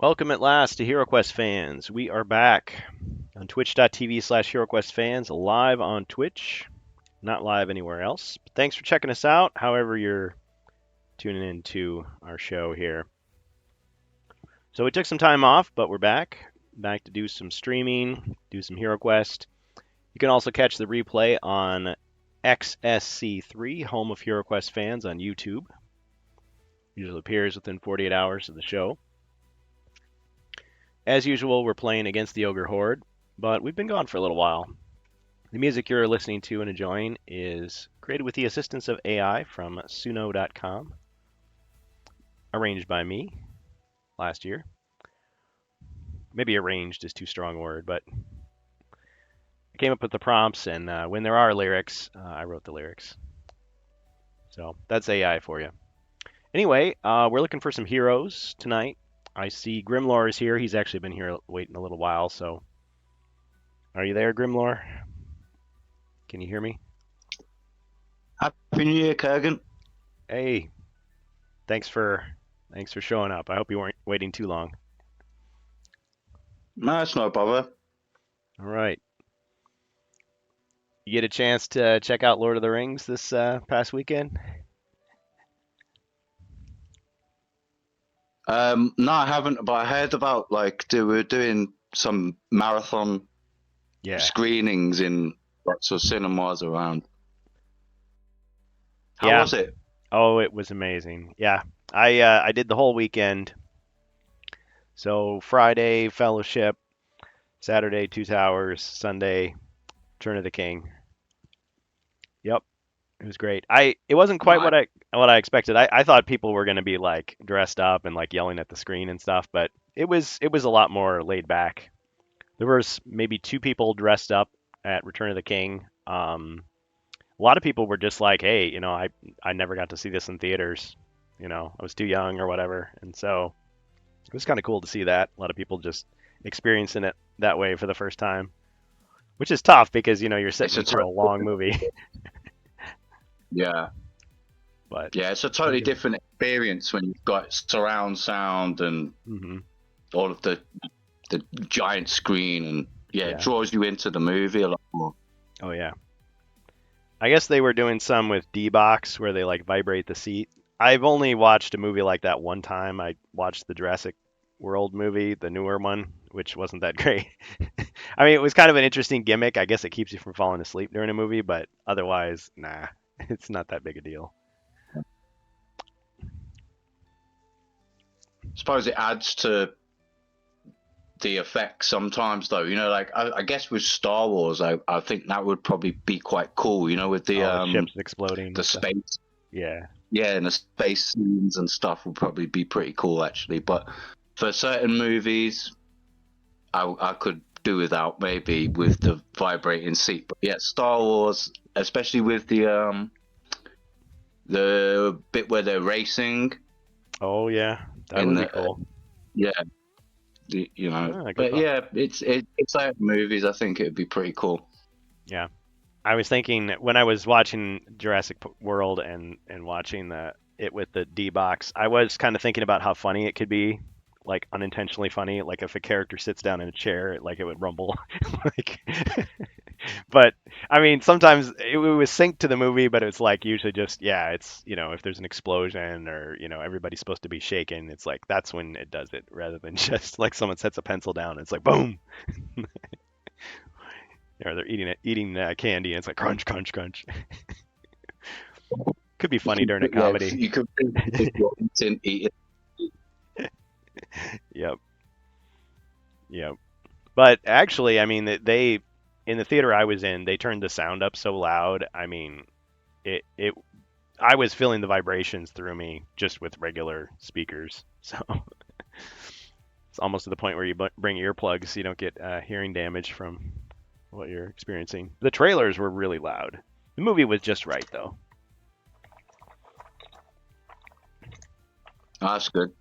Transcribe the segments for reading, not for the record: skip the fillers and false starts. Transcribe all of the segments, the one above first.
Welcome at last to HeroQuest fans. We are back on twitch.tv/HeroQuest fans, live on Twitch, not live anywhere else. But thanks for checking us out, however you're tuning into our show here. So we took some time off, but we're back to do some streaming, do some HeroQuest. You can also catch the replay on XSC3, home of HeroQuest fans on YouTube. Usually appears within 48 hours of the show. As usual, we're playing against the Ogre Horde, but we've been gone for a little while. The music you're listening to and enjoying is created with the assistance of AI from Suno.com, arranged by me last year. Maybe arranged is too strong a word, but I came up with the prompts, and when there are lyrics, I wrote the lyrics. So that's AI for you. Anyway, we're looking for some heroes tonight. I see Grimlore is here. He's actually been here waiting a little while, so are you there, Grimlore? Can you hear me? Happy New Year, Kurgan. Hey, thanks for showing up. I hope you weren't waiting too long. No, it's no bother. All right. You get a chance to check out Lord of the Rings this past weekend? No, I haven't, but I heard about they were doing some marathon screenings in lots of cinemas around. How was it? Oh, it was amazing. Yeah, I did the whole weekend. So Friday Fellowship, Saturday Two Towers, Sunday Return of the King. Yep, it was great. It wasn't quite what I expected. I thought people were going to be like dressed up and like yelling at the screen and stuff, but it was a lot more laid back. There was maybe two people dressed up at Return of the King. A lot of people were just like, hey, I never got to see this in theaters. I was too young or whatever, and so it was kind of cool to see that. A lot of people just experiencing it that way for the first time, which is tough because you're sitting through a long movie. Yeah. But yeah, it's a totally different experience when you've got surround sound and all of the giant screen, and it draws you into the movie a lot more. Oh yeah. I guess they were doing some with D-Box where they like vibrate the seat. I've only watched a movie like that one time. I watched the Jurassic World movie, the newer one, which wasn't that great. I mean, it was kind of an interesting gimmick. I guess it keeps you from falling asleep during a movie, but otherwise, nah, it's not that big a deal. I suppose it adds to the effect sometimes, though. I guess with Star Wars, I think that would probably be quite cool. With the ships exploding, the space. Yeah, and the space scenes and stuff would probably be pretty cool, actually. But for certain movies, I could do without, maybe, with the vibrating seat. But yeah, Star Wars, especially with the bit where they're racing. Oh yeah, that would be cool. But yeah, it's like movies. I think it'd be pretty cool. Yeah, I was thinking when I was watching Jurassic World and watching it with the D-Box, I was kind of thinking about how funny it could be, like unintentionally funny, like if a character sits down in a chair, like it would rumble, like. But I mean, sometimes it was synced to the movie, but it's like usually just it's if there's an explosion or everybody's supposed to be shaken, it's like that's when it does it rather than just like someone sets a pencil down and it's like boom. Or they're eating candy and it's like crunch, crunch, crunch. Could be funny during a comedy. You could eat it. Yep. But actually, I mean, they in the theater I was in, they turned the sound up so loud. I mean, I was feeling the vibrations through me just with regular speakers. So it's almost to the point where you bring earplugs so you don't get hearing damage from what you're experiencing. The trailers were really loud. The movie was just right, though. That's good.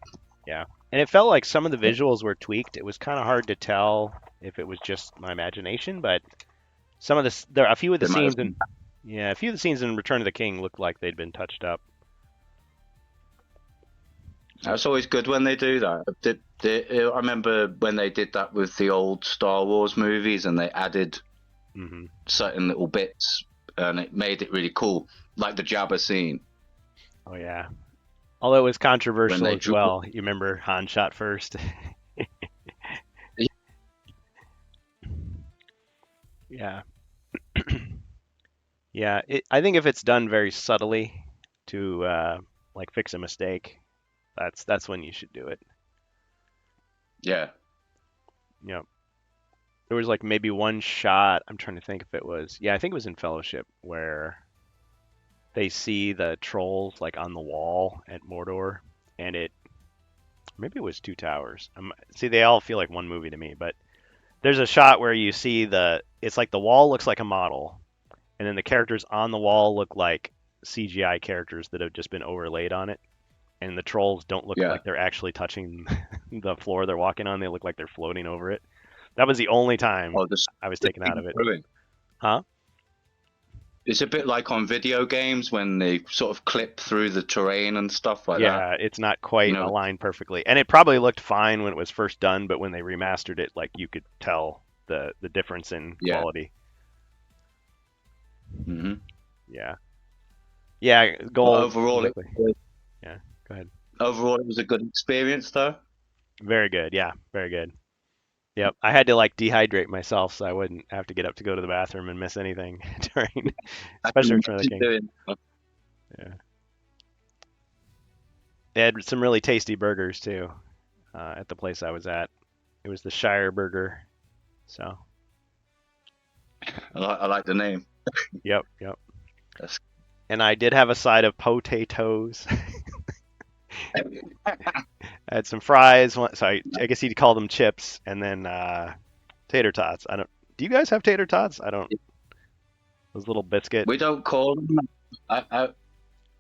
Yeah. And it felt like some of the visuals were tweaked. It was kind of hard to tell if it was just my imagination, but some of a few of the scenes in Return of the King looked like they'd been touched up. That's always good when they do that. I remember when they did that with the old Star Wars movies, and they added Hmm. certain little bits, and it made it really cool, like the Jabba scene Oh yeah. Although it was when controversial they as drew. well. You remember Han shot first? Yeah. Yeah. I think if it's done very subtly to like fix a mistake, that's when you should do it. Yeah, You know, there was like maybe one shot. I'm trying to think if it was. Yeah, I think it was in Fellowship where they see the trolls like on the wall at Mordor, and it maybe it was Two Towers. See, they all feel like one movie to me, but there's a shot where you see it's like the wall looks like a model, and then the characters on the wall look like CGI characters that have just been overlaid on it, and the trolls don't look yeah. like they're actually touching the floor they're walking on. They look like they're floating over it. That was the only time Oh, I was the taken out scene of it. through it. Huh? It's a bit like on video games when they sort of clip through the terrain and stuff like that. Yeah, it's not You quite know, aligned perfectly. And it probably looked fine when it was first done, but when they remastered it, like you could tell the difference in yeah. quality. Hmm. Yeah. Yeah, But gold. Exactly. Yeah, go ahead. overall, it was a good experience, though. Very good. Yeah, very good. Yep. I had to like dehydrate myself so I wouldn't have to get up to go to the bathroom and miss anything during, I especially can Return of the imagine King. doing. Yeah. They had some really tasty burgers too, at the place I was at. It was the Shire Burger. So, I like the name. yep, yep. That's- And I did have a side of potatoes. I had some fries. So I guess you'd call them chips, and then tater tots. I don't. Do you guys have tater tots? I don't. Those little biscuit. We don't call them.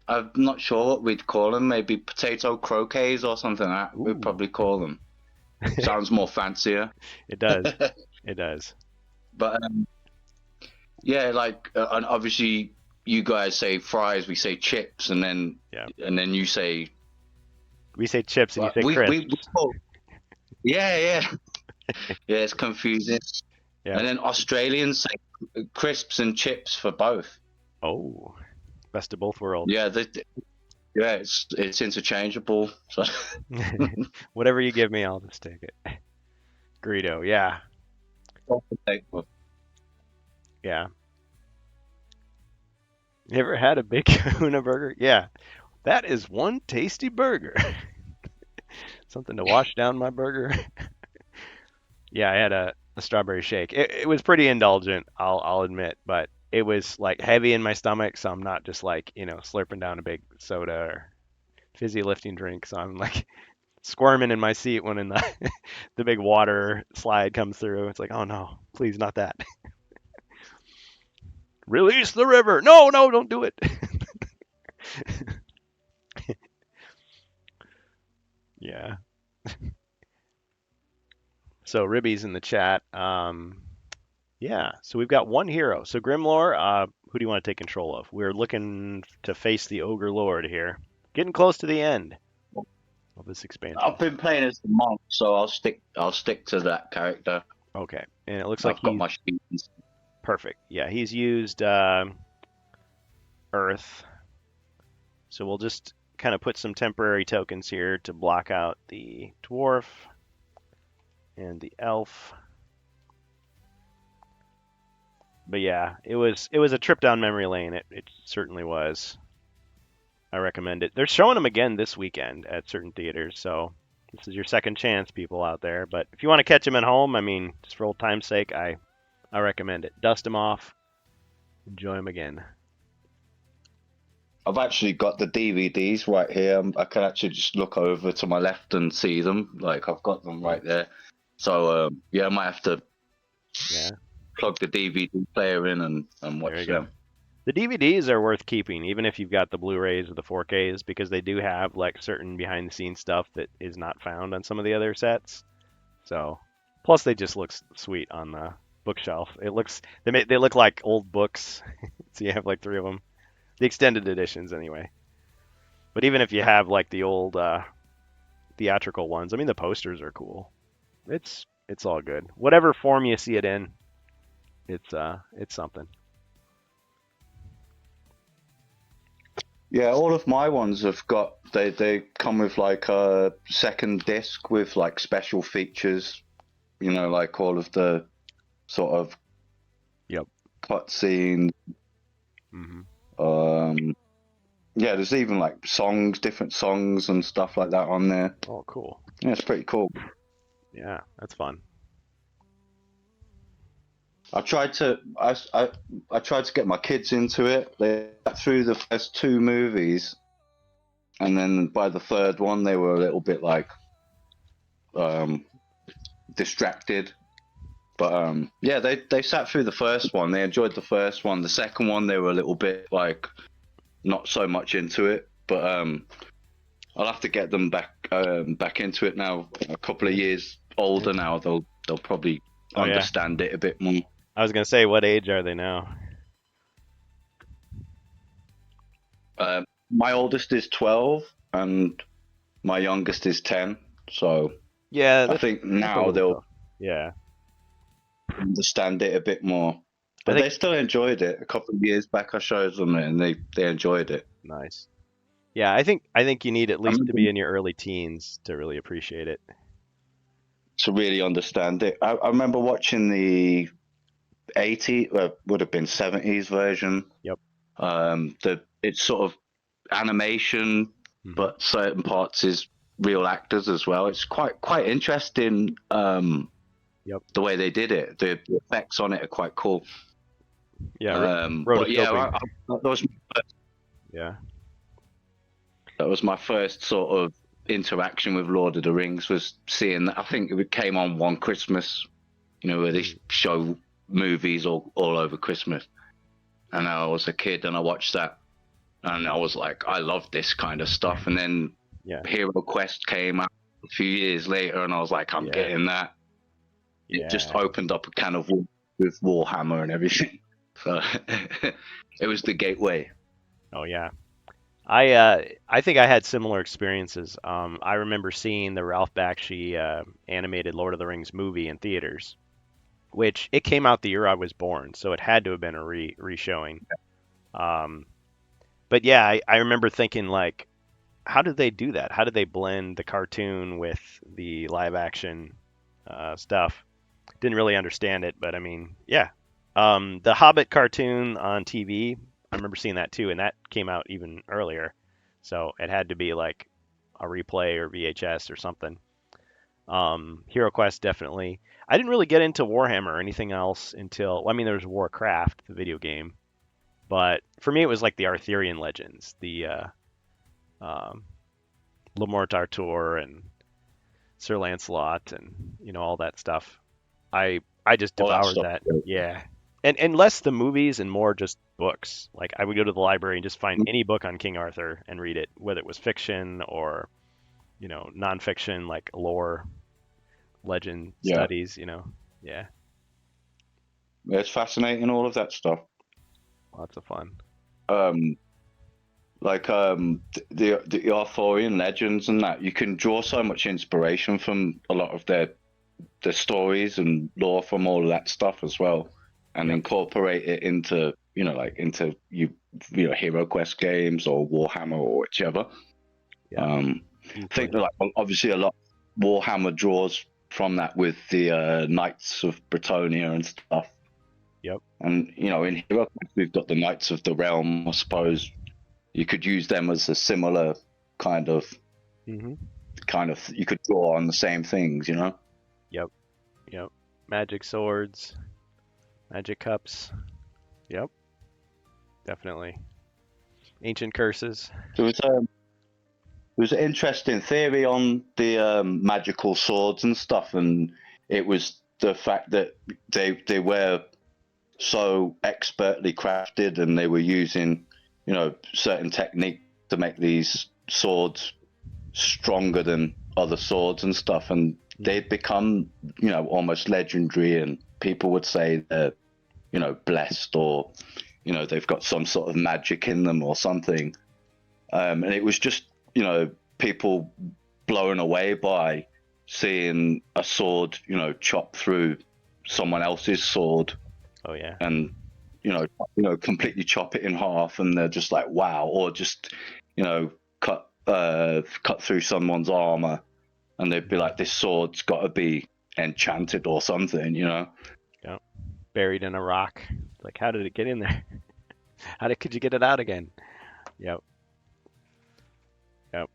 I'm not sure what we'd call them. Maybe potato croquets or something like that. We'd Ooh, probably call them. Sounds more fancier. it does. It does. But yeah, like, and obviously you guys say fries, we say chips, Yeah. and then you say We say chips, and you well, say we crisps. call, yeah, yeah, yeah. It's confusing. Yeah. And then Australians say crisps and chips for both. Oh, best of both worlds. Yeah, yeah, it's interchangeable. So Whatever you give me, I'll just take it. Greedo. Yeah. Yeah. You ever had a Big Kahuna burger? Yeah. That is one tasty burger. Something to wash down my burger. Yeah, I had a strawberry shake. It was pretty indulgent, I'll admit, but it was like heavy in my stomach, so I'm not just like, slurping down a big soda or fizzy lifting drink. So I'm like squirming in my seat when in the the big water slide comes through. It's like, oh no, please not that. Release the river. No, no, don't do it. Yeah. So Ribby's in the chat. Yeah, so we've got one hero. So Grimlore, who do you want to take control of? We're looking to face the Ogre Lord here. Getting close to the end of this expansion. I've been playing as the monk, so I'll stick to that character. Okay, and it looks like I've got he's my sheets. perfect. Yeah, he's used Earth. So we'll just kind of put some temporary tokens here to block out the Dwarf and the Elf. But yeah, it was a trip down memory lane. It certainly was. I recommend it. They're showing them again this weekend at certain theaters, so this is your second chance, people out there. But if you want to catch them at home, I mean, just for old time's sake, I recommend it. Dust them off, enjoy them again. I've actually got the DVDs right here. I can actually just look over to my left and see them. Like I've got them right there. So yeah, I might have to Yeah, plug the DVD player in and there watch you go. them. The DVDs are worth keeping, even if you've got the Blu-rays or the 4Ks, because they do have like certain behind-the-scenes stuff that is not found on some of the other sets. So, plus they just look sweet on the bookshelf. They look like old books. So you have like three of them, the extended editions anyway. But even if you have like the old theatrical ones. I mean, the posters are cool. It's all good. Whatever form you see it in, it's something. Yeah, all of my ones have got they come with like a second disc with like special features, like all of the sort of Yep. cutscenes. Hmm. Um, yeah, there's even like songs, different songs and stuff like that on there. Oh, cool. Yeah, it's pretty cool. Yeah, that's fun. I tried to get my kids into it. They got through the first two movies, and then by the third one, they were a little bit like um, distracted. But yeah, they sat through the first one. They enjoyed the first one. The second one, they were a little bit like not so much into it. But I'll have to get them back into it now. A couple of years older now, they'll probably Oh yeah. understand it a bit more. I was gonna say, what age are they now? My oldest is 12, and my youngest is 10. So Yeah, I think that's a now little they'll tough. Yeah, understand it a bit more. I But think they still enjoyed it. A couple of years back, I showed them it, and they enjoyed it. nice. Yeah, I think you need at I least to remember be in your early teens to really appreciate it. to really understand it. I remember watching the 80, would have been 70s version. Yep. It's sort of animation, Hmm. but certain parts is real actors as well. It's quite interesting. Yep. The way they did it, the effects on it are quite cool. Yeah, But yeah, rotoscoping. Yeah. that was my first sort of interaction with Lord of the Rings. Was seeing that. I think it came on one Christmas, where they Mm. show movies all over Christmas. And I was a kid and I watched that, and I was like, I love this kind of stuff. And then Yeah. Hero Quest came out a few years later, and I was like, I'm Yeah. getting that. It just Yeah. opened up a can of worms with Warhammer and everything. So it was the gateway. Oh yeah. I think I had similar experiences. I remember seeing the Ralph Bakshi animated Lord of the Rings movie in theaters, which it came out the year I was born, so it had to have been a re-showing. Um, but yeah, I remember thinking like, how did they do that? How did they blend the cartoon with the live action stuff? Didn't really understand it, but I mean, yeah. The Hobbit cartoon on TV, I remember seeing that too, and that came out even earlier. So it had to be like a replay or VHS or something. Hero Quest definitely. I didn't really get into Warhammer or anything else until, well, I mean, there was Warcraft, the video game, but for me it was like the Arthurian legends, the um, Le Morte Arthur and Sir Lancelot and all that stuff. I just All that devoured stuff. that. Yeah. And less the movies and more just books. Like I would go to the library and just find any book on King Arthur and read it, whether it was fiction or, nonfiction like lore, legend Yeah, studies. Yeah, it's fascinating, all of that stuff. lots of fun. Um, like the Arthurian legends and that, you can draw so much inspiration from a lot of their stories and lore from all of that stuff as well, and Yep. incorporate it into Hero Quest games or Warhammer or whichever. Yeah, I think easily. that, like, obviously a lot Warhammer draws from that with the Knights of Bretonia and stuff. Yep. And in Hero Quest we've got the Knights of the Realm. I suppose you could use them as a similar kind of Mhm. you could draw on the same things. Yep. Yep. Magic swords, magic cups. Yep, definitely. Ancient curses. There was an interesting theory on the magical swords and stuff, and it was the fact that they were so expertly crafted, and they were using certain technique to make these swords stronger than other swords and stuff, and they'd become almost legendary, and people would say they're blessed, or they've got some sort of magic in them or something. And it was just people blown away by seeing a sword, chop through someone else's sword Oh yeah. and completely chop it in half, and they're just like, wow. Or just cut through someone's armor, and they'd be like, this sword's got to be enchanted or something. Yeah. Buried in a rock. Like, how did it get in there? Could you get it out again? Yep. Yep.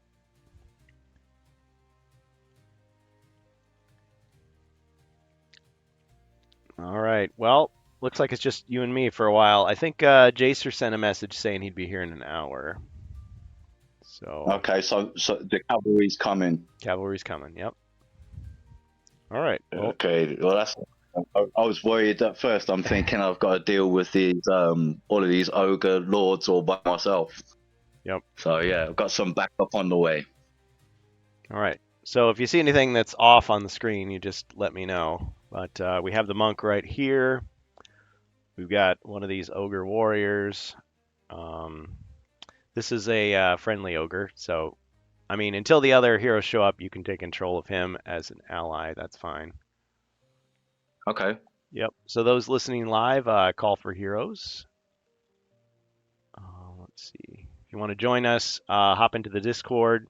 All right. Well, looks like it's just you and me for a while. I think Jacer sent a message saying he'd be here in an hour. So Okay, so the cavalry's coming. cavalry's coming. Yep. All right. Well, Okay, well that's. I was worried at first. I'm thinking I've got to deal with these all of these ogre lords all by myself. yep. So yeah, I've got some backup on the way. All right. So if you see anything that's off on the screen, you just let me know. But we have the monk right here. We've got one of these ogre warriors. Um, this is a friendly ogre, so I mean, until the other heroes show up, you can take control of him as an ally. That's fine. Okay. Yep. So those listening live, call for heroes. Let's see. If you want to join us, hop into the Discord.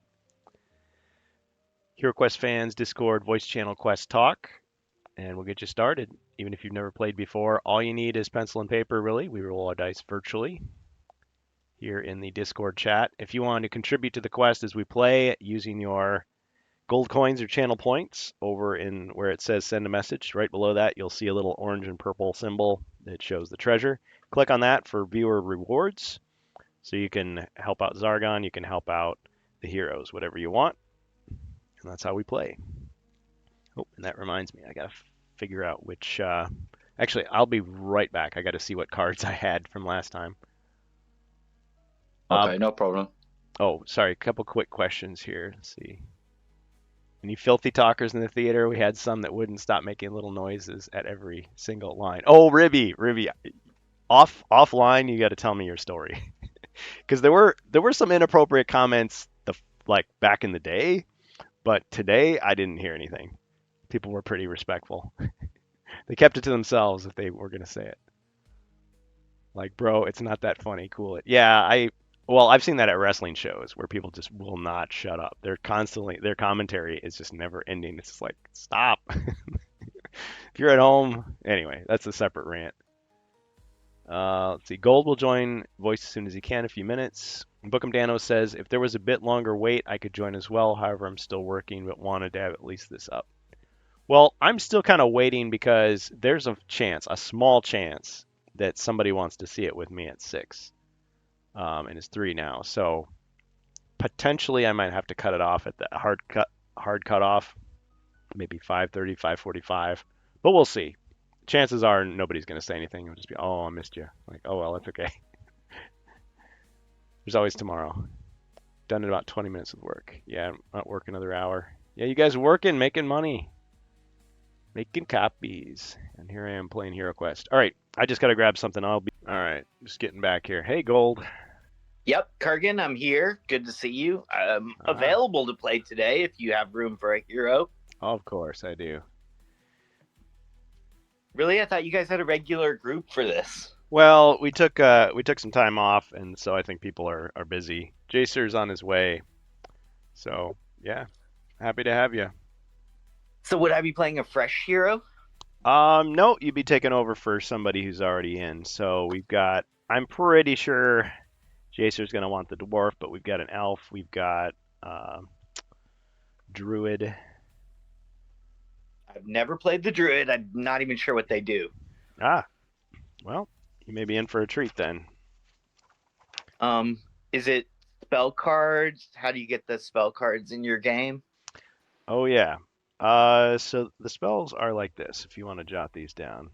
HeroQuest fans, Discord, voice channel Quest Talk, and we'll get you started. Even if you've never played before, all you need is pencil and paper, really. We roll our dice virtually here in the Discord chat. If you want to contribute to the quest as we play using your gold coins or channel points, over in where it says send a message, right below that, you'll see a little orange and purple symbol that shows the treasure. Click on that for viewer rewards. So you can help out Zargon, you can help out the heroes, whatever you want. And that's how we play. Oh, and that reminds me, I gotta figure out which. Actually, I'll be right back. I gotta see what cards I had from last time. Okay, no problem. Oh, sorry. A couple quick questions here. Let's see. Any filthy talkers in the theater? We had some that wouldn't stop making little noises at every single line. Oh, Ribby, offline, you got to tell me your story, because there were some inappropriate comments like back in the day, but today I didn't hear anything. People were pretty respectful. They kept it to themselves if they were gonna say it. Like, bro, it's not that funny. Cool it. Yeah, I've seen that at wrestling shows where people just will not shut up. They're constantly their commentary is just never ending. It's just like, stop. If you're at home, anyway, that's a separate rant. Let's see. Gold will join voice as soon as he can, a few minutes. Bookham Dano says, if there was a bit longer wait, I could join as well. However, I'm still working, but wanted to have at least this up. Well, I'm still kind of waiting because there's a chance, a small chance, that somebody wants to see it with me at 6. And it's 3 now. So potentially I might have to cut it off at the hard cut off, maybe 5:30, 5:45. But we'll see. Chances are nobody's going to say anything. It'll just be, oh, I missed you. Like, oh, well, that's okay. There's always tomorrow. Done in about 20 minutes of work. Yeah, not work another hour. Yeah, you guys working, making money, making copies. And here I am playing HeroQuest. All right, I just got to grab something. All right, just getting back here. Hey, Gold. Yep, Kurgan, I'm here. Good to see you. I'm available to play today if you have room for a hero. Of course, I do. Really? I thought you guys had a regular group for this. Well, we took some time off, and so I think people are busy. Jacer's on his way, so yeah, happy to have you. So would I be playing a fresh hero? No, you'd be taking over for somebody who's already in. So we've got. I'm pretty sure Jacer's gonna want the dwarf, but we've got an elf. We've got druid. I've never played the druid. I'm not even sure what they do. Ah, well, you may be in for a treat then. Is it spell cards? How do you get the spell cards in your game? Oh yeah. So the spells are like this. If you want to jot these down.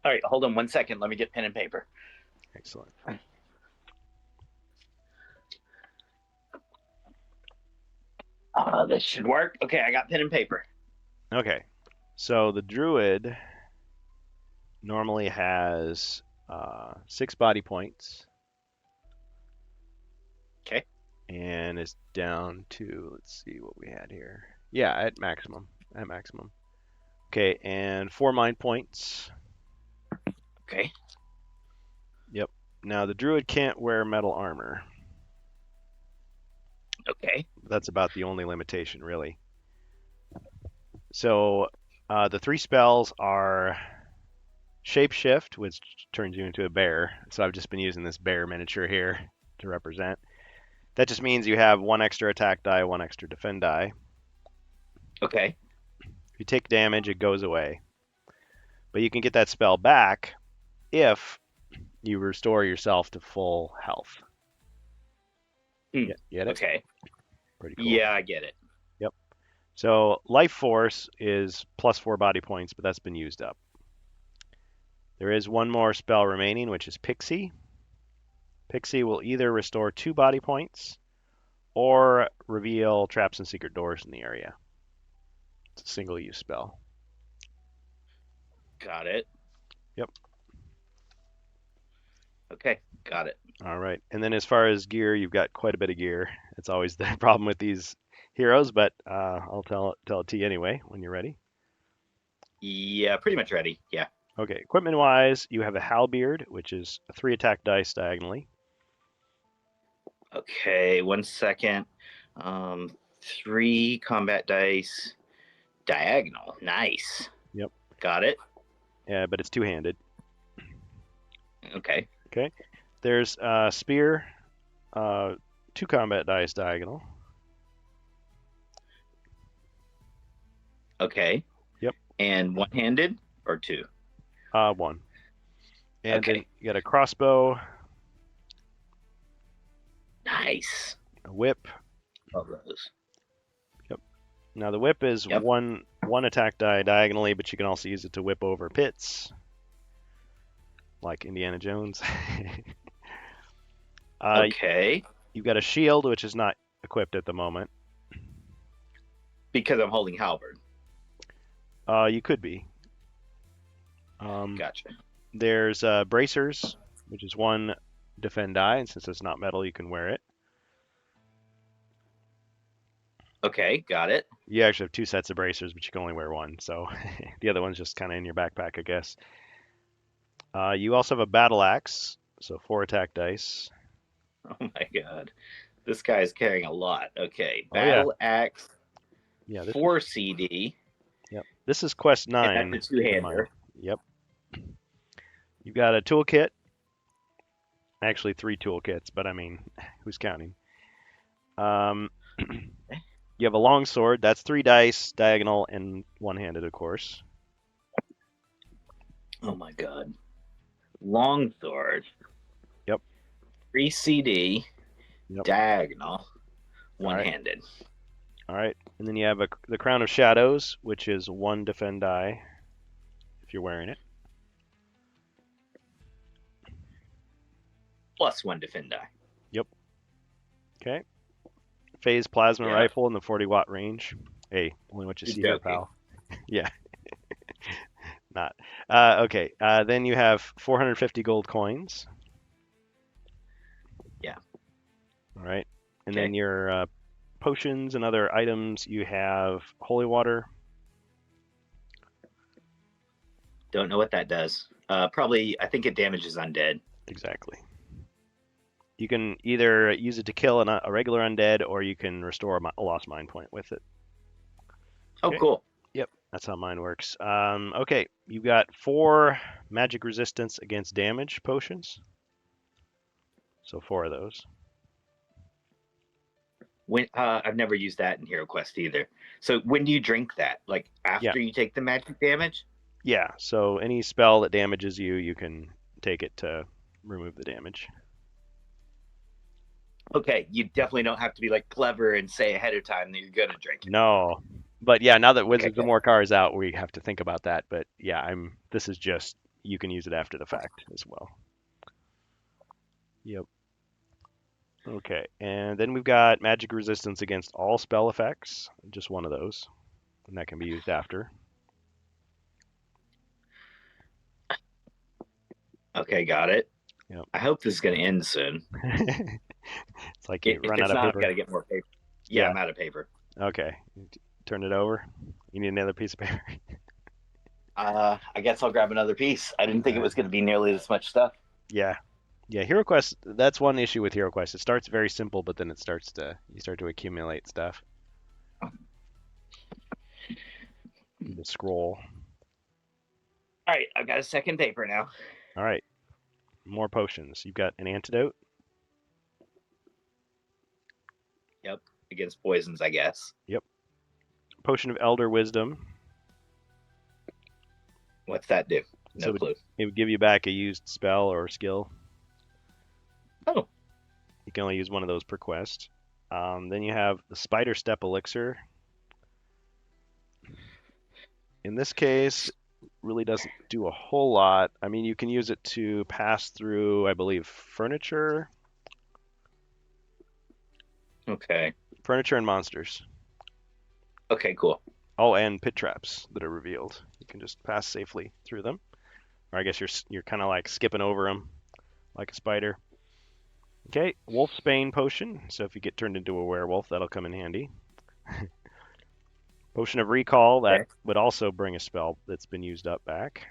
All right, hold on 1 second. Let me get pen and paper. Excellent. This should work. Okay, I got pen and paper. Okay, so the druid normally has 6 body points. Okay. and it's down to, let's see what we had here. Yeah, at maximum. At maximum. Okay, and 4 mind points. Okay. Yep. Now the druid can't wear metal armor. Okay. That's about the only limitation, really. So the 3 spells are Shapeshift, which turns you into a bear. So I've just been using this bear miniature here to represent. That just means you have 1 extra attack die, 1 extra defend die. Okay. If you take damage, it goes away. But you can get that spell back if you restore yourself to full health. Get it? Okay. Pretty cool. Yeah, I get it. Yep. So Life Force is +4 body points, but that's been used up. There is 1 more spell remaining, which is Pixie. Pixie will either restore 2 body points or reveal traps and secret doors in the area. It's a single-use spell. Got it. Yep. Okay, got it. All right. And then as far as gear, you've got quite a bit of gear. It's always the problem with these heroes, but I'll tell it to you anyway when you're ready. Yeah, pretty much ready. Yeah. Okay, equipment-wise, you have a halberd, which is 3 attack dice diagonally. Okay, 1 second. 3 combat dice diagonal. Nice. Yep. Got it. Yeah, but it's 2-handed. Okay. Okay. There's spear, 2 combat dice diagonal. Okay. Yep. And 1-handed or 2? 1. And Okay. then you got a crossbow, Nice. a whip. Love those. Now the whip is Yep. one attack die diagonally, but you can also use it to whip over pits, like Indiana Jones. Okay. You've got a shield, which is not equipped at the moment. Because I'm holding halberd. You could be. Gotcha. There's bracers, which is 1 defend die, and since it's not metal, you can wear it. Okay, got it. You actually have 2 sets of bracers, but you can only wear 1, so the other one's just kind of in your backpack, I guess. You also have a battle axe, so 4 attack dice. Oh my god. This guy is carrying a lot. Okay. Oh, yeah. Battle axe, Yeah, this 4 CD. Yep. This is quest 9. And that's a 2-hander. Yep. You've got a toolkit. Actually, 3 toolkits, but I mean, who's counting? You have a long sword. That's 3 dice, diagonal, and 1-handed, of course. Oh my god. Long sword. Yep. 3 CD. Yep. Diagonal. All right. 1-handed. All right. And then you have the Crown of Shadows, which is 1 defend die if you're wearing it. Plus 1 defend die. Yep. Okay. Phase plasma Yeah. rifle in the 40-watt range. Hey, only what you He's see here, joking. pal. Yeah. Not. Okay. Then you have 450 gold coins. Yeah. All right. And Okay. then your potions and other items, you have holy water. Don't know what that does. Probably, I think it damages undead. Exactly. You can either use it to kill a regular undead, or you can restore a lost mind point with it. Oh, Okay. cool. Yep, that's how mine works. Okay, you've got 4 magic resistance against damage potions. So 4 of those. When I've never used that in Hero Quest either. So when do you drink that? Like after you take the magic damage? Yeah, so any spell that damages you, you can take it to remove the damage. Okay, you definitely don't have to be like clever and say ahead of time that you're gonna drink it. No, but yeah, now that Wizards Okay. of More is out, we have to think about that. But yeah, this is just, you can use it after the fact as well. Yep. Okay, and then we've got magic resistance against all spell effects, just 1 of those, and that can be used after. Okay, got it. I hope this is going to end soon. It's like you If run it's out of not, I've paper. got to get more paper. Yeah, Yeah. I'm out of paper. Okay. Turn it over. You need another piece of paper. I guess I'll grab another piece. I didn't think it Alright. was going to be nearly this much stuff. Yeah. Yeah, Hero Quest, that's one issue with Hero Quest. It starts very simple, but then you start to accumulate stuff. The scroll. All right, I've got a second paper now. All right. More potions. You've got an antidote. Yep, against poisons, I guess. Yep. Potion of Elder Wisdom. What's that do? So No clue. it would give you back a used spell or skill. Oh, You can only use one of those per quest. Then you have the Spider Step Elixir. In this case, really doesn't do a whole lot. I mean, you can use it to pass through, I believe, furniture okay. and monsters. Okay, cool. Oh, and pit traps that are revealed. You can just pass safely through them. Or I guess you're kind of like skipping over them like a spider. Okay, Wolfsbane potion. So if you get turned into a werewolf, that'll come in handy. Potion of Recall, that Okay. would also bring a spell that's been used up back.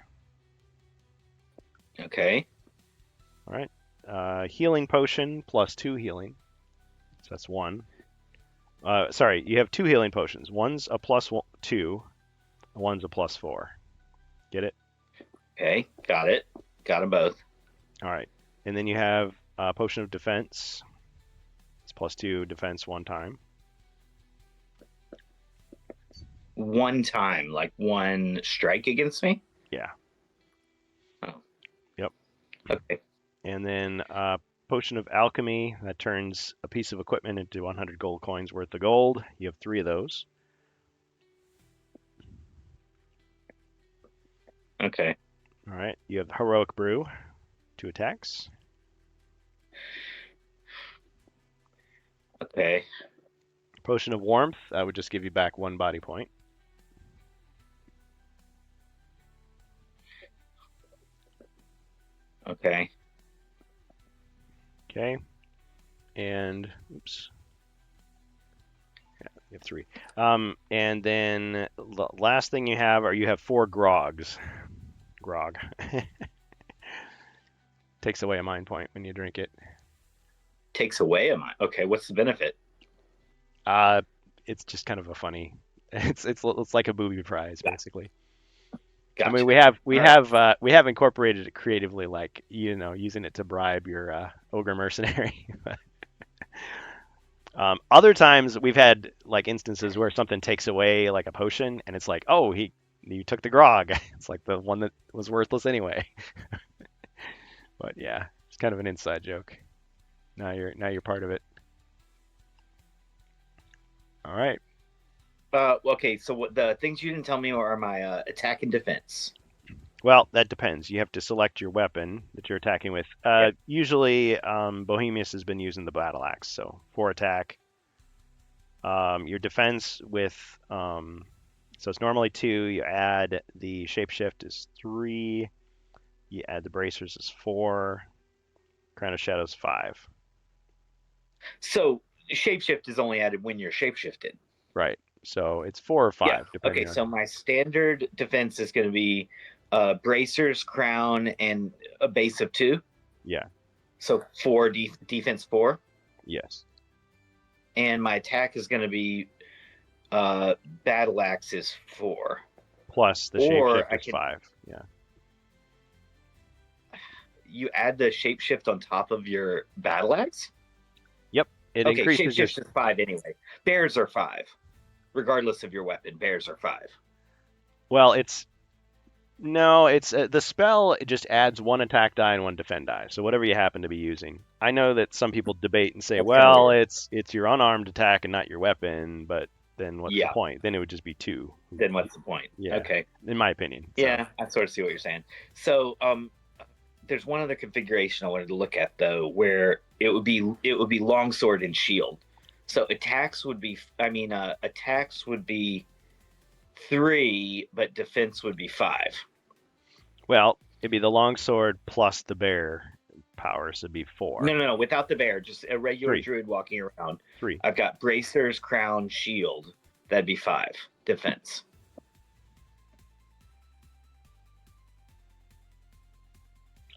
Okay. All right. Healing potion plus 2 healing. So that's 1. Sorry, you have 2 healing potions. One's a plus 2, one's a plus 4. Get it? Okay, got it. Got them both. All right. And then you have Potion of Defense. It's plus 2 defense 1 time. One time, like one strike against me? Yeah. Oh. Yep. Okay. And then Potion of Alchemy, that turns a piece of equipment into 100 gold coins worth of gold. You have 3 of those. Okay. All right. You have Heroic Brew, 2 attacks. Okay. Potion of Warmth, that would just give you back 1 body point. Okay. Okay. And, oops. Yeah, you have 3. And then the last thing you have 4 grogs. Grog. Takes away a mind point when you drink it. Takes away a mind. Okay, what's the benefit? It's just kind of a funny. It's like a booby prize basically. Gotcha. I mean, we have incorporated it creatively, like using it to bribe your ogre mercenary. Other times we've had like instances where something takes away like a potion, and it's like, oh, you took the grog. It's like the one that was worthless anyway. But yeah, it's kind of an inside joke. Now you're part of it. All right. Okay, so what the things you didn't tell me are my attack and defense. Well, that depends. You have to select your weapon that you're attacking with. Yeah. Usually, Bohemius has been using the battle axe, so 4 attack. Your defense with, so it's normally 2. You add the shapeshift is 3. You add the bracers is 4. Crown of Shadows 5. So shapeshift is only added when you're shapeshifted. Right. So it's 4 or 5. Yeah. Depending Okay, on... so my standard defense is going to be bracers, crown, and a base of 2. Yeah. So 4 defense 4. Yes. And my attack is going to be battle axe is 4. Plus the shapeshift is 5. Yeah. You add the shapeshift on top of your battle axe? Yep. It increases shapeshift is 5 anyway. Bears are 5. Regardless of your weapon, bears are 5. Well, it's the spell. It just adds 1 attack die and 1 defend die. So whatever you happen to be using. I know that some people debate and say, That's well, kinda it's your unarmed attack and not your weapon. But then what's the Yeah. point? Then it would just be 2. Then what's the point? Yeah. Okay. In my opinion. So. Yeah, I sort of see what you're saying. So, there's one other configuration I wanted to look at though, where it would be longsword and shield. So attacks would be 3, but defense would be 5. Well, it'd be the longsword plus the bear power, so it'd be 4. No, without the bear, just a regular 3. druid walking around. 3. I've got bracers, crown, shield. That'd be 5 defense.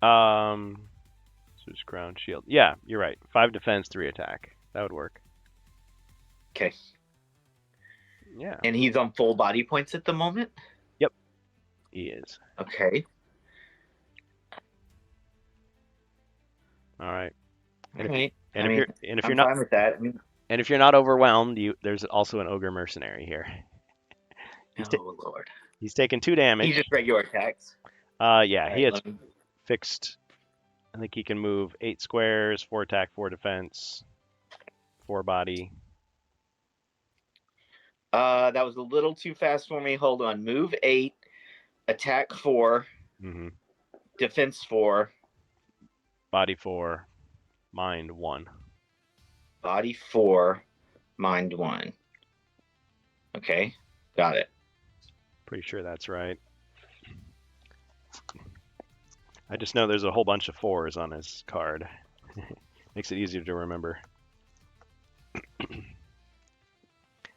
So just crown shield. Yeah, you're right. 5 defense, 3 attack. That would work. Okay. Yeah, And he's on full body points at the moment? he is. Okay. All right. All right. And if I'm you're not fine with that. I mean, and if you're not overwhelmed, there's also an ogre mercenary here. oh Lord. He's taking 2 He damage. just regular attacks. Yeah, All he right, has let me- fixed. I think he can move 8 squares, 4 attack, 4 defense, 4 body. That was a little too fast for me. Hold on. Move 8, attack 4, Hmm. defense 4, Body 4, mind 1. body 4, mind 1. Okay, got it. Pretty sure that's right. I just know there's a whole bunch of 4s on his card. Makes it easier to remember.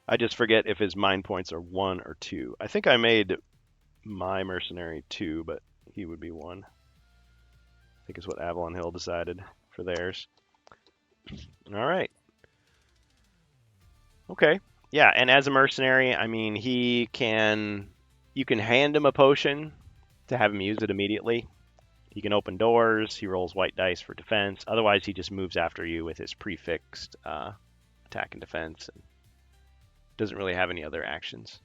I just forget if his mind points are 1 or 2. I think I made my mercenary 2, but he would be 1. I think is what Avalon Hill decided for theirs. All right. Okay. Yeah, and as a mercenary, I mean, you can hand him a potion to have him use it immediately. He can open doors. He rolls white dice for defense. Otherwise, he just moves after you with his prefixed attack and defense. And doesn't really have any other actions.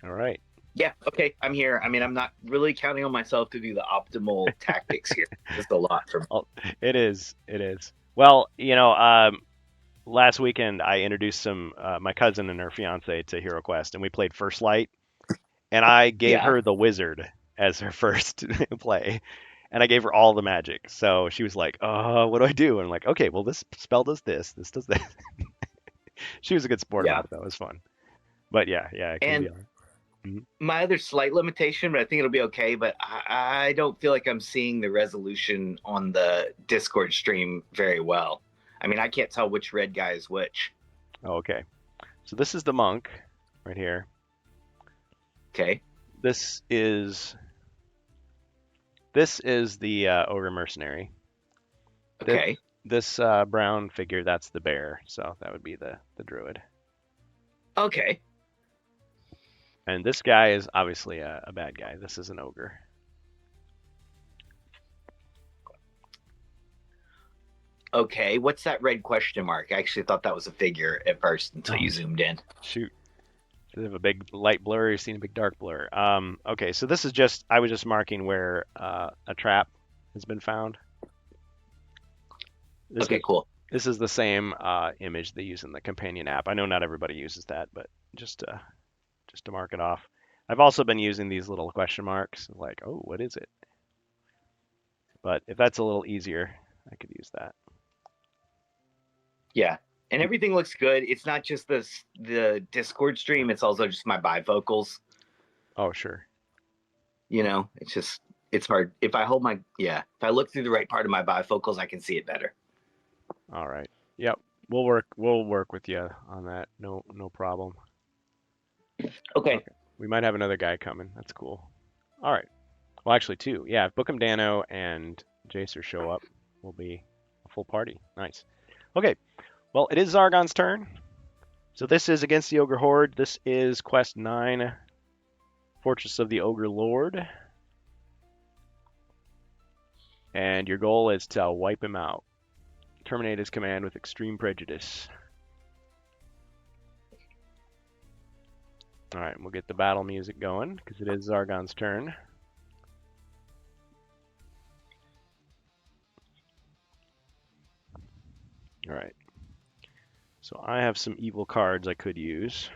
All right. Yeah, okay, I'm here. I mean, I'm not really counting on myself to do the optimal tactics here. It's a lot for me. It is. It is. Well, last weekend I introduced my cousin and her fiance to Hero Quest, and we played First Light, and I gave Yeah. her the wizard as her first play, and I gave her all the magic. So she was like, "Oh, what do I do?" And I'm like, "Okay, well, this spell does this. This does that." She was a good sport Yeah. about it. That was fun. But yeah, it can And be hard. my other slight limitation, but I think it'll be okay, but I don't feel like I'm seeing the resolution on the Discord stream very well. I mean, I can't tell which red guy is which. Oh, okay. So this is the monk right here. Okay. This is the ogre mercenary. Okay. This brown figure, that's the bear. So that would be the druid. Okay. And this guy is obviously a bad guy. This is an ogre. Okay. What's that red question mark? I actually thought that was a figure at first until you zoomed in. Shoot. They have a big light blur. You've seen a big dark blur. Okay, so this is I was just marking where a trap has been found. Cool. This is the same image they use in the companion app. I know not everybody uses that, but just to mark it off. I've also been using these little question marks, like, oh, what is it? But if that's a little easier, I could use that. Yeah. And everything looks good. It's not just the Discord stream, it's also just my bifocals. Oh, sure. It's hard. If I look through the right part of my bifocals, I can see it better. All right. Yep. We'll work with you on that. No problem. Okay. We might have another guy coming. That's cool. All right. Well, actually, 2. Yeah, if Bookham Dano and Jacer show up, we'll be a full party. Nice. Okay. Well, it is Zargon's turn. So this is against the Ogre Horde. This is Quest 9, Fortress of the Ogre Lord. And your goal is to wipe him out. Terminate his command with extreme prejudice. All right, we'll get the battle music going because it is Zargon's turn. All right. So I have some evil cards I could use.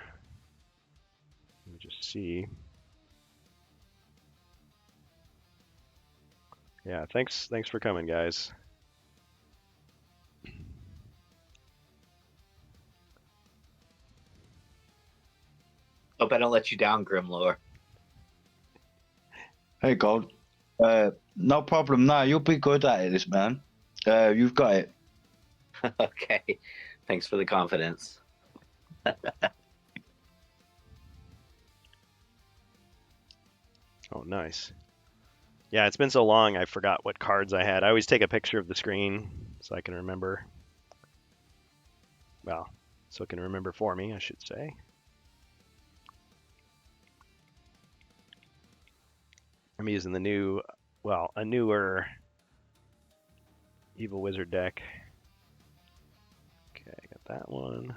Let me just see. Yeah, thanks for coming, guys. Hope I don't let you down, Grimlore. Hey, Gold. No problem. No, you'll be good at it, this man. You've got it. Okay. Thanks for the confidence. Oh, nice. Yeah, it's been so long, I forgot what cards I had. I always take a picture of the screen so I can remember. Well, so it can remember for me, I should say. I'm using the new, well, a newer Evil Wizard deck. Okay, I got that one.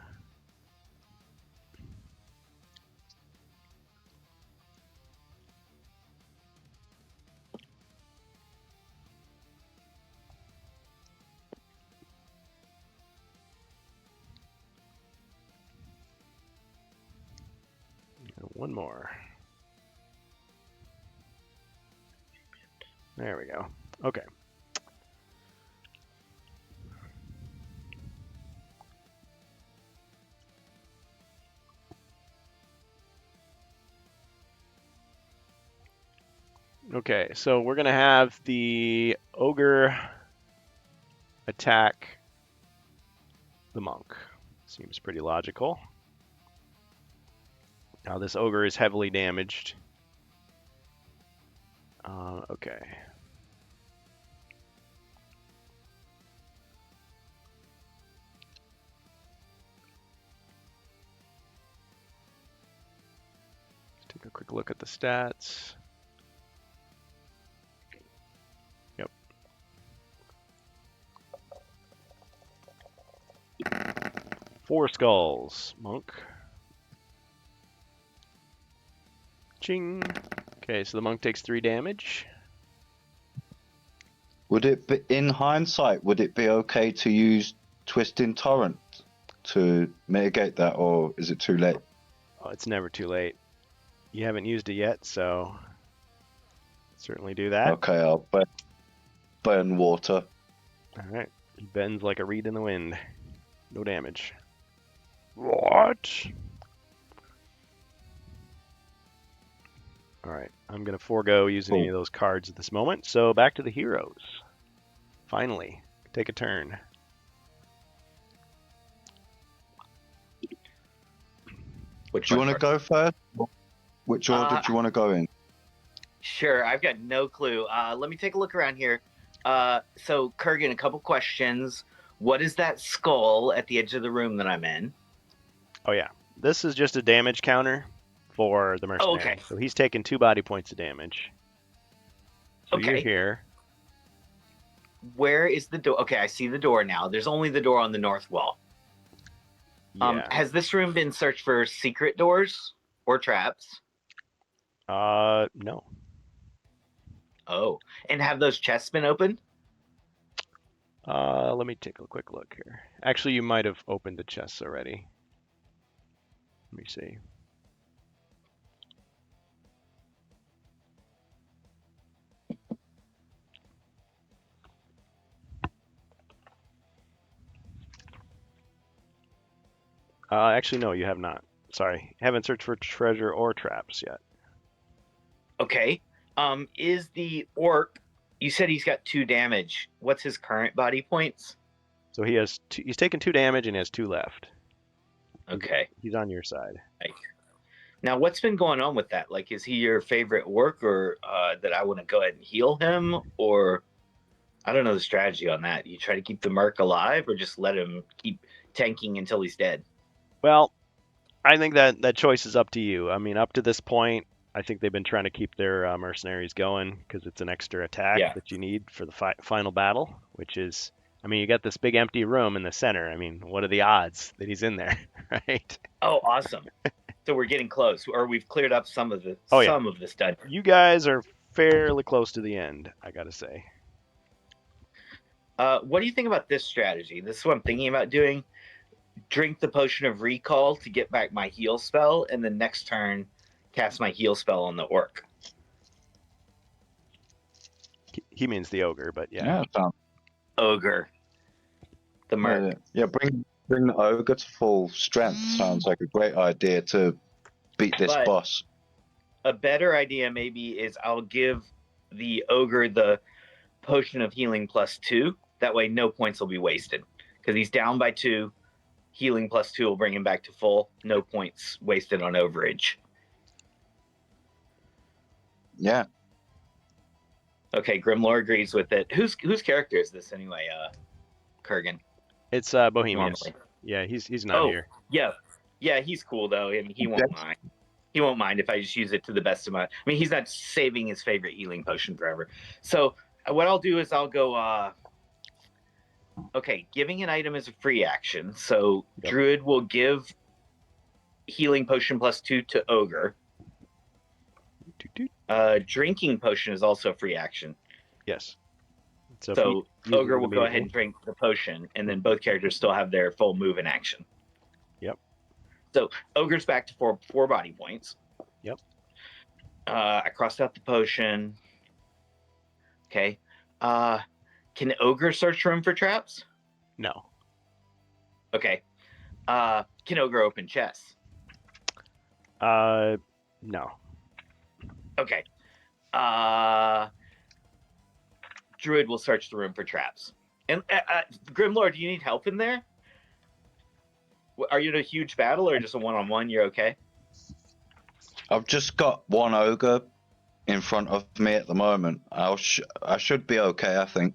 And one more. There we go. Okay. Okay, so we're gonna have the ogre attack the monk. Seems pretty logical. Now this ogre is heavily damaged. Okay. Let's take a quick look at the stats. Yep. Four skulls, monk. Ching. Okay, so the monk takes 3 damage. Would it be, in hindsight, would it be okay to use Twisting Torrent to mitigate that, or is it too late? Oh, it's never too late. You haven't used it yet, so certainly do that. Okay, I'll burn water. All right. He bends like a reed in the wind. No damage. What? All right. I'm going to forego using any of those cards at this moment. So back to the heroes. Finally, take a turn. Which Do you one want to first? go first? Which order do you want to go in? Sure, I've got no clue. Let me take a look around here. So Kurgan, a couple questions. What is that skull at the edge of the room that I'm in? Oh, yeah. This is just a damage counter for the mercenary. Oh, okay. So he's taking 2 body points of damage. So you're Okay. here. Where is the door? Okay, I see the door now. There's only the door on the north wall. Yeah. Has this room been searched for secret doors or traps? No. Oh, and have those chests been opened? Let me take a quick look here. Actually, you might have opened the chests already. Let me see. Actually, no, you have not. Sorry. Haven't searched for treasure or traps yet. Okay. Is the orc? You said he's got 2 damage. What's his current body points? So he has he's taken 2 damage and has 2 left. Okay. He's on your side. Now, what's been going on with that? Like, is he your favorite orc, or that I want to go ahead and heal him, or I don't know the strategy on that. You try to keep the merc alive, or just let him keep tanking until he's dead? Well, I think that choice is up to you. I mean, up to this point, I think they've been trying to keep their mercenaries going because it's an extra attack Yeah. that you need for the final battle, which is, I mean, you got this big empty room in the center. I mean, what are the odds that he's in there, right? Oh, awesome. So we're getting close, or we've cleared up some of the Oh, yeah. some of this dungeon. You guys are fairly close to the end, I gotta say. What do you think about this strategy? This is what I'm thinking about doing. Drink the potion of recall to get back my heal spell, and the next turn cast my heal spell on the orc. He means the ogre, but yeah. Yeah, sounds, Ogre. The merc. yeah. Bring the ogre to full strength. Sounds like a great idea to beat this But- boss. a better idea maybe is I'll give the ogre the potion of healing +2. That way, no points will be wasted because he's down by 2. Healing +2 will bring him back to full. No points wasted on overage. Yeah. Okay, Grimlore agrees with it. Whose character is this anyway, Kurgan? It's Bohemius. Normally. Yeah, he's not here. Yeah, he's cool though. I mean, he won't mind. He won't mind if I just use it to the best of my. I mean, he's not saving his favorite healing potion forever. So what I'll do is I'll go. Okay, giving an item is a free action. So Yep. Druid will give healing potion +2 to ogre. Toot, toot. Drinking potion is also a free action. Yes. So if he ogre uses will it go ahead immediately. and drink the potion, and then both characters still have their full move and action. Yep. So ogre's back to four body points. Yep. I crossed out the potion. Okay. Can ogre search room for traps? No. Okay. Can ogre open chests? No. Okay. Druid will search the room for traps. And Grimlord, do you need help in there? Are you in a huge battle or just a one-on-one? You're okay? I've just got one ogre in front of me at the moment. I should be okay, I think.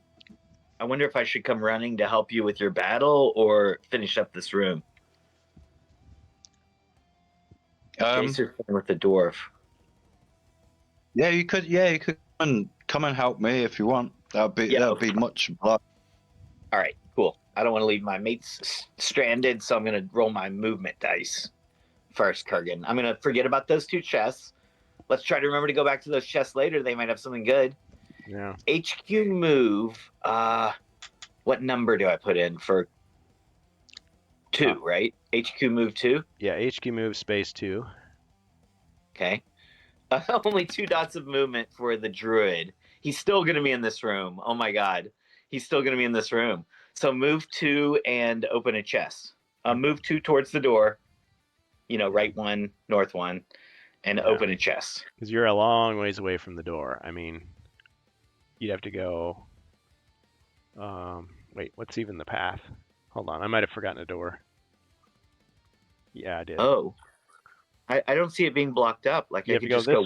I wonder if I should come running to help you with your battle or finish up this room. Jacer's with the dwarf. Yeah, you could. Yeah, you could come and help me if you want. That'd be much obliged. All right, cool. I don't want to leave my mates stranded, so I'm going to roll my movement dice first, Kurgan. I'm going to forget about those 2 chests. Let's try to remember to go back to those chests later. They might have something good. Yeah. HQ move. What number do I put in for 2, right? HQ move 2? Yeah, HQ move space 2. Okay. Only 2 dots of movement for the druid. He's still going to be in this room. Oh my god. He's still going to be in this room. So move 2 and open a chest. Move 2 towards the door. Right 1, north 1, and open a chest. Because you're a long ways away from the door. I mean, you'd have to go. Wait, what's even the path? Hold on, I might have forgotten a door. Yeah, I did. Oh. I don't see it being blocked up. Like You I have to could go just go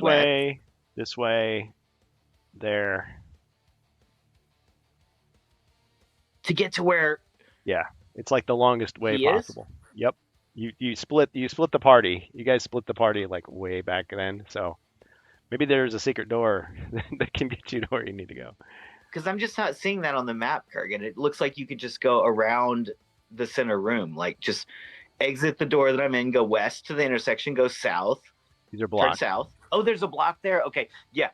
this way, there. to get to where Yeah, it's like the longest way he is? possible. Yep. You split the party. You guys split the party like way back then. So maybe there's a secret door that can get you to where you need to go. Because I'm just not seeing that on the map, Kurgan. It looks like you could just go around the center room. Like, just exit the door that I'm in, go west to the intersection, go south, These are turn blocked. south. Oh, there's a block there? Okay. Yeah,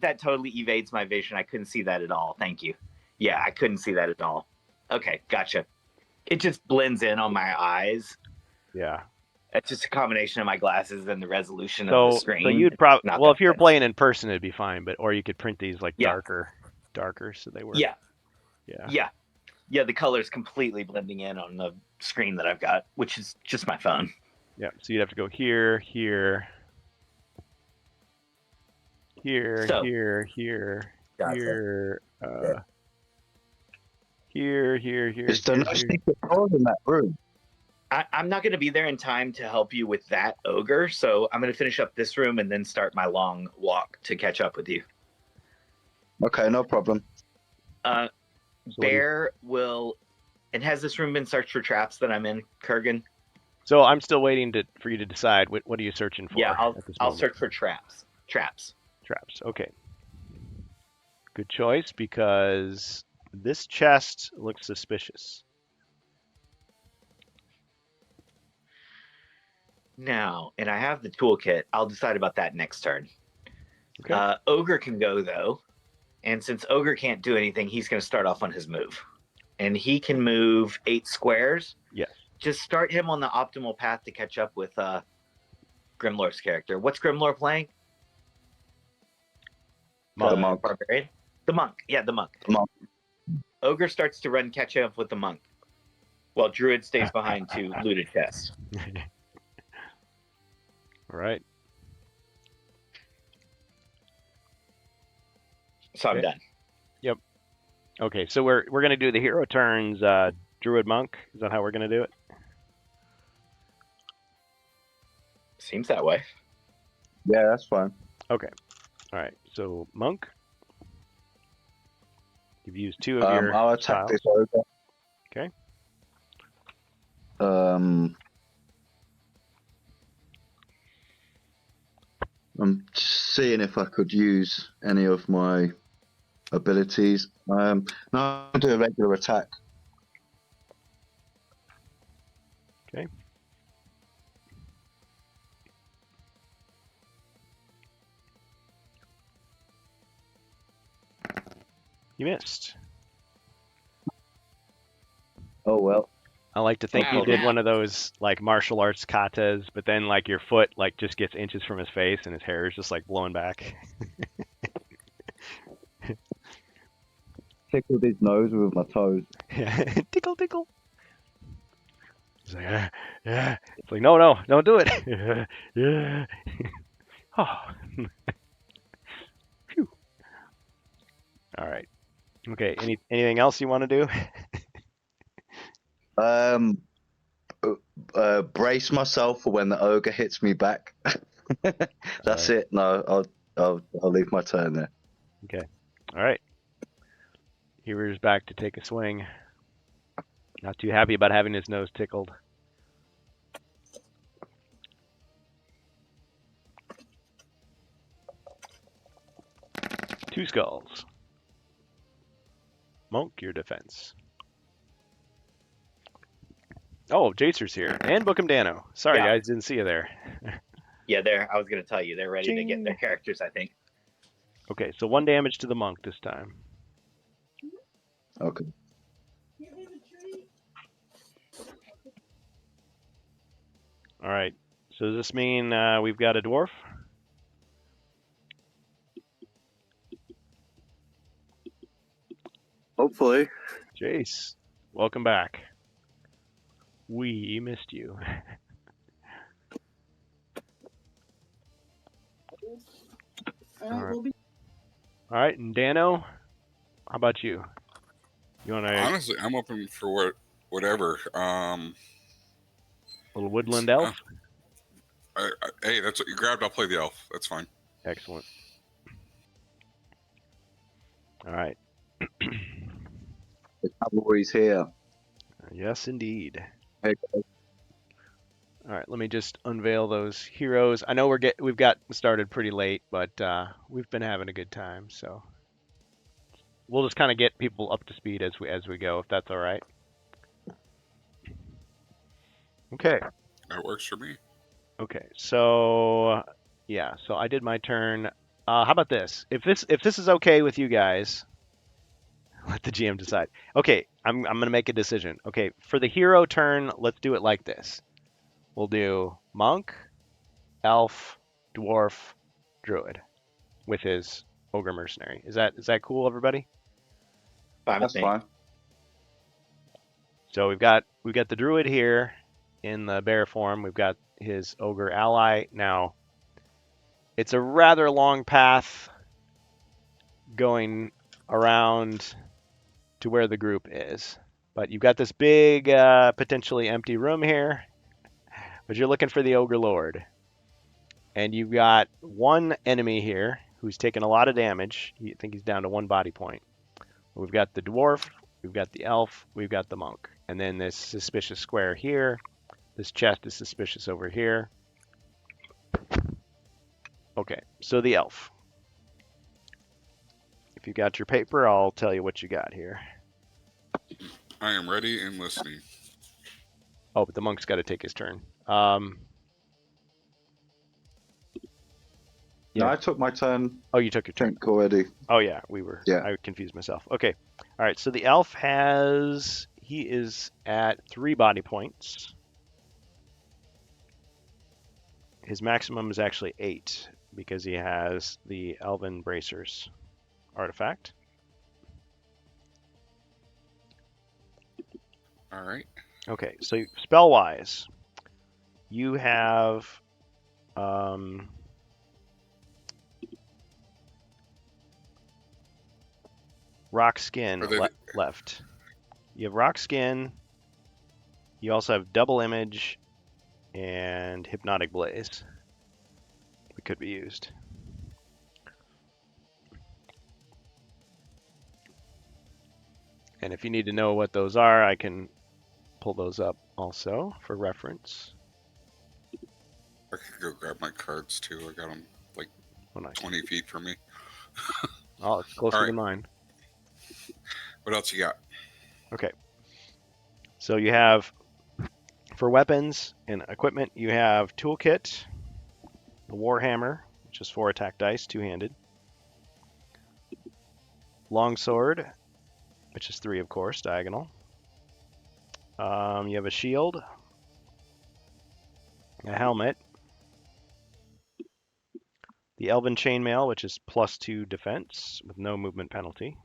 that totally evades my vision. I couldn't see that at all. Thank you. Yeah, I couldn't see that at all. Okay, gotcha. It just blends in on my eyes. Yeah. It's just a combination of my glasses and the resolution of the screen. So you'd probably Not well, that if you were bad. playing in person, it'd be fine. Or you could print these like Yeah. darker, so they were. Yeah. Yeah. Yeah, the color's completely blending in on the screen that I've got, which is just my phone. Yeah. So you'd have to go here, So- here, Gotcha. here, here. Is there no secret door in that room? I'm not going to be there in time to help you with that ogre, so I'm going to finish up this room and then start my long walk to catch up with you. Okay, no problem. Bear will... And has this room been searched for traps that I'm in, Kurgan? So I'm still waiting for you to decide what are you searching for. Yeah, at this I'll moment? search for traps. Traps. Okay. Good choice because this chest looks suspicious. Now, and I have the toolkit. I'll decide about that next turn. Okay. Ogre can go, though. And since Ogre can't do anything, he's going to start off on his move. And he can move 8 squares. Yes. Just start him on the optimal path to catch up with Grimlore's character. What's Grimlore playing? The monk. Barbarian? The monk. Yeah, the monk. The monk. Ogre starts to run catch up with the monk, while Druid stays behind to loot a chest. All right. So I'm Okay. done. Okay, so we're gonna do the hero turns, druid monk. Is that how we're gonna do it? Seems that way. Yeah, that's fine. Okay. All right. So monk. You've used 2 of your I'll attack styles. this ogre. Okay. I'm seeing if I could use any of my abilities. No, I'll do a regular attack. Okay. You missed. Oh well. I like to think you Oh, did no. one of those like martial arts katas, but then like your foot like just gets inches from his face and his hair is just like blowing back. Tickled his nose with my toes. Tickle, tickle. He's like, yeah. It's like, no, don't do it. Yeah. Oh. Phew. All right. Okay. Anything else you want to do? Brace myself for when the ogre hits me back. That's right. it. No, I'll leave my turn there. Okay. All right. Here's back to take a swing. Not too happy about having his nose tickled. Two skulls. Monk, your defense. Oh, Jacer's here. And Bookham Dano. Sorry, Yeah. guys, didn't see you there. Yeah, I was going to tell you, they're ready to get their characters, I think. Okay, so 1 damage to the monk this time. Okay. All right. So does this mean we've got a dwarf? Hopefully. Jace, welcome back. We missed you. All right, and Dano, how about you? You want a Honestly, I'm open for whatever. little woodland elf? Hey, that's what you grabbed. I'll play the elf. That's fine. Excellent. All right. The cavalry's here. Yes, indeed. Hey, All right, let me just unveil those heroes. I know we've got started pretty late, but we've been having a good time, so we'll just kind of get people up to speed as we go, if that's all right. Okay. That works for me. Okay. So yeah, so I did my turn. How about this? If this is okay with you guys, let the GM decide. Okay, I'm gonna make a decision. Okay, for the hero turn, let's do it like this. We'll do monk, elf, dwarf, druid, with his ogre mercenary. Is that cool, everybody? Fine with that's me. fine. So we've got the druid here in the bear form. We've got his ogre ally. Now, it's a rather long path going around to where the group is, but you've got this big, potentially empty room here. But you're looking for the ogre lord, and you've got one enemy here who's taken a lot of damage. I think he's down to 1 body point. We've got the dwarf, we've got the elf, we've got the monk. And then this suspicious square here. This chest is suspicious over here. Okay, so the elf. If you got your paper, I'll tell you what you got here. I am ready and listening. Oh, but the monk's got to take his turn. No, Yeah. I took my turn. Oh, you took your turn. Drink already. Oh, yeah, we were. Yeah. I confused myself. Okay. All right, so the elf he is at 3 body points. His maximum is actually 8 because he has the Elven Bracers artifact. All right. Okay, so spell-wise, you have rock skin Are they left. You have rock skin. You also have double image and hypnotic blaze. That could be used. And if you need to know what those are, I can pull those up also for reference. I could go grab my cards too. I got them like Oh, nice. 20 feet from me. Oh, it's closer All right. than mine. What else you got? Okay. So you have, for weapons and equipment, you have toolkit, the warhammer, which is 4 attack dice, two-handed. Longsword, which is 3, of course, diagonal. You have a shield, a helmet, the elven chainmail, which is +2 defense with no movement penalty.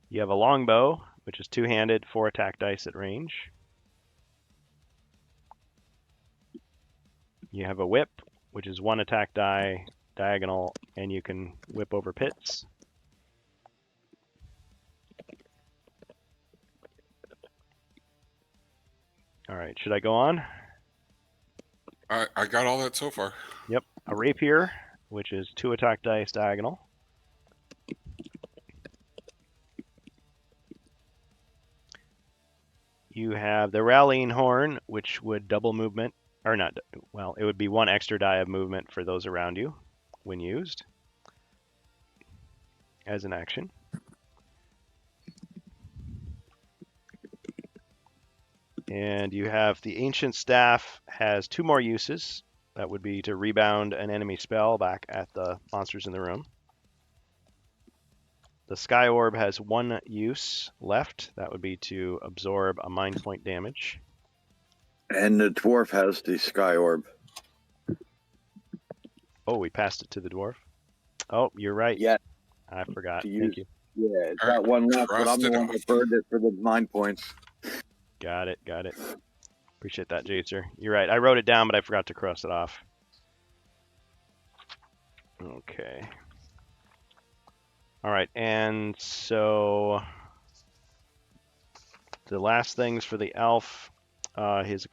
You have a longbow, which is two-handed, 4 attack dice at range. You have a whip, which is 1 attack die, diagonal, and you can whip over pits. All right, should I go on? I got all that so far. Yep, a rapier, which is 2 attack dice, diagonal. You have the rallying horn, which would double movement, or not, well, it would be 1 extra die of movement for those around you when used as an action. And you have the ancient staff has 2 more uses. That would be to rebound an enemy spell back at the monsters in the room. The sky orb has 1 use left. That would be to absorb a mind point damage. And the dwarf has the sky orb. Oh, we passed it to the dwarf. Oh, you're right. Yeah. I forgot. To Thank use. you. Yeah, it's All got right, 1 left, but I'm crossed the it one off. that burned it for the 9 points. Got it. Got it. Appreciate that, Jacer. You're right. I wrote it down, but I forgot to cross it off. Okay. All right, and so the last things for the elf, his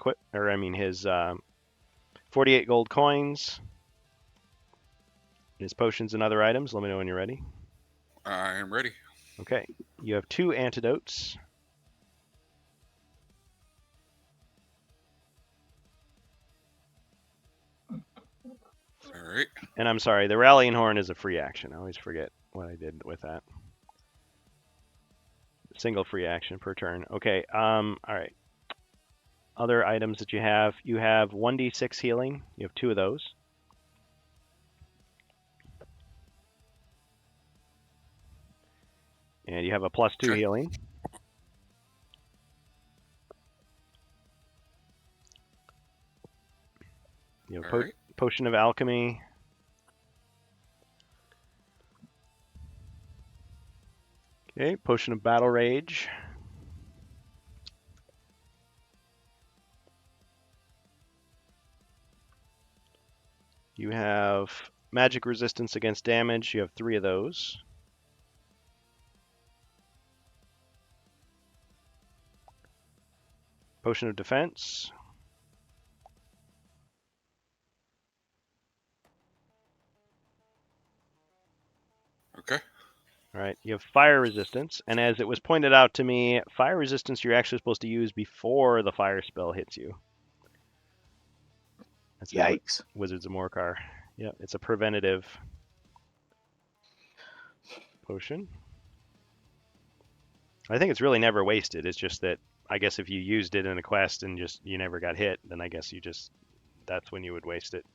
48 gold coins, his potions and other items. Let me know when you're ready. I am ready. Okay, you have 2 antidotes. All right. And I'm sorry, the rallying horn is a free action. I always forget what I did with that. Single free action per turn. Okay, all right. Other items that you have 1d6 healing. You have 2 of those. And you have a +2 Okay. healing. You have All right. potion of alchemy. Okay, potion of battle rage. You have magic resistance against damage. You have 3 of those. Potion of defense. Okay. All right, you have fire resistance, and as it was pointed out to me, fire resistance you're actually supposed to use before the fire spell hits you. That's in Yikes. Wizards of Morcar. Yeah, it's a preventative potion. I think it's really never wasted. It's just that I guess if you used it in a quest and just you never got hit, then I guess that's when you would waste it.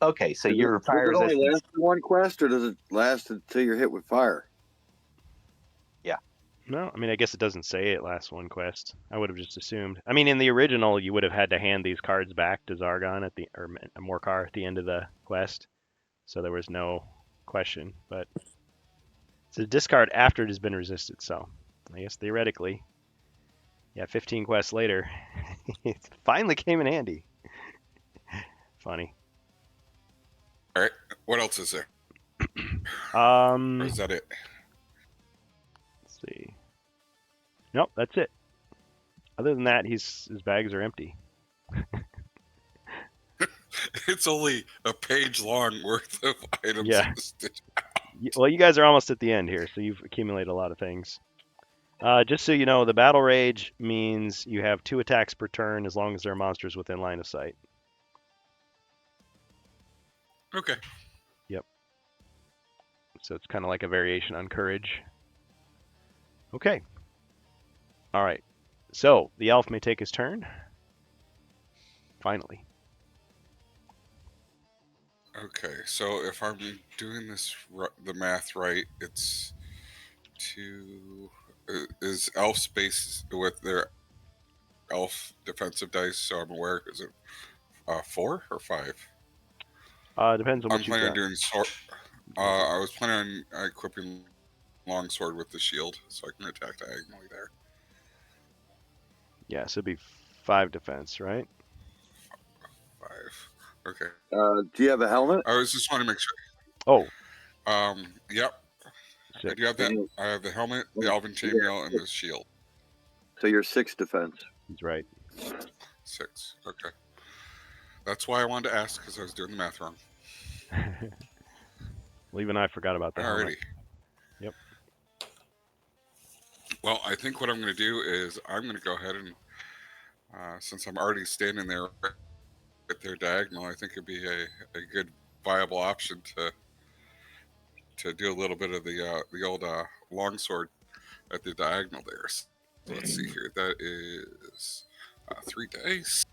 Okay, so your Does fire it only resistance. last for 1 quest, or does it last until you're hit with fire? No, I mean, I guess it doesn't say it lasts 1 quest. I would have just assumed. I mean, in the original, you would have had to hand these cards back to Zargon or Morcar at the end of the quest, so there was no question. But it's a discard after it has been resisted, so I guess theoretically, yeah, 15 quests later, it finally came in handy. Funny. All right. What else is there? Or Um, is that it? let's see. Nope, that's it. Other than that, his bags are empty. It's only a page long worth of items. Yeah. listed. Well, you guys are almost at the end here, so you've accumulated a lot of things. Just so you know, the battle rage means you have 2 attacks per turn as long as there are monsters within line of sight. Okay. So it's kind of like a variation on courage. Okay. All right. So the elf may take his turn. Finally. Okay. So if I'm doing the math right, it's two. Is elf space with their elf defensive dice? So I'm aware. Is it 4 or 5? Depends on I'm what you've planning on got. doing sword. I was planning on equipping longsword with the shield, so I can attack diagonally there. Yeah, so it'd be 5 defense, right? 5. Okay. Do you have a helmet? I was just wanting to make sure. Oh, Yep. I 6. do have that. Mhm. I have the helmet, the elven chainmail, and the shield. So you're 6 defense. He's right. 6. Okay. That's why I wanted to ask, because I was doing the math wrong. Well, even I forgot about the helmet. Alrighty. Yep. Well, I think what I'm going to do is I'm going to go ahead and, since I'm already standing there right there diagonal, I think it'd be a good viable option to do a little bit of the old longsword at the diagonal there. So let's see here. That is 3 dice.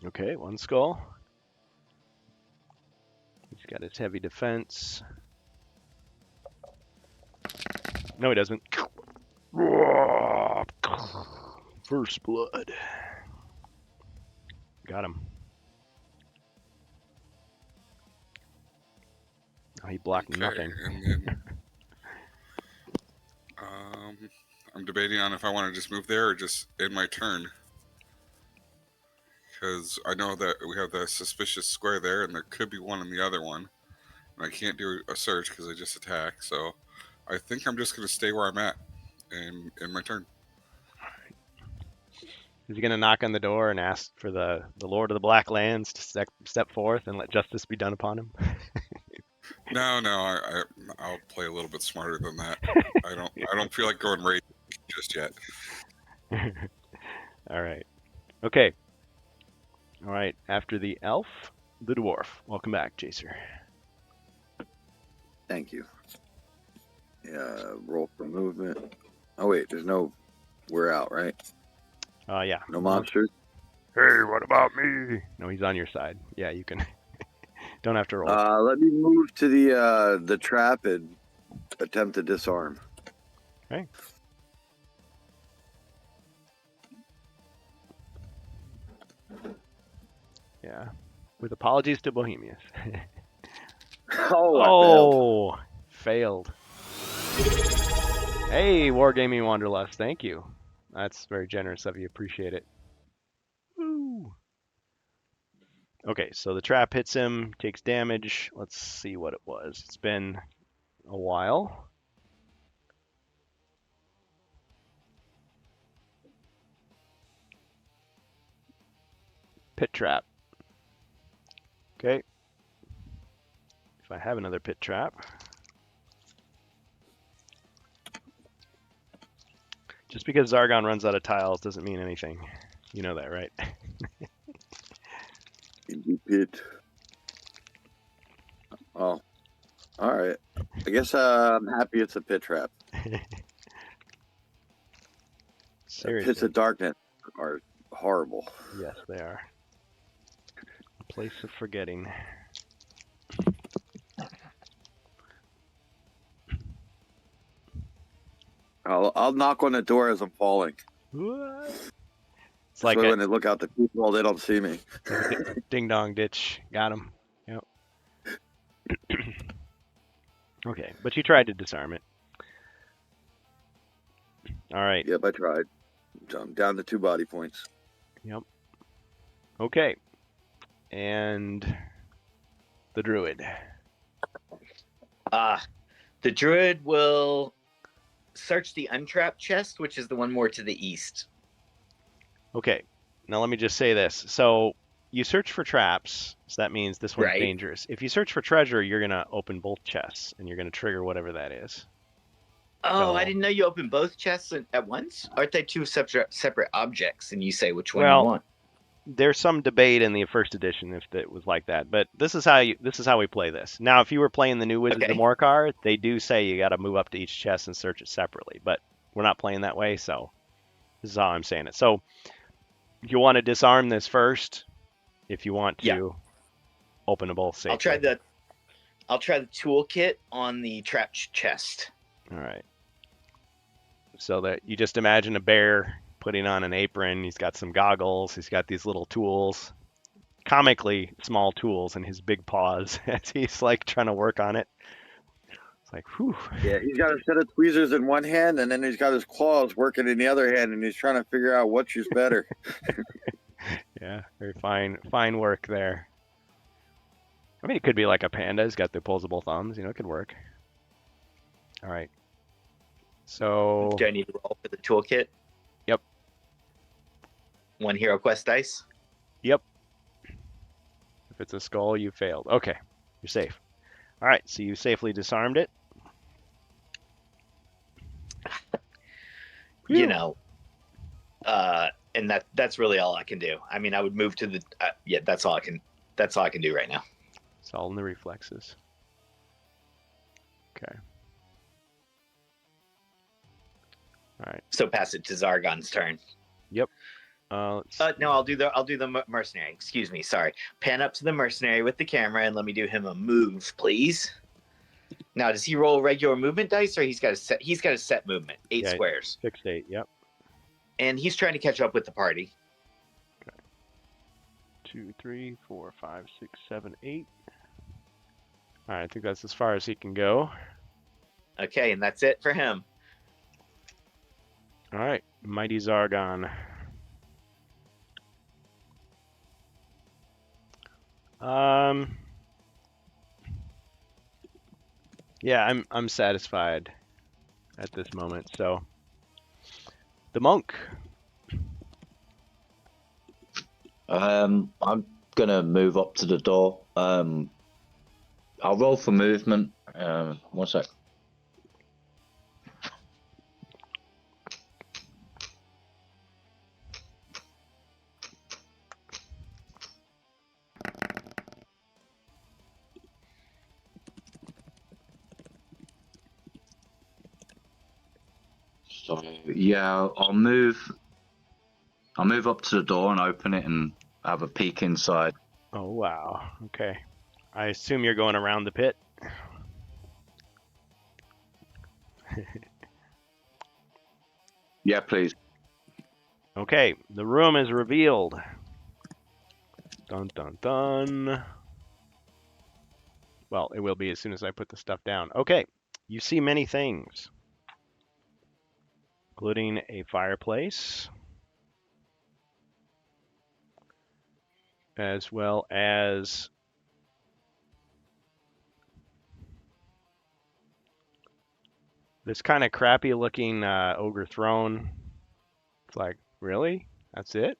Okay, 1 skull. He's got his heavy defense. No, he doesn't. First blood. Got him. Oh, he blocked Okay, nothing. and then I'm debating on if I want to just move there or just end my turn. Because I know that we have the suspicious square there, and there could be one in the other one. And I can't do a search because I just attacked. So I think I'm just going to stay where I'm at and end my turn. Is he going to knock on the door and ask for the Lord of the Black Lands to step forth and let justice be done upon him? No, I'll play a little bit smarter than that. I don't feel like going rage just yet. All right. Okay. All right. After the elf, the dwarf. Welcome back, Jacer. Thank you. Yeah, roll for movement. Oh wait, there's no. We're out, right? Yeah. No monsters. Hey, what about me? No, he's on your side. Yeah, you can. Don't have to roll. Let me move to the trap and attempt to disarm. Okay. Yeah. With apologies to Bohemius. Oh, I failed. Failed. Hey, Wargaming Wanderlust, thank you. That's very generous of you. Appreciate it. Woo. Okay, so the trap hits him, takes damage. Let's see what it was. It's been a while. Pit trap. Okay. If I have another pit trap. Just because Zargon runs out of tiles doesn't mean anything. You know that, right? Indie pit. Oh, all right. I guess I'm happy it's a pit trap. Seriously. Pits of darkness are horrible. Yes, they are. A place of forgetting. I'll knock on the door as I'm falling. What? It's So like when a they look out the people, they don't see me. ding dong ditch. Got him. Yep. Okay, but you tried to disarm it. All right. Yep, I tried. So I'm down to 2 body points. Yep. Okay. And the druid. The druid will search the untrapped chest, which is the one more to the east. Okay. Now let me just say this. So you search for traps, so that means this one's Right. dangerous. If you search for treasure, you're gonna open both chests, and you're gonna trigger whatever that is. Oh, I So- didn't know you opened both chests at once. Aren't they two separate objects? And you say which one Well, you want. There's some debate in the first edition if it was like that, but this is how we play this. Now, if you were playing the new Wizards Okay. of Morcar, they do say you got to move up to each chest and search it separately, but we're not playing that way, so this is how I'm saying it. So you want to disarm this first if you want to Yeah. open them both safely. I'll try the toolkit on the trapped chest. All right. So that you just imagine a bear putting on an apron. He's got some goggles. He's got these little tools, comically small tools in his big paws as he's like trying to work on it. It's like, whew. Yeah, he's got a set of tweezers in one hand, and then he's got his claws working in the other hand, and he's trying to figure out which is better. Yeah, very fine work there. I mean, it could be like a panda. He's got the opposable thumbs. You know, it could work. All right. So Do I need to roll for the toolkit? Yep. 1 Hero Quest dice. if it's a skull, you failed. Okay, you're safe. All right, so you safely disarmed it. You know, and that's really all I can do. I mean, I would move to the yeah. That's all I can do right now. It's all in the reflexes. Okay. All right. So pass it to Zargon's turn. Let's No, I'll do the mercenary. Excuse me. Sorry. Pan up to the mercenary with the camera and let me do him a move, please. Now, does he roll regular movement dice, or he's got a set movement, 8 Yeah. squares, 6, 8. Yep. and he's trying to catch up with the party. 2, 3, 4, 5, 6, 7, 8. All right, I think that's as far as he can go. Okay, and that's it for him. All right, Mighty Zargon. Yeah, I'm satisfied at this moment. So, the monk. I'm gonna move up to the door. I'll roll for movement. 1 sec. So yeah, I'll move up to the door and open it and have a peek inside. Oh wow. Okay. I assume you're going around the pit. Yeah, please. Okay, the room is revealed. Dun dun dun. Well, it will be as soon as I put the stuff down. Okay, you see many things, including a fireplace, as well as this kind of crappy looking ogre throne. It's like, really? That's it?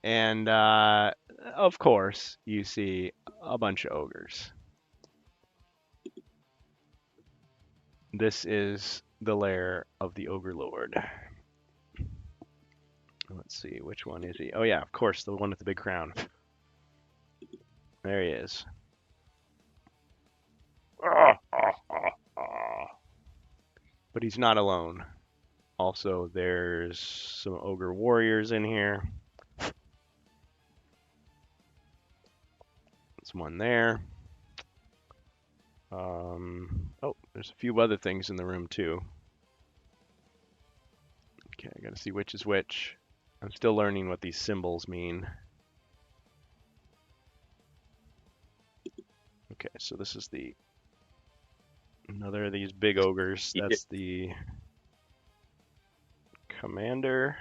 And of course, you see a bunch of ogres. This is the lair of the Ogre Lord. Let's see, which one is he? Oh yeah, of course, the one with the big crown. There he is. But he's not alone. Also, there's some ogre warriors in here. There's one there. Oh, there's a few other things in the room too. Okay, I gotta see which is which. I'm still learning what these symbols mean. Okay, so this is another of these big ogres. You That's the commander,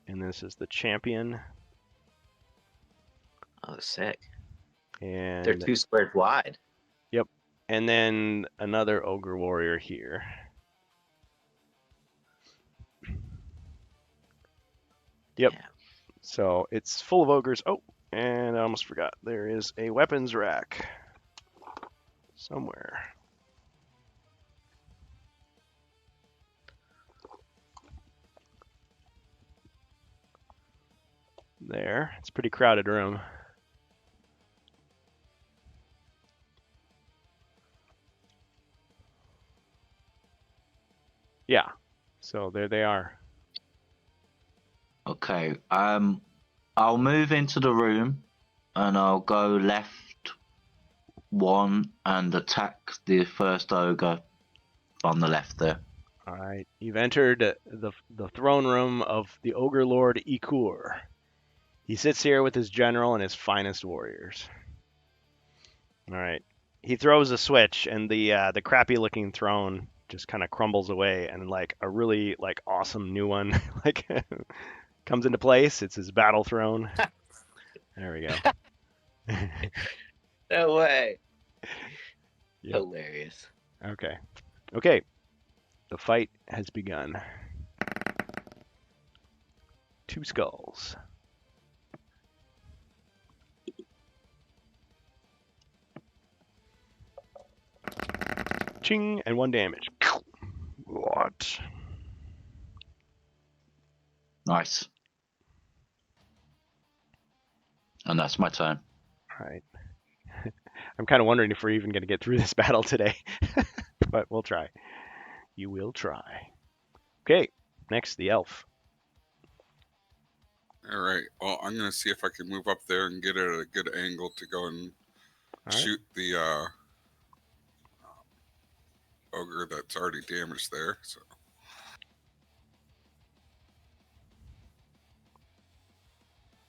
and this is the champion, Oh, sick. They're and 2 squares wide. yep, and then another ogre warrior here. Yep. Yeah. So it's full of ogres. Oh, and I almost forgot. There is a weapons rack somewhere. There. It's a pretty crowded room. Yeah. So there they are. Okay. I'll move into the room, and I'll go left 1 and attack the first ogre on the left there. All right. You've entered the throne room of the ogre lord Ikur. He sits here with his general and his finest warriors. All right. He throws a switch, and the crappy looking throne just kind of crumbles away, and like a really like awesome new one like comes into place. It's his battle throne. There we go. No way. Yep. Hilarious. Okay. Okay. The fight has begun. 2 skulls. Ching, and 1 damage. What? Nice. And that's my turn. All right. I'm kind of wondering if we're even going to get through this battle today, but we'll try. You will try. Okay. Next, the elf. All right. Well, I'm going to see if I can move up there and get it at a good angle to go and All right. shoot the ogre that's already damaged there. So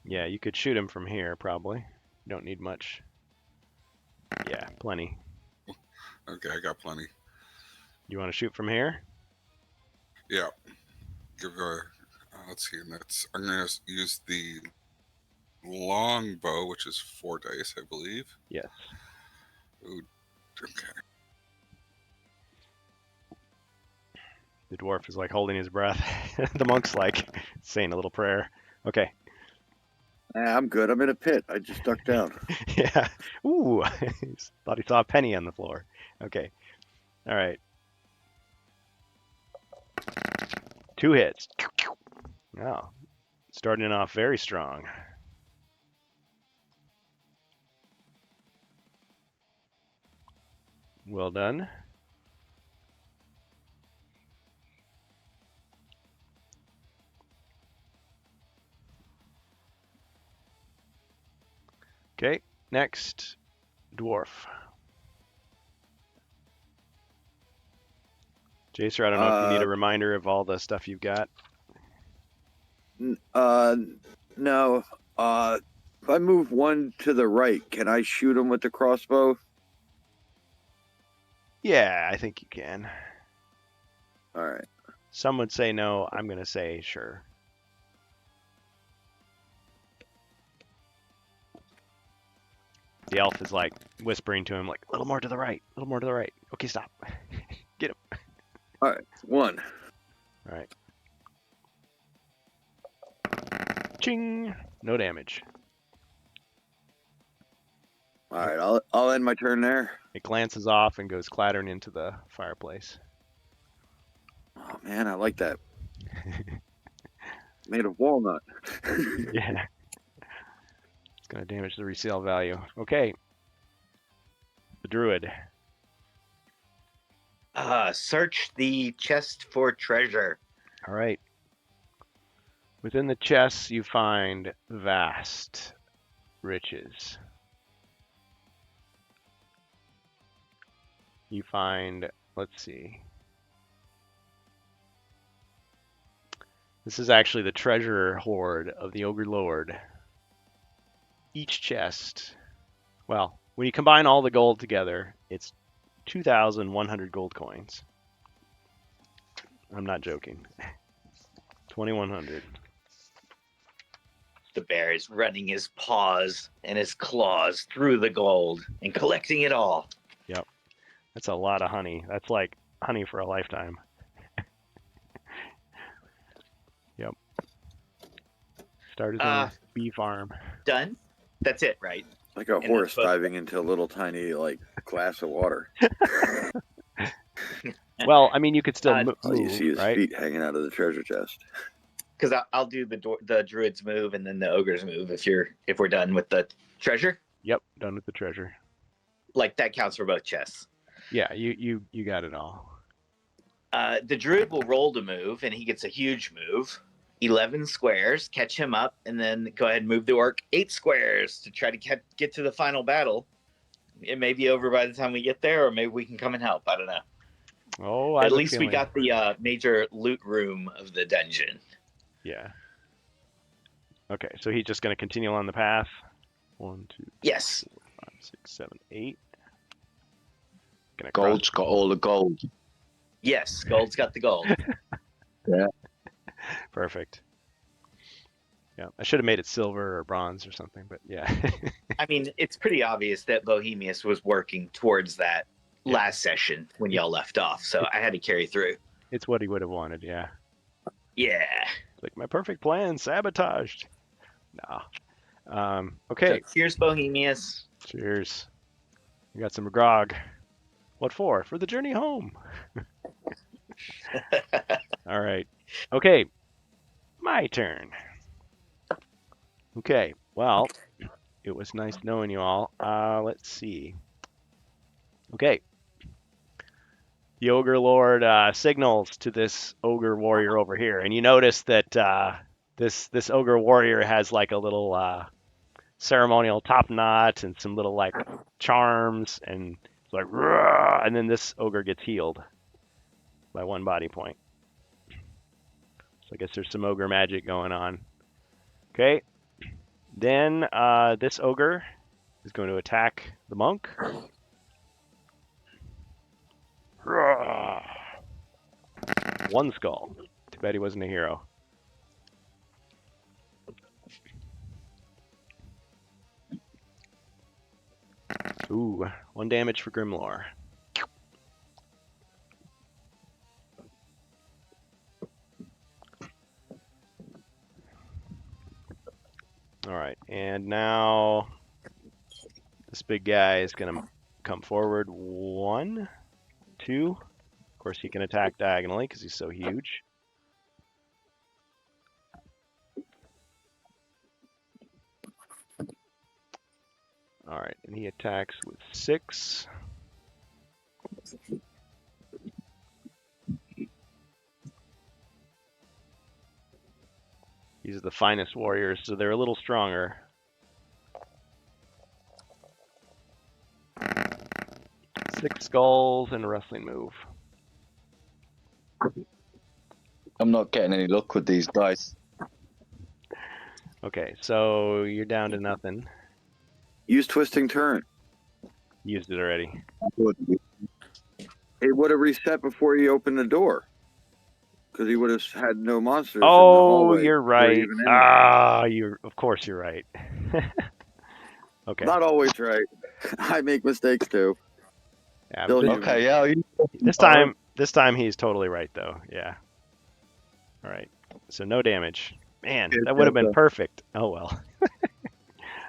Yeah, you could shoot him from here, probably. You don't need much. Yeah, plenty. okay, I got plenty. You want to shoot from here? Yeah. Give a let's see. And that's I'm going to use the long bow, which is 4 dice, I believe. Yes. Ooh, okay. The dwarf is like holding his breath. The monk's like saying a little prayer. Okay. I'm good. I'm in a pit. I just ducked down. Yeah. Ooh. Thought he saw a penny on the floor. Okay. All right. 2 hits. Oh. Starting off very strong. Well done. Okay, next, dwarf. Jacer, I don't know if you need a reminder of all the stuff you've got. No. If I move 1 to the right, can I shoot him with the crossbow? Yeah, I think you can. All right. Some would say no. I'm going to say sure. The elf is like whispering to him, like, a little more to the right, a little more to the right. Okay, stop. Get him. All right. 1. All right. Ching. No damage. All right. I'll end my turn there. It glances off and goes clattering into the fireplace. Oh man, I like that. Made of walnut. Yeah. It's going to damage the resale value. Okay. The druid. Search the chest for treasure. All right. Within the chests, you find vast riches. You find, let's see. This is actually the treasure hoard of the Ogre Lord. Each chest, well, When you combine all the gold together, it's 2,100 gold coins. I'm not joking. 2,100. The bear is running his paws and his claws through the gold and collecting it all. That's a lot of honey. That's like honey for a lifetime. Yep. Start his own bee farm. Done? That's it, right? Like a And horse that's what- diving into a little tiny like glass of water. Well, I mean, you could still All you see move, is right? feet hanging out of the treasure chest. Because I'll do the druid's move and then the ogre's move if we're done with the treasure. Yep, done with the treasure. Like that counts for both chests. Yeah, you got it all. The druid will roll to move, and he gets a huge move. 11 squares, catch him up, and then go ahead and move the orc 8 squares to try to get to the final battle. It may be over by the time we get there, or maybe we can come and help. I don't know. Oh, I At have a least we feeling. got the major loot room of the dungeon. Yeah. Okay, so he's just going to continue on the path. 1, 2, Yes. 5, 6, 7, 8. Gonna Gold's got all the gold. Yes, gold's got the gold. Perfect. Yeah, I should have made it silver or bronze or something, but yeah. I mean, it's pretty obvious that Bohemius was working towards that last session when y'all left off, so I had to carry through. It's what he would have wanted, yeah. Yeah. It's like my perfect plan sabotaged. Nah. Okay. So here's Bohemius. Cheers. We got some grog. What for? For the journey home. All right. Okay. My turn. Okay. Well, it was nice knowing you all. Let's see. Okay. The Ogre Lord signals to this Ogre Warrior over here. And you notice that this Ogre Warrior has like a little ceremonial top knot and some little like charms and it's like, "Rah!" And then this Ogre gets healed by 1 body point. So I guess there's some Ogre magic going on. Okay. Then this Ogre is going to attack the monk. Rah! 1 skull. Too bad he wasn't a hero. Ooh, 1 damage for Grimlore. All right, and now this big guy is going to come forward. 1, 2. Of course, he can attack diagonally because he's so huge. All right, and he attacks with 6. These are the finest warriors, so they're a little stronger. 6 skulls and a wrestling move. I'm not getting any luck with these dice. Okay, so you're down to nothing. Use twisting turn. Used it already. It would have reset before you opened the door. Because he would have had no monsters in the Oh, hallway. you're or right. even in there. Of course you're right. Okay. Not always right. I make mistakes too. Yeah, Still this, human. Okay, yeah. this time he's totally right though. Yeah. All right. So no damage. Man, that would have been perfect. Oh well.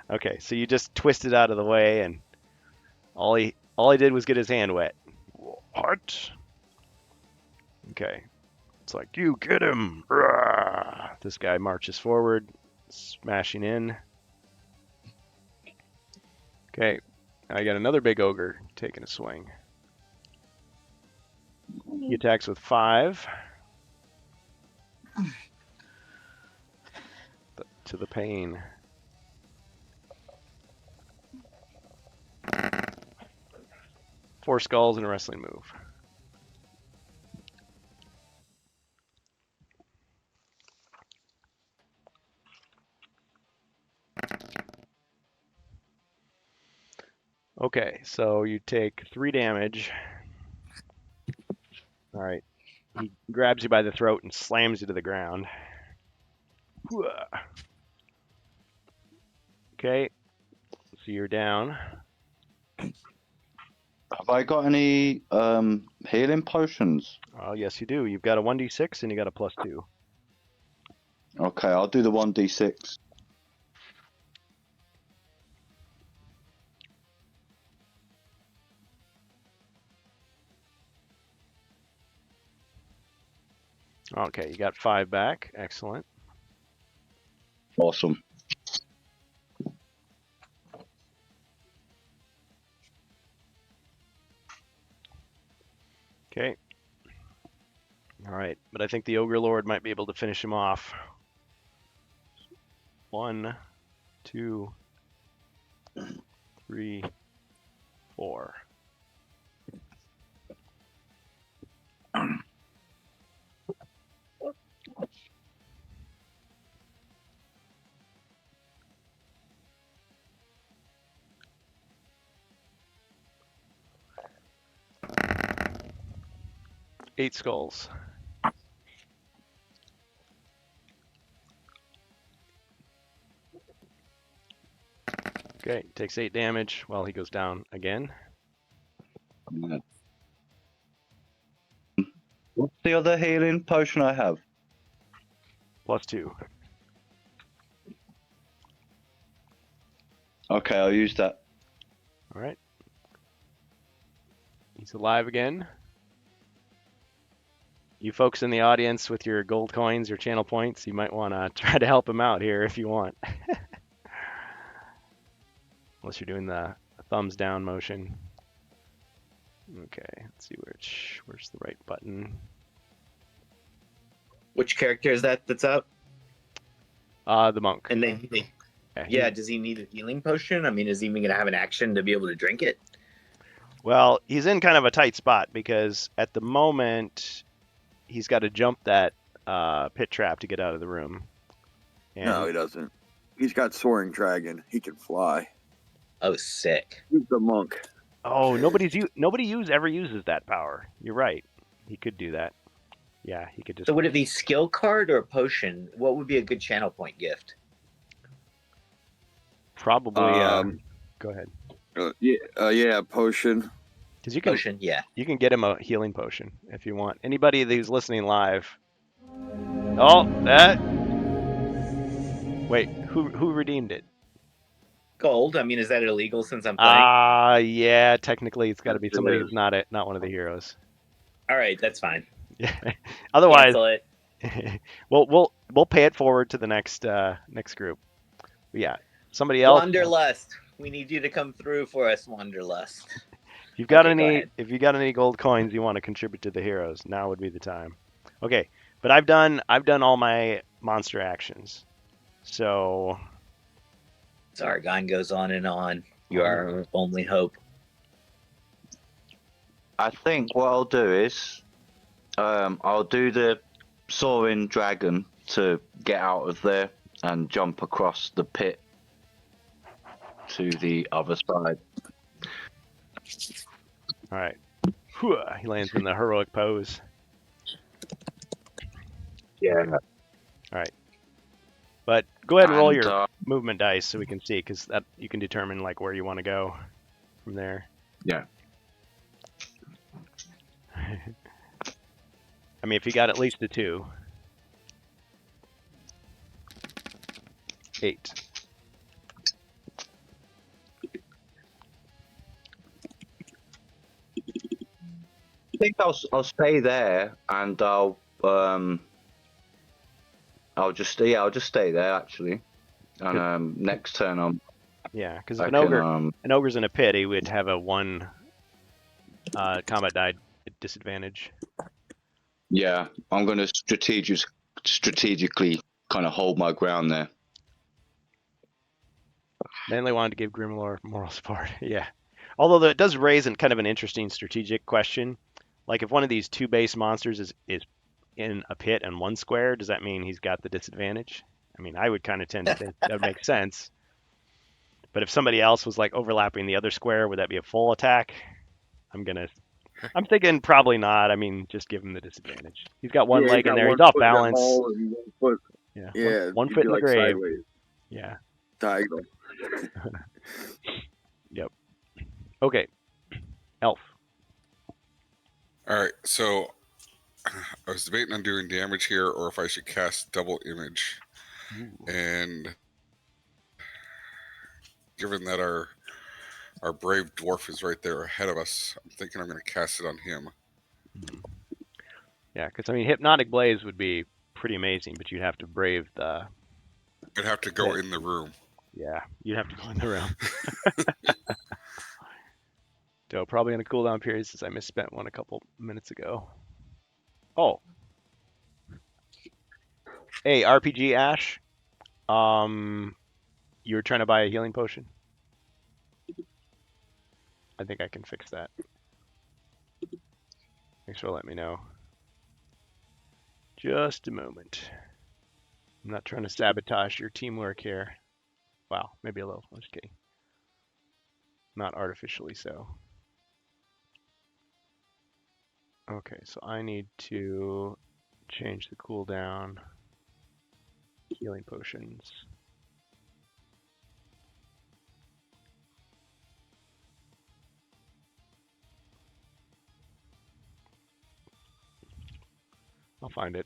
Okay, so you just twisted out of the way and all he did was get his hand wet. What? Okay. It's like, you get him. Rah! This guy marches forward, smashing in. Okay. I got another big ogre taking a swing. He attacks with 5. To the pain. Four skulls and a wrestling move. Okay, so you take 3 damage. All right. He grabs you by the throat and slams you to the ground. Whoa. Okay, so you're down. Have I got any healing potions? Oh, yes, you do. You've got a 1d6 and you got a +2. Okay, I'll do the 1d6. Okay, you got 5 back. Excellent. Awesome. Okay. All right, but I think the Ogre Lord might be able to finish him off. 1, 2, 3, 4. Eight skulls. Okay, takes 8 damage while he goes down again. What's the other healing potion I have? +2. Okay, I'll use that. All right. He's alive again. You folks in the audience with your gold coins or channel points, you might want to try to help him out here if you want. Unless you're doing the thumbs down motion. Okay, let's see where's the right button. Which character is that that's up? The monk. And then, Yeah, does he need a healing potion? I mean, is he even going to have an action to be able to drink it? Well, he's in kind of a tight spot because at the moment he's got to jump that pit trap to get out of the room. And No, he doesn't. He's got soaring dragon. He can fly. Oh, sick. He's the monk. oh, nobody ever uses that power. You're right. He could do that. Yeah, he could just. So would it be skill card or potion? What would be a good channel point gift? Probably. Go ahead. Yeah, potion. Because you can Potion, yeah. you can get him a healing potion if you want. Anybody who's listening live. Oh, that. Wait, who redeemed it? Gold. I mean, is that illegal since I'm playing? Yeah. Technically, it's got to be It somebody is. who's not one of the heroes. All right, that's fine. Yeah. Otherwise, Cancel it. we'll pay it forward to the next group. But yeah, somebody else. Wanderlust. We need you to come through for us, Wanderlust. If you've got Okay, go any, ahead. if you got any gold coins you want to contribute to the heroes, now would be the time. Okay, but I've done all my monster actions. So Zargon goes on and on. You are our only hope. I think what I'll do is I'll do the soaring dragon to get out of there and jump across the pit to the other side. all right, Whew, he lands in the heroic pose. Yeah. But go ahead and roll And, your movement dice so we can see, because that you can determine like where you want to go from there. Yeah. I mean, if you got at least a 2. 8. I think I'll stay there and I'll just stay there actually. And next turn Yeah, because I if can an ogre's in a pit, he would have a 1 combat die disadvantage. yeah, I'm gonna strategically kind of hold my ground there. Mainly wanted to give Grimlore moral support. Yeah. Although it does raise kind of an interesting strategic question. Like if one of these 2 base monsters is in a pit and 1 square, does that mean he's got the disadvantage? I mean, I would kind of tend to think that would make sense. But if somebody else was like overlapping the other square, would that be a full attack? I'm thinking probably not. I mean, just give him the disadvantage. He's got one Yeah, leg he's in got there. one He's off foot in that balance. hole and one foot. Yeah. Yeah, One he'd foot be in the like grave. sideways, Yeah. diagonal. Yep. Okay. Elf. All right, so I was debating on doing damage here or if I should cast double image. Ooh. And given that our brave dwarf is right there ahead of us, I'm thinking I'm going to cast it on him. Yeah, because I mean, Hypnotic Blaze would be pretty amazing, but you'd have to brave the. I'd have to go Yeah. in the room. Yeah, you'd have to go in the room. So probably on a cooldown period since I misspent one a couple minutes ago. Oh. Hey, RPG Ash. You were trying to buy a healing potion? I think I can fix that. Thanks for letting me know. Just a moment. I'm not trying to sabotage your teamwork here. Wow, maybe a little. I'm just kidding. Not artificially so. Okay, so I need to change the cooldown. Healing potions. I'll find it.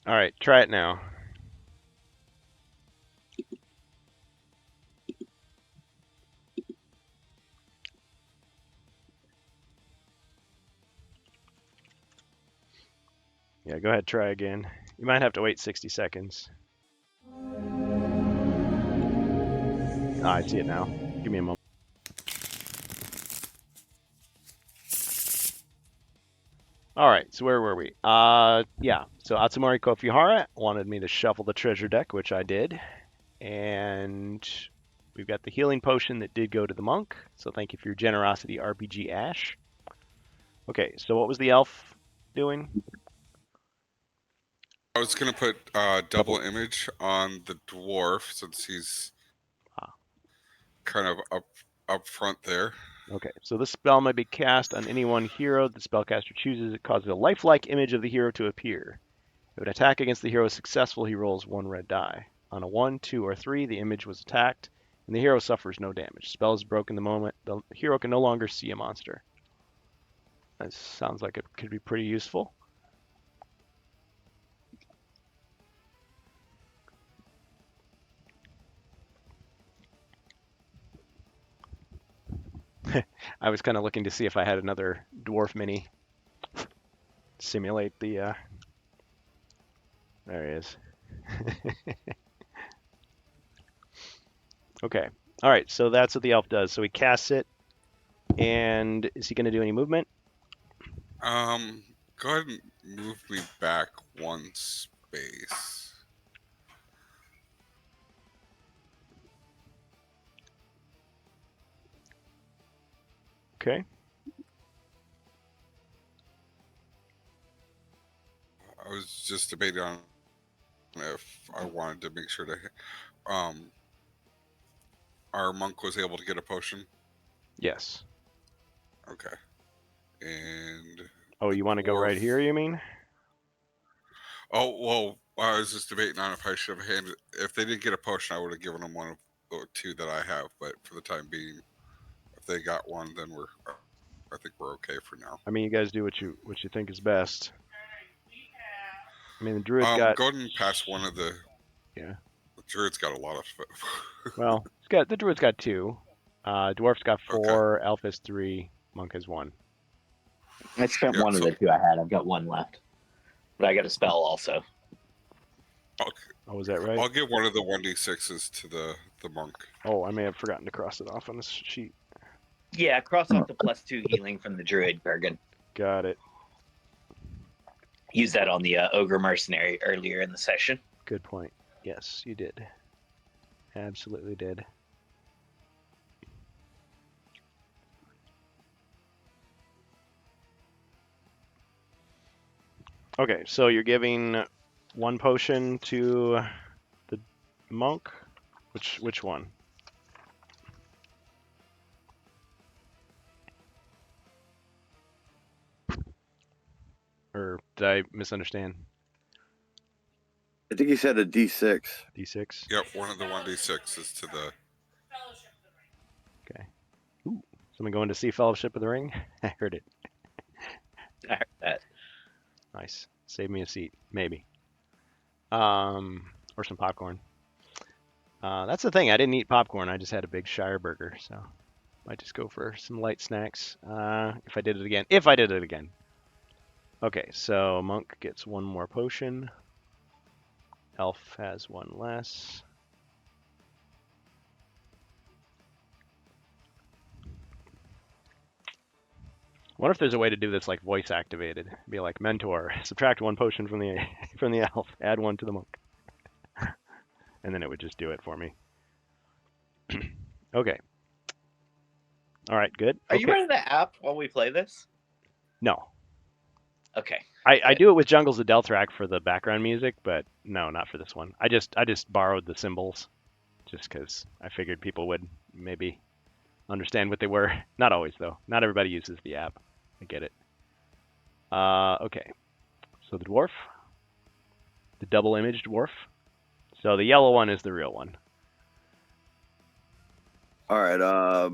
All right, try it now. Yeah, go ahead, try again. You might have to wait 60 seconds. Ah, I see it now. Give me a moment. All right, so where were we? Yeah, so Atsumari Kofihara wanted me to shuffle the treasure deck, which I did. And we've got the healing potion that did go to the monk. So thank you for your generosity, RPG Ash. Okay, so what was the elf doing? I was going to put double image on the dwarf since he's kind of up front there. Okay, so this spell may be cast on any one hero the spellcaster chooses. It causes a lifelike image of the hero to appear. If an attack against the hero is successful, he rolls one red die. On a 1, 2, or 3, the image was attacked, and the hero suffers no damage. Spell is broken the moment the hero can no longer see a monster. That sounds like it could be pretty useful. I was kind of looking to see if I had another dwarf mini. Simulate the, there he is. Okay. All right, so that's what the elf does. So he casts it, and is he going to do any movement? Go ahead and move me back one space. Okay. I was just debating on if I wanted to make sure to our monk was able to get a potion. Yes. Okay. And Oh, you want to go right dwarf- here, you mean? Oh well, I was just debating on if I should have handed. If they didn't get a potion, I would have given them one of the two that I have. But for the time being, if they got one, then I think we're okay for now. I mean, you guys do what you think is best. I mean, the druid's got. Go ahead and pass one of the. Yeah. The druid's got a lot of. Well, the druid's got 2. Dwarf's got 4. Elf has 3. Monk has 1. I spent Yeah, one of the 2 I had. I've got 1 left, but I got a spell also. Okay. Oh, was that right? I'll give one of the 1d6s to the monk. Oh, I may have forgotten to cross it off on this sheet. Yeah, cross off the +2 healing from the druid, Kurgan. Got it. Use that on the ogre mercenary earlier in the session. Good point. Yes, you did. Absolutely did. Okay, so you're giving one potion to the monk. Which one? Or did I misunderstand? I think he said a D6. D6. Yep, one of the 1d6 is to the. Okay. Ooh, someone going to see Fellowship of the Ring? I heard it. I heard that. Nice. Save me a seat, maybe. Or some popcorn. That's the thing. I didn't eat popcorn. I just had a big Shire burger, so might just go for some light snacks. If I did it again. If I did it again. Okay, so monk gets one more potion. Elf has one less. I wonder if there's a way to do this like voice activated. Be like mentor, subtract one potion from the from the elf, add one to the monk, and then it would just do it for me. Okay. All right. Good. Are you Okay. running the app while we play this? No, Okay. I do it with Jungles of Delthrak for the background music, but no, not for this one. I just borrowed the symbols, just because I figured people would maybe understand what they were. Not always though. Not everybody uses the app. I get it. Okay. So the dwarf, the double image dwarf. So the yellow one is the real one. All right. Let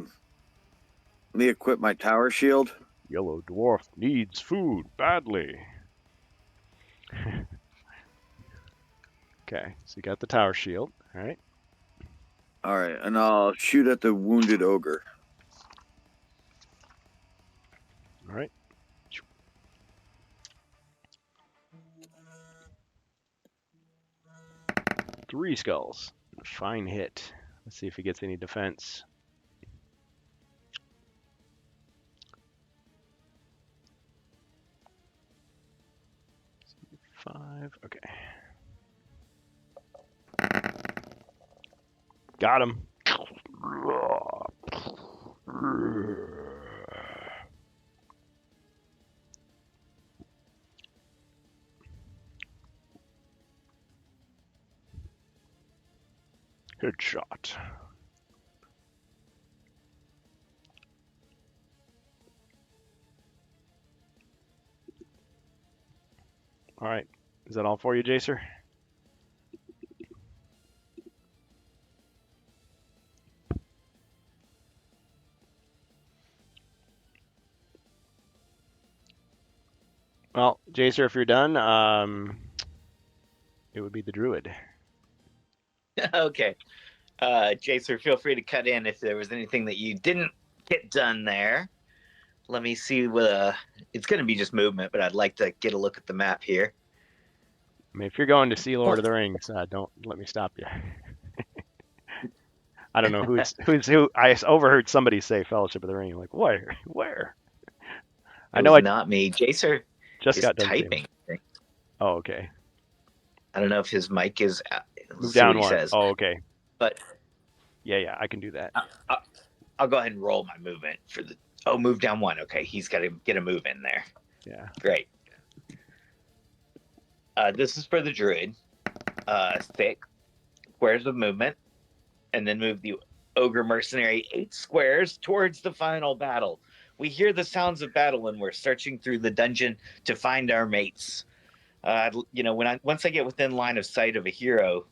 me equip my tower shield. Yellow dwarf needs food badly. Okay, so you got the tower shield. All right. All right, and I'll shoot at the wounded ogre. All right. 3 skulls. Fine hit. Let's see if he gets any defense. Five. Okay. Got him. Headshot. All right. Is that all for you, Jacer? Well, Jacer, if you're done, it would be the druid. Okay. Jacer, feel free to cut in if there was anything that you didn't get done there. Let me see what it's going to be just movement, but I'd like to get a look at the map here. I mean, if you're going to see Lord of the Rings, don't let me stop you. I don't know who's who. I overheard somebody say Fellowship of the Ring. I'm like, where? I know I not me. Jacer just is got done seeing typing. him. Oh, okay. I don't know if his mic is. Move Let's see down what he one. says. Oh, okay. But Yeah, I can do that. I'll go ahead and roll my movement for the. Oh, move down one. Okay, he's got to get a move in there. Yeah. Great. This is for the druid. 6 squares of movement, and then move the ogre mercenary 8 squares towards the final battle. We hear the sounds of battle, and we're searching through the dungeon to find our mates. Once I get within line of sight of a hero,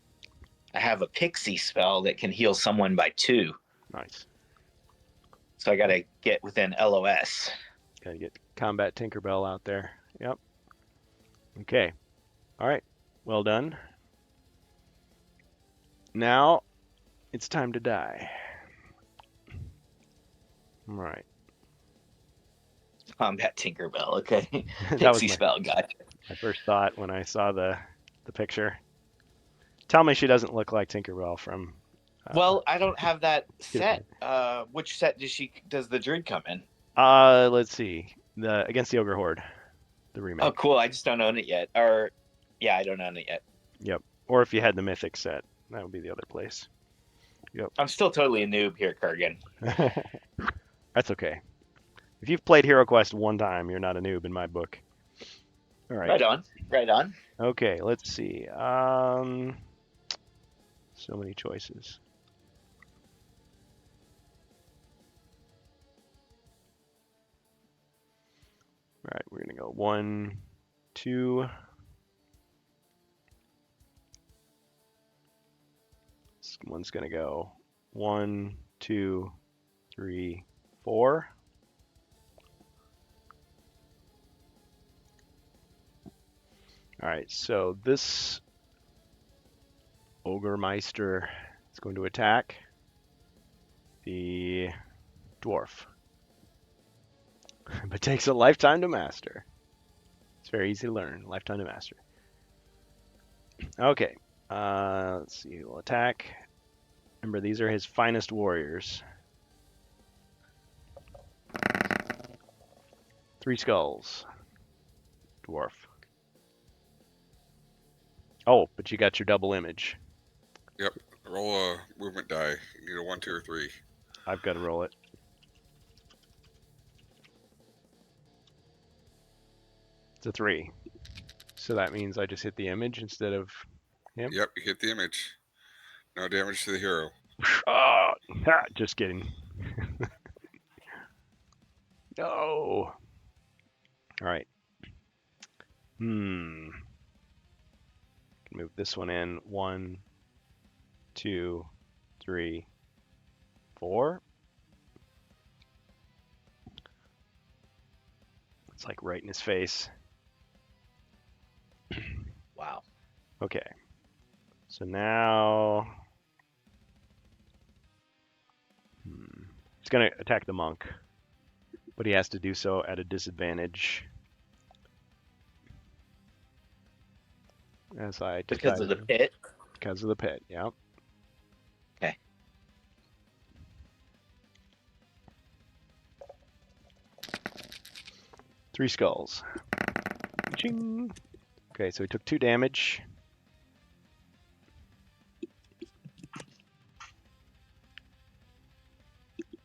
I have a pixie spell that can heal someone by 2. Nice. So I got to get within LOS. Gotta get Combat Tinkerbell out there. Yep. Okay. All right. Well done. Now it's time to die. All right. Combat Tinkerbell, okay. That was Pixie spell, gotcha. my first thought when I saw the picture. Tell me she doesn't look like Tinkerbell from. Well, I don't have that set. Which set does the druid come in? Let's see. The Against the Ogre Horde, the remake. Oh, cool. I just don't own it yet. Or, yeah, I don't own it yet. Yep. Or if you had the Mythic set, that would be the other place. Yep. I'm still totally a noob here, Kurgan. That's okay. If you've played Hero Quest one time, you're not a noob in my book. All right. Right on. Right on. Okay, let's see. So many choices. All right, we're gonna go 1, 2. This one's gonna go 1, 2, 3, 4. All right, so this Ogre Meister is going to attack the dwarf, but takes a lifetime to master. It's very easy to learn. Lifetime to master. Okay, let's see. He'll attack. Remember, these are his finest warriors. 3 skulls. Dwarf. Oh, but you got your double image. Yep. Roll a movement die. You need a 1, 2, or 3. I've got to roll it. It's a 3. So that means I just hit the image instead of him? Yep, you hit the image. No damage to the hero. Oh, just kidding. No. All right. Move this one in. 1, 2, 3, 4. It's like right in his face. Wow. Okay. So now he's going to attack the monk, but he has to do so at a disadvantage. As I Because of the pit. Because of the pit, yeah. Okay. Three skulls. Ching. Okay, so he took 2 damage.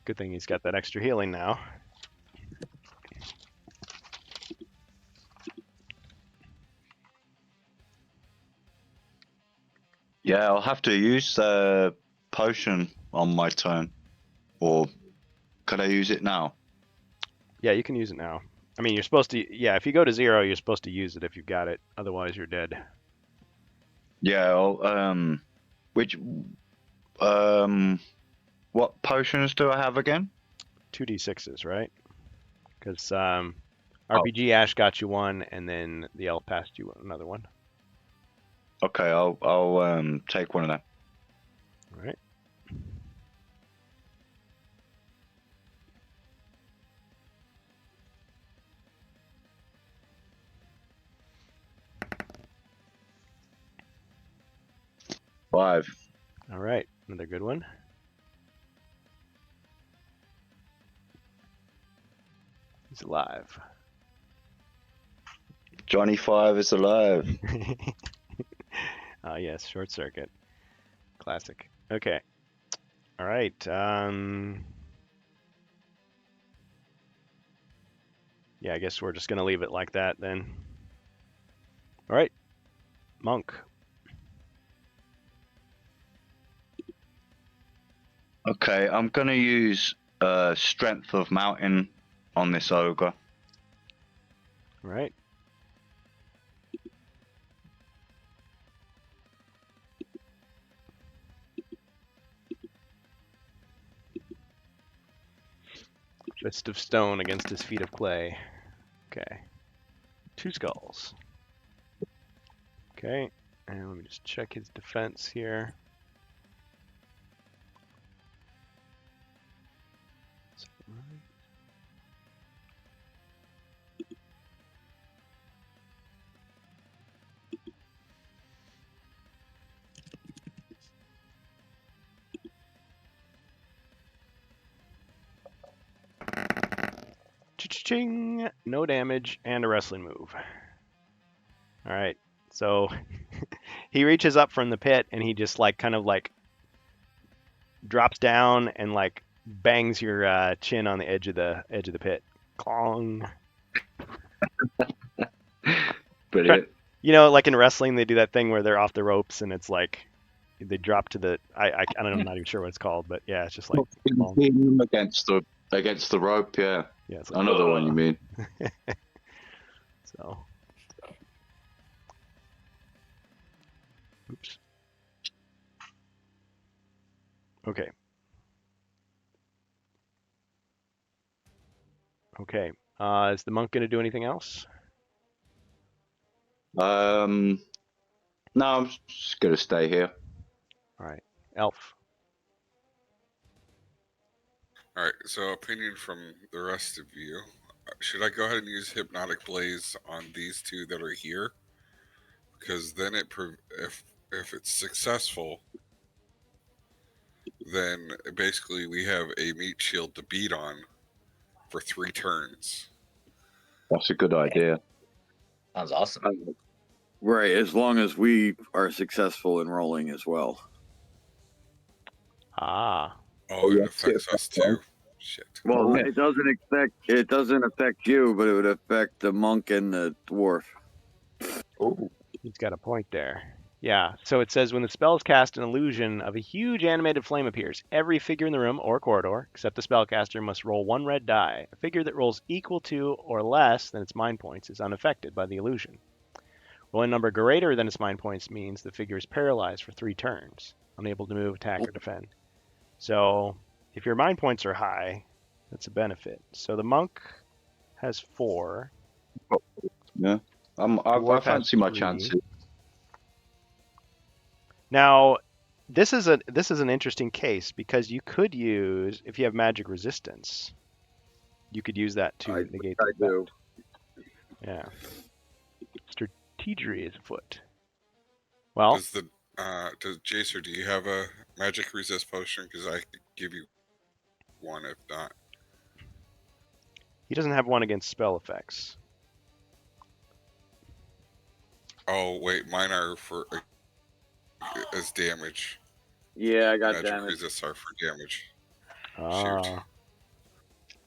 Good thing he's got that extra healing now. Yeah, I'll have to use the potion on my turn. Or could I use it now? Yeah, you can use it now. I mean, you're supposed to, yeah, if you go to 0, you're supposed to use it if you've got it. Otherwise, you're dead. Yeah, what potions do I have again? 2d6s, right? Because RPG Ash got you one, and then the elf passed you another one. Okay, I'll take one of them. All right. Five. All right, another good one. He's alive. Johnny Five is alive. Yes, short circuit. Classic. Okay. All right. Yeah, I guess we're just gonna leave it like that then. All right, monk. Okay, I'm gonna use Strength of Mountain on this ogre. All right. Fist of stone against his feet of clay. Okay. 2 skulls. Okay, and let me just check his defense here. Cha-ching! No damage and a wrestling move. All right, so he reaches up from the pit and he just like kind of like drops down and like bangs your chin on the edge of the pit. Clong. Brilliant. You know, like in wrestling, they do that thing where they're off the ropes and it's like they drop to the I don't know, I'm not even sure what it's called, but yeah, it's just like long. Hitting them against the rope, yeah. Yeah, it's like Another one you mean. so. Oops. Okay. Okay. Is the monk going to do anything else? No, I'm just gonna stay here. All right. Elf. All right. So, opinion from the rest of you. Should I go ahead and use Hypnotic Blaze on these two that are here? Because then if it's successful, then basically we have a meat shield to beat on for 3 turns. That's a good idea. Sounds awesome. Right, as long as we are successful in rolling as well. Ah. Oh, yeah, it affects us too. Shit. Well, Yeah. it doesn't affect you, but it would affect the monk and the dwarf. Ooh. He's got a point there. Yeah. So it says when the spell is cast, an illusion of a huge animated flame appears. Every figure in the room or corridor, except the spellcaster, must roll 1 red die. A figure that rolls equal to or less than its mind points is unaffected by the illusion. Rolling a number greater than its mind points means the figure is paralyzed for 3 turns, unable to move, attack, or defend. So if your mind points are high, that's a benefit. So the monk has 4. Yeah. I Dwarf has fancy my 3. chances. Now, this is an interesting case because you could use, if you have magic resistance, you could use that to negate the effect. do. Yeah. Strategery is afoot. Well, Does Jacer, do you have a magic resist potion? Because I could give you one if not. he doesn't have one against spell effects. Oh wait, mine are for as damage. Yeah, I got Magic damage. resists are for damage. Ah.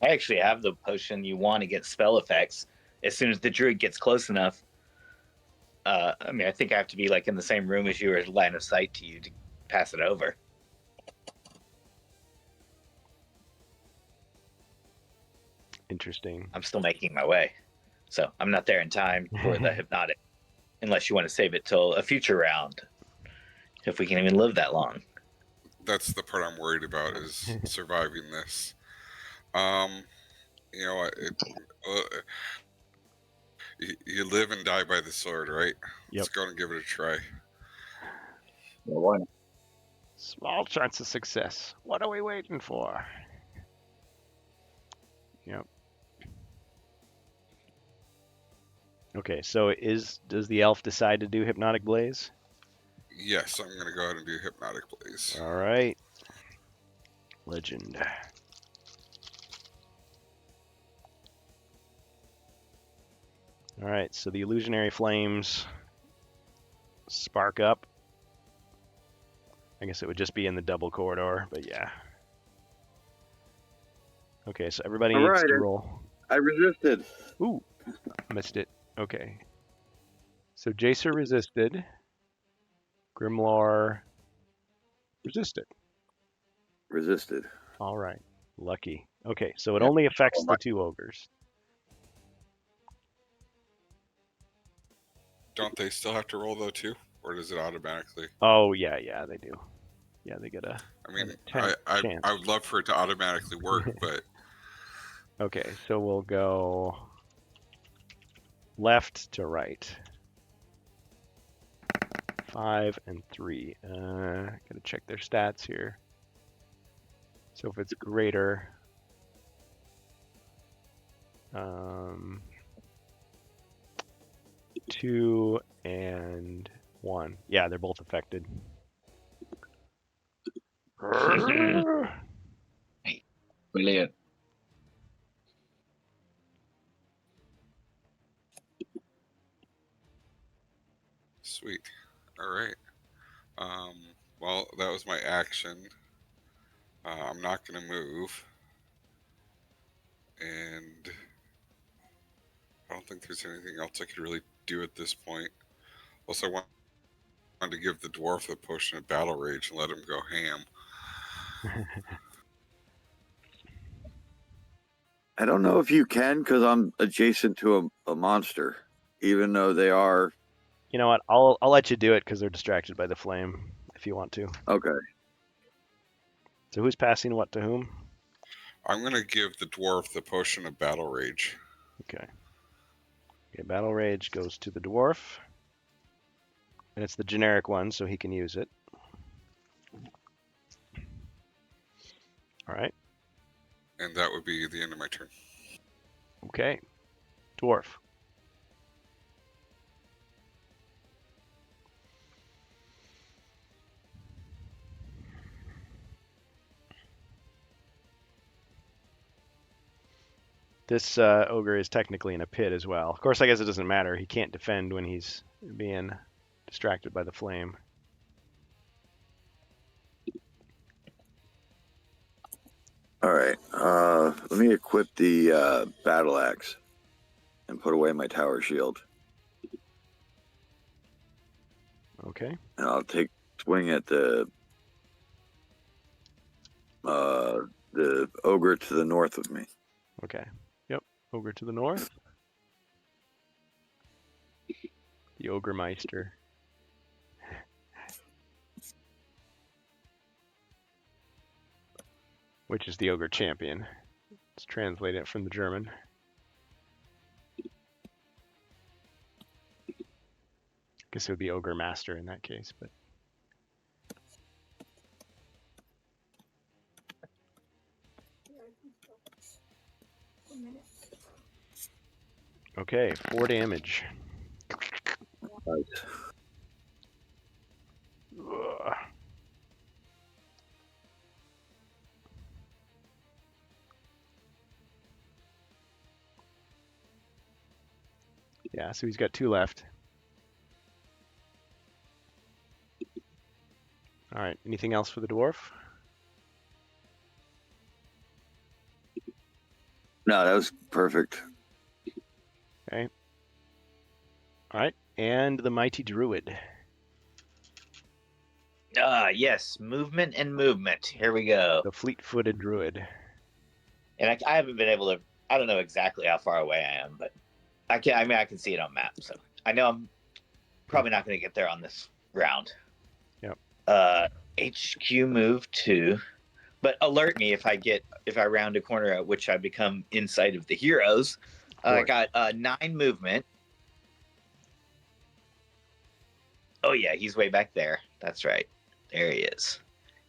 I actually have the potion you want against spell effects. As soon as the druid gets close enough, I mean, I think I have to be like in the same room as you or line of sight to you to pass it over. Interesting. I'm still making my way, so I'm not there in time for the hypnotic, unless you want to save it till a future round, if we can even live that long. That's the part I'm worried about is surviving this. You know what? You live and die by the sword, right? Yep. Let's go and give it a try. Yeah, why not? Small chance of success. What are we waiting for? Yep. Okay, so does the elf decide to do Hypnotic Blaze? Yes, I'm going to go ahead and do Hypnotic Blaze. All right. Legend. All right, so the illusionary flames spark up. I guess it would just be in the double corridor, but yeah. Okay, so everybody needs Alright, to roll. I resisted. Ooh, missed it. Okay. So Jacer resisted. Grimlar resisted. Resisted. All right. Lucky. Okay, so it only affects the 2 ogres. Don't they still have to roll though too, or does it automatically? Oh yeah, they do. Yeah, they get a. I mean, chance. I would love for it to automatically work, but Okay, so we'll go left to right. 5 and 3. Gotta check their stats here. So if it's greater, 2 and 1. Yeah, they're both affected. Brilliant. sweet. All right. Well, that was my action. I'm not going to move, and I don't think there's anything else I could really do at this point. Also, I wanted to give the dwarf the potion of battle rage and let him go ham. I don't know if you can because I'm adjacent to a monster, even though they are. You know what? I'll let you do it because they're distracted by the flame. If you want to. Okay. So who's passing what to whom? I'm going to give the dwarf the potion of battle rage. Okay. Okay. Battle rage goes to the dwarf, and it's the generic one, so he can use it. All right. And that would be the end of my turn. Okay. Dwarf. This ogre is technically in a pit as well. Of course, I guess it doesn't matter. He can't defend when he's being distracted by the flame. All right. Let me equip the battle axe and put away my tower shield, Okay. and I'll take swing at the ogre to the north of me. Okay. Yep. Ogre to the north. The Ogre Meister. Which is the Ogre Champion. Let's translate it from the German. Guess it would be Ogre Master in that case, but okay, 4 damage. Nice. Ugh. Yeah, so he's got 2 left. All right, anything else for the dwarf? No, that was perfect. Okay. All right, and the mighty druid. Yes, movement and movement. Here we go. The fleet-footed druid. And I haven't been able to. I don't know exactly how far away I am, but I can. I mean, I can see it on map, so I know I'm probably not going to get there on this round. Yep. HQ move 2, but alert me if I round a corner at which I become inside of the heroes. I got 9 movement. Oh yeah, he's way back there. That's right. There he is.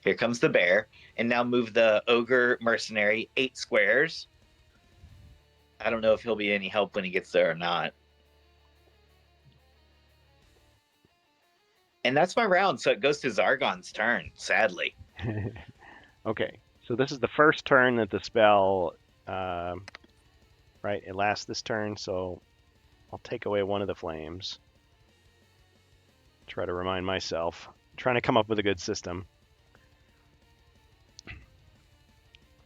Here comes the bear, and now move the ogre mercenary 8 squares. I don't know if he'll be any help when he gets there or not. And that's my round, so it goes to Zargon's turn, sadly. Okay, so this is the first turn that the spell, right, it lasts this turn, so I'll take away one of the flames. Try to remind myself. I'm trying to come up with a good system.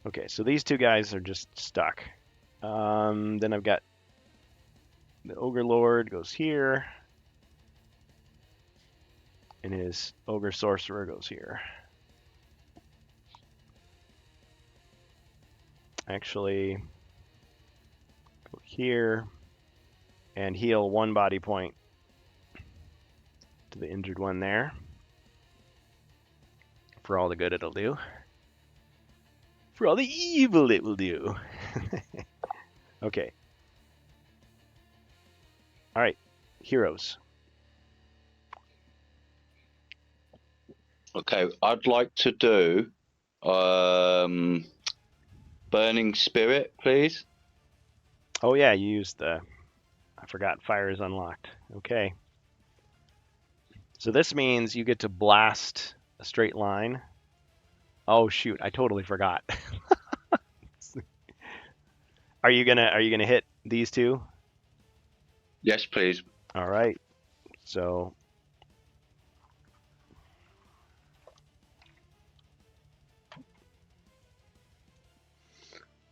Okay, so these 2 guys are just stuck. Then I've got the Ogre Lord goes here. And his Ogre Sorcerer goes here. Actually, go here and heal 1 body point to the injured one there. For all the good it'll do. For all the evil it will do. Okay. All right, heroes. Okay, I'd like to do Burning Spirit, please. Oh yeah, you used the. I forgot fire is unlocked. Okay. So this means you get to blast a straight line. Oh shoot, I totally forgot. Are you gonna hit these 2? Yes, please. All right. So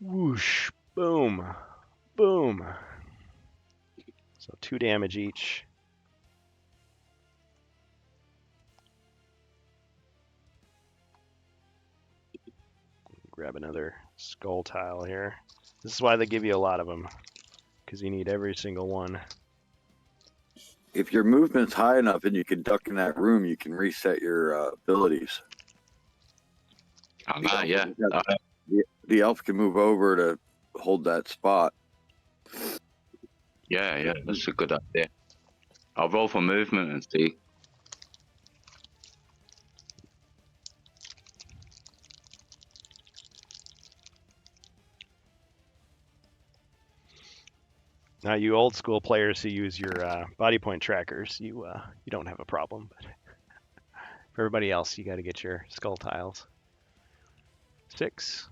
whoosh, boom, boom. So 2 damage each. Grab another skull tile here. This is why they give you a lot of them, because you need every single one. If your movement's high enough and you can duck in that room, you can reset your abilities. Yeah. The elf can move over to hold that spot. Yeah, that's a good idea. I'll roll for movement and see. Now, you old school players who use your body point trackers, you don't have a problem. But for everybody else, you got to get your skull tiles. 6.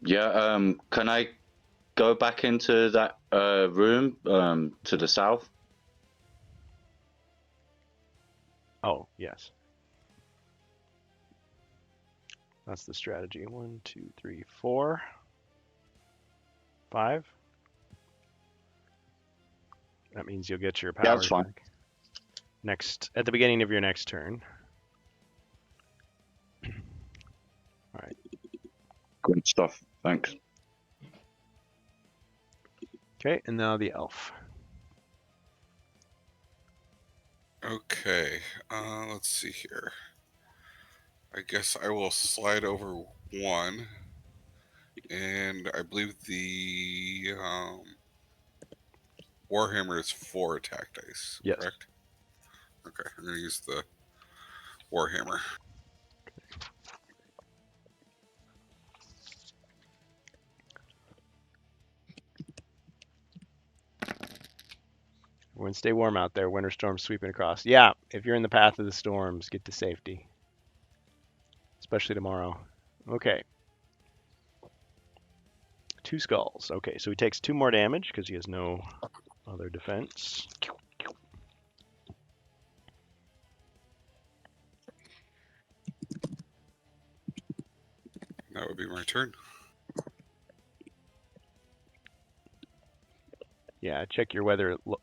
Yeah, can I go back into that room to the south? Oh, yes. That's the strategy. 1, 2, 3, 4, 5. That means you'll get your powers that's fine. back next at the beginning of your next turn. All right. Good stuff. Thanks. Okay, and now the elf. Okay, let's see here. I guess I will slide over 1, and I believe the Warhammer is 4 attack dice, Yes. correct? Okay, I'm going to use the Warhammer. We're going to stay warm out there. Winter storm sweeping across. Yeah, if you're in the path of the storms, get to safety. Especially tomorrow. Okay. 2 skulls. Okay, so he takes 2 more damage because he has no other defense. That would be my turn. Yeah, check your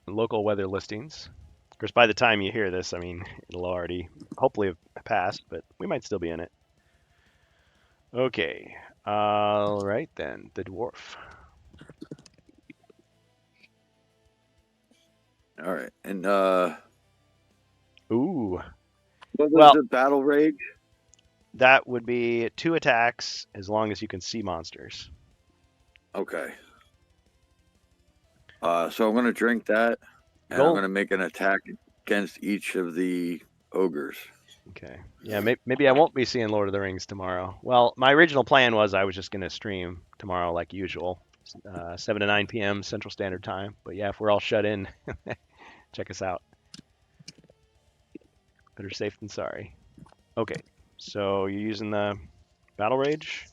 local weather listings. Of course, by the time you hear this, I mean, it'll already hopefully have passed, but we might still be in it. Okay. All right, then. The dwarf. All right. And Ooh. what was Well- the battle rage? That would be 2 attacks as long as you can see monsters. Okay. So I'm going to drink that, and Go- I'm going to make an attack against each of the ogres. Okay. Yeah, maybe I won't be seeing Lord of the Rings tomorrow. Well, my original plan was I was just going to stream tomorrow like usual, 7 to 9 p.m. Central Standard Time. But yeah, if we're all shut in, check us out. Better safe than sorry. Okay, so you're using the Battle Rage?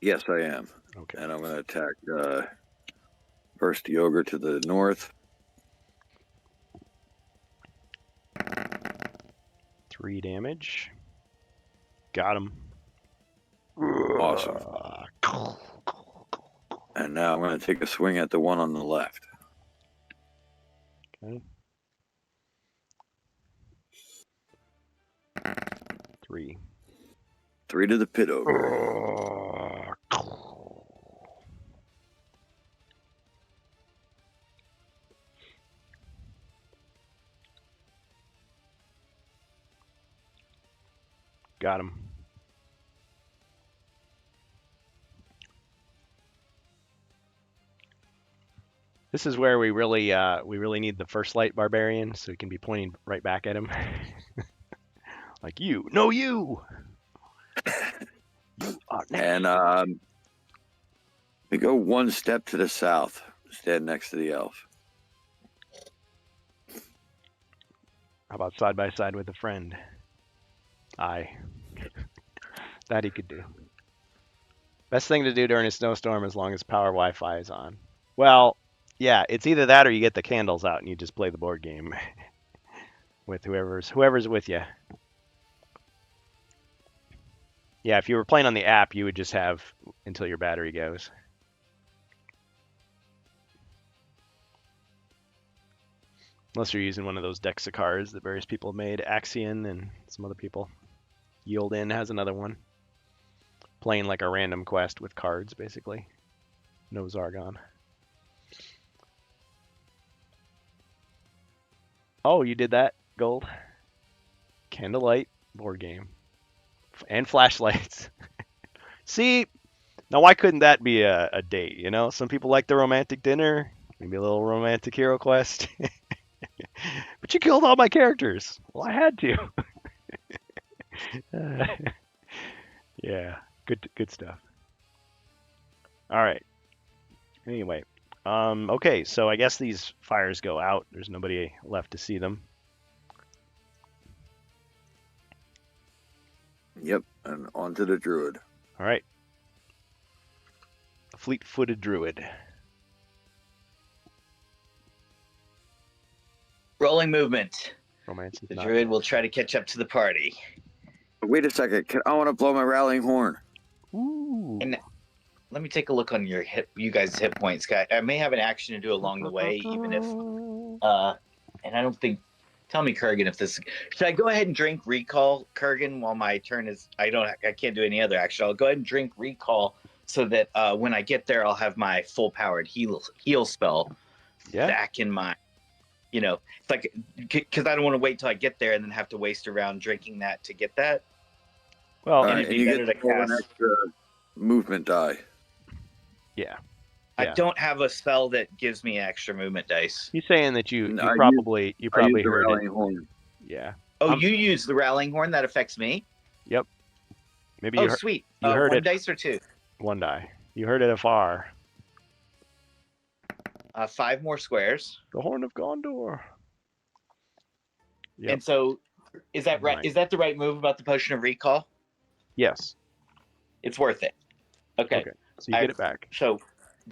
Yes, I am. Okay. And I'm going to attack first the ogre to the north. 3 damage. Got him. Awesome. And now I'm going to take a swing at the one on the left. Okay. 3. 3 to the pit ogre. Got him. This is where we really need the first light barbarian, so he can be pointing right back at him, like you. No, you. You are next. And we go 1 step to the south, stand next to the elf. How about side by side with a friend? Aye. That he could do. Best thing to do during a snowstorm as long as power Wi-Fi is on. Well, yeah, it's either that or you get the candles out and you just play the board game with whoever's with you. Yeah, if you were playing on the app, you would just have until your battery goes. Unless you're using one of those decks of cards that various people have made. Axion and some other people. Yield In has another one. Playing like a random quest with cards, basically. No Zargon. Oh, you did that, Gold. Candlelight board game. And flashlights. See, now why couldn't that be a date, you know? Some people like the romantic dinner, maybe a little romantic hero quest. But you killed all my characters. Well, I had to. Yeah, good stuff. All right. Anyway, okay, so I guess these fires go out. There's nobody left to see them. Yep, and onto the druid. All right. A fleet-footed druid. Rolling movement. Romance is The not. druid will try to catch up to the party. Wait a second. I want to blow my rallying horn. Ooh. And let me take a look on your you guys' hit points, guy. I may have an action to do along the way, even if and I don't think. Tell me, Kurgan, if this should I go ahead and drink recall, Kurgan, while my turn is I can't do any other action. I'll go ahead and drink recall so that when I get there, I'll have my full powered heal spell Yeah. back in my. You know, it's like because I don't want to wait till I get there and then have to waste a round drinking that to get that. Well, And Alright, it'd be you better get to to roll an cast. extra movement die. yeah. I Yeah. don't have a spell that gives me extra movement dice. He's saying that you No, I probably I use heard the it. rallying horn. Yeah. Oh, I'm- you use the rallying horn that affects me? Maybe Oh, you heard sweet. you heard one it. dice or two? One die. You heard it afar. 5 more squares. The Horn of Gondor. Yep. And so, is that right? Right. Is that the right move about the potion of recall? Yes. It's worth it. Okay. So you get it back. So,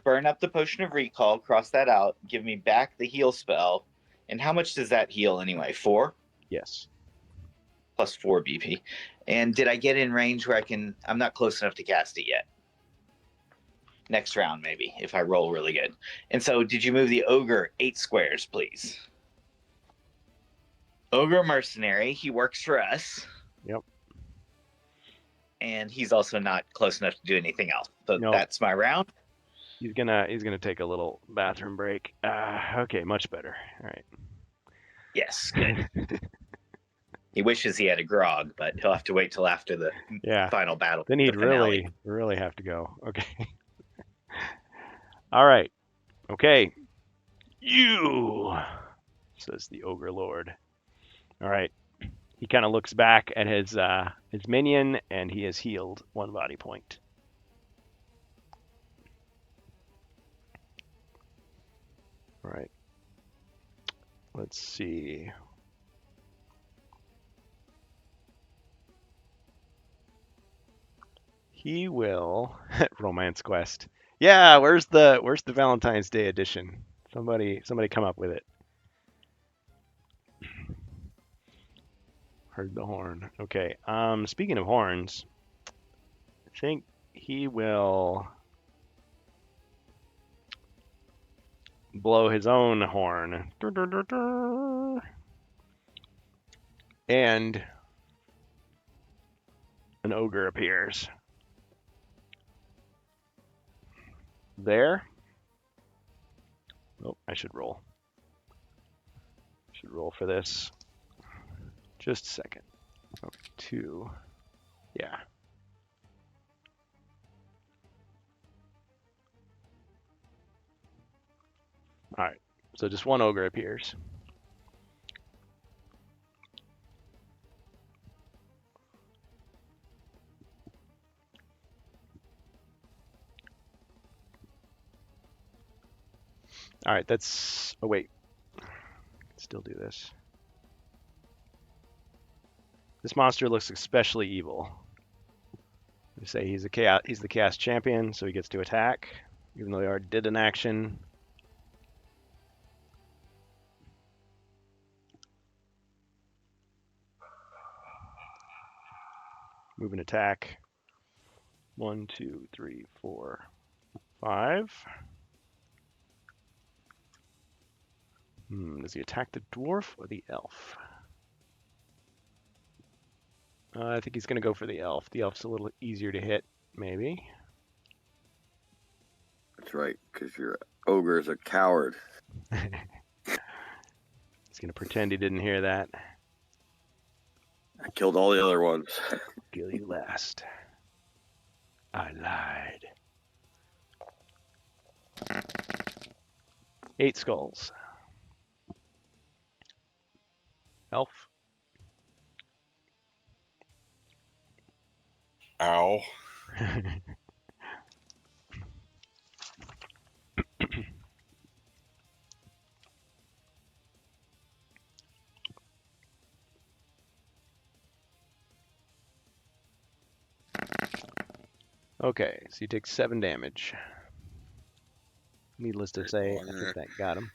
burn up the potion of recall. Cross that out. Give me back the heal spell. And how much does that heal anyway? 4 Yes. plus 4 BP. And did I get in range where I can? I'm not close enough to cast it yet. Next round, maybe, if I roll really good. And so, did you move the ogre 8 squares, please? Ogre mercenary. He works for us. Yep. And he's also not close enough to do anything else. So No. that's my round. He's gonna take a little bathroom break. Okay, much better. All right. Yes, good. He wishes he had a grog, but he'll have to wait till after the Yeah. final battle. Then the he'd finale. really have to go. Okay. All right. Okay. You, says the ogre lord. All right. He kind of looks back at his minion, and he has healed 1 body point. All right. Let's see. He will Romance Quest. Yeah, where's the Valentine's Day edition? Somebody come up with it. Heard the horn. Okay. Speaking of horns, I think he will blow his own horn. And an ogre appears. There. Oh, I should roll. Should roll for this. Just a second. Okay, 2. Yeah. All right. So just 1 ogre appears. All right, that's. Oh wait, still do this. This monster looks especially evil. We say he's the chaos champion, so he gets to attack, even though he already did an action. Move and attack. 1, 2, 3, 4, 5. Does he attack the dwarf or the elf? I think he's going to go for the elf. The elf's a little easier to hit, maybe. That's right, because your ogre is a coward. He's going to pretend he didn't hear that. I killed all the other ones. Kill you last. I lied. 8 skulls. Elf. Ow. Okay, so he takes 7 damage. Needless to say, Well, I think that got him.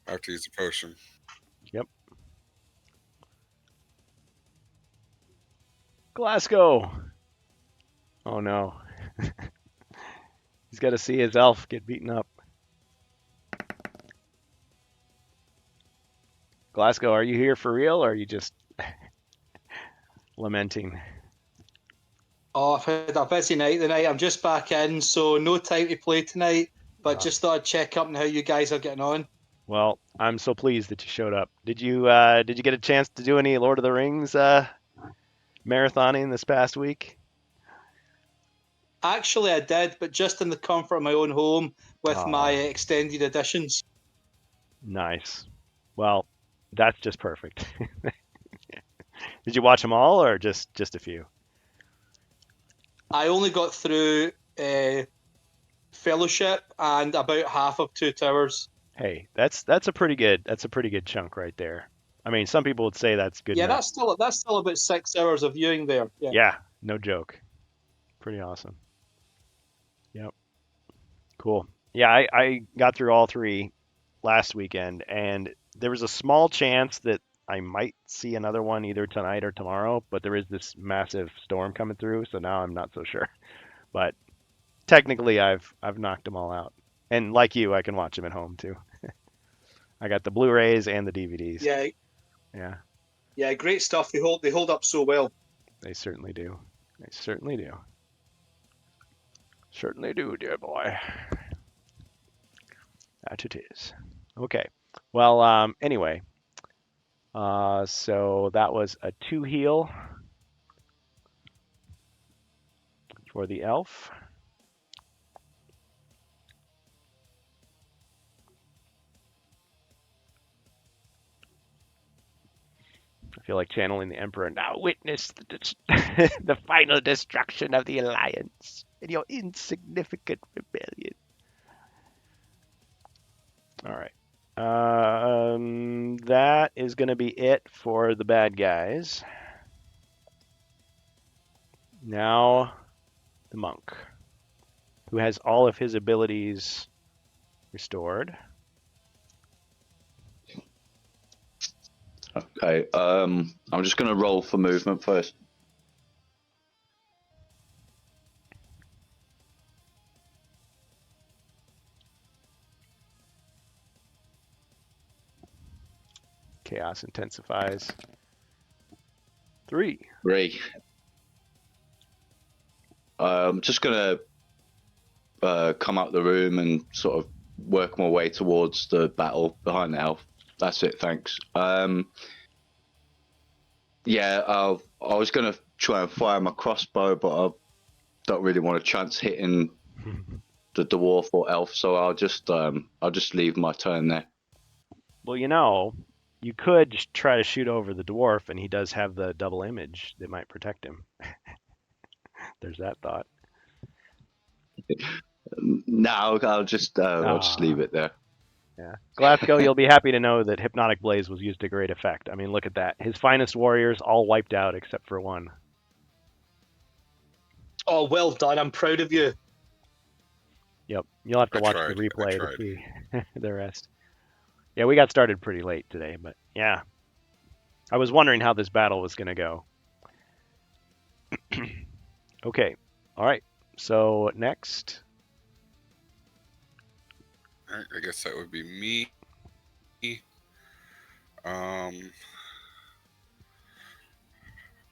I have to use a potion. Yep. Glasgow! Oh no. He's got to see his elf get beaten up. Glasgow, are you here for real, or are you just lamenting? Oh, I've had a busy night tonight. I'm just back in, so no time to play tonight. But Ah. just thought I'd check up on how you guys are getting on. Well, I'm so pleased that you showed up. Did you get a chance to do any Lord of the Rings marathoning this past week? Actually, I did, but just in the comfort of my own home with Ah. my extended editions. Nice. Well, that's just perfect. Did you watch them all, or just a few? I only got through Fellowship and about half of Two Towers. Hey, that's a pretty good chunk right there. I mean, some people would say that's good Yeah, enough. that's still about 6 hours of viewing there. Yeah. Yeah, no joke. Pretty awesome. Yep. Cool. Yeah, I got through all 3 last weekend, and there was a small chance that I might see another one either tonight or tomorrow, but there is this massive storm coming through, so now I'm not so sure. But technically, I've knocked them all out, and like you, I can watch them at home too. I got the Blu-rays and the DVDs. Yeah, Yeah, yeah, great stuff. They hold up so well. they certainly do. They certainly do. Certainly do, dear boy. That it is. Okay. Well, anyway, so that was a 2 heal for the elf. I feel like channeling the Emperor. Now witness the final destruction of the Alliance and your insignificant rebellion. All right. That is going to be it for the bad guys. Now, the monk, who has all of his abilities restored. Okay. I'm just going to roll for movement first. Chaos intensifies. 3. 3. I'm just going to come out the room and sort of work my way towards the battle behind the elf. That's it, thanks. Yeah, I was going to try and fire my crossbow, but I don't really want a chance hitting the dwarf or elf, so I'll just leave my turn there. Well, you could just try to shoot over the dwarf, and he does have the double image that might protect him. There's that thought. No, I'll just leave it there. Yeah. Glasgow, you'll be happy to know that Hypnotic Blaze was used to great effect. I mean, look at that. His finest warriors all wiped out except for 1. Oh, well done. I'm proud of you. Yep. You'll have to watch the replay to see the rest. Yeah, we got started pretty late today, but yeah. I was wondering how this battle was going to go. Okay. All right. So next, All right, I guess that would be me. Um,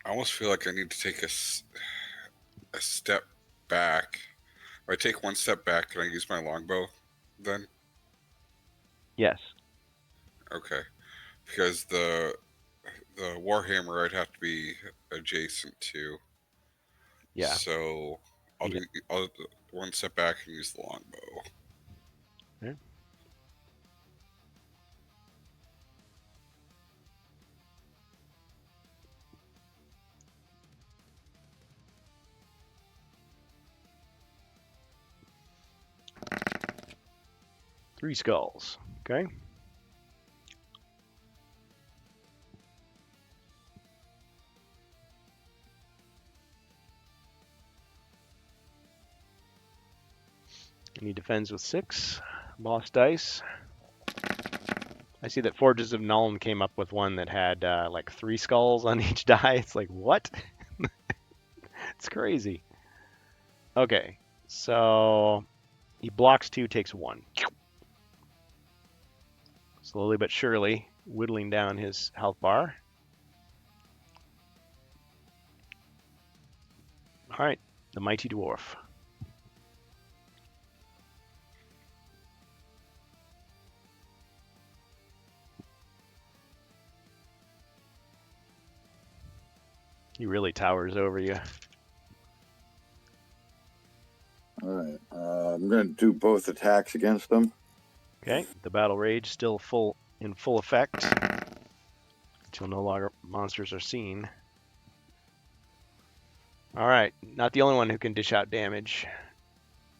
I almost feel like I need to take a step back. If I take one step back, can I use my longbow then? yes. Okay. Because the Warhammer I'd have to be adjacent to. Yeah. So I'll Yeah. I'll one step back and use the longbow. Okay. Three skulls. Okay. And he defends with 6. Boss dice. I see that Forges of Nuln came up with one that had like 3 skulls on each die. It's like, what? It's crazy. Okay. So he blocks 2, takes 1. Slowly but surely whittling down his health bar. All right. The Mighty Dwarf. He really towers over you. All right. I'm going to do both attacks against them. Okay. The Battle Rage still in full effect until no longer monsters are seen. All right. Not the only one who can dish out damage.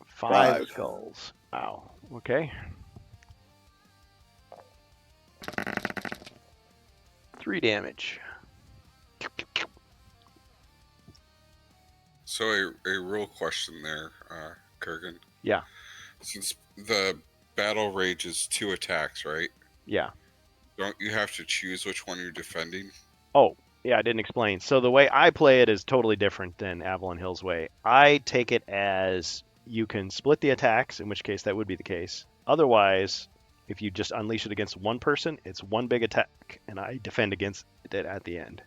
5 5. skulls. Wow. Okay. 3 damage. So a real question there, Kurgan. Yeah. Since the battle rage is 2 attacks, right? Yeah. Don't you have to choose which one you're defending? Oh, yeah, I didn't explain. So the way I play it is totally different than Avalon Hill's way. I take it as you can split the attacks, in which case that would be the case. Otherwise, if you just unleash it against one person, it's one big attack, and I defend against it at the end.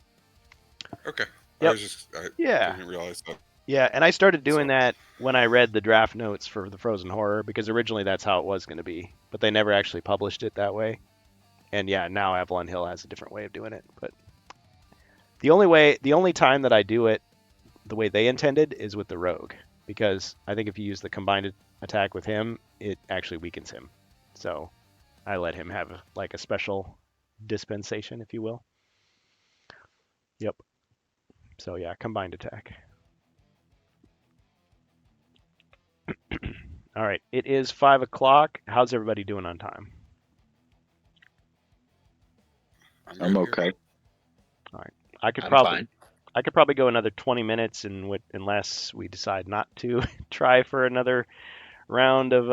Okay. Yep. I Yeah. didn't realize that. Yeah, and I started doing So- that when I read the draft notes for the Frozen Horror, because originally that's how it was going to be, but they never actually published it that way. And yeah, now Avalon Hill has a different way of doing it. But the only time that I do it the way they intended is with the Rogue, because I think if you use the combined attack with him, it actually weakens him. So I let him have like a special dispensation, if you will. Yep. So yeah, combined attack. All right, it is 5 o'clock. How's everybody doing on time? I'm good here. okay. I could I'm probably fine. I could probably go another 20 minutes, unless we decide not to try for another round of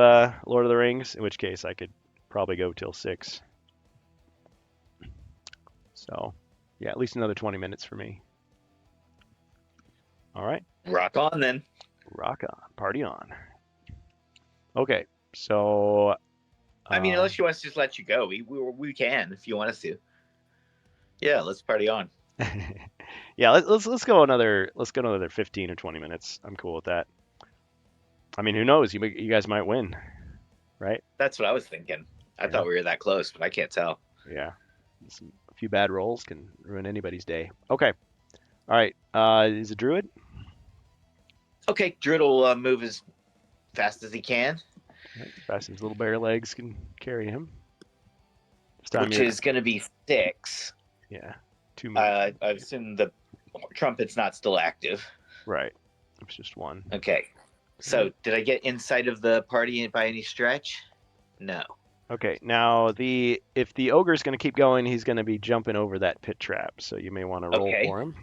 Lord of the Rings, in which case I could probably go till 6. So, yeah, at least another 20 minutes for me. All right, Rock on then. rock on, party on. Okay, so I mean, unless she wants to just let you go, we can if you want us to. Yeah, let's party on. yeah, let's go another 15 or 20 minutes. I'm cool with that. I mean, who knows? You guys might win, right? That's what I was thinking. I Yeah. thought we were that close, but I can't tell. Yeah, a few bad rolls can ruin anybody's day. Okay, all right. Is it Druid? Okay, Druid will move as fast as he can, Right, fast as little bear legs can carry him. This time which you're- is going to be 6. yeah, 2 minutes. I assume the trumpet's not still active. Right, it's just 1. Okay. So, did I get inside of the party by any stretch? No. Okay, now if the ogre's going to keep going, he's going to be jumping over that pit trap, so you may want to roll Okay. for him.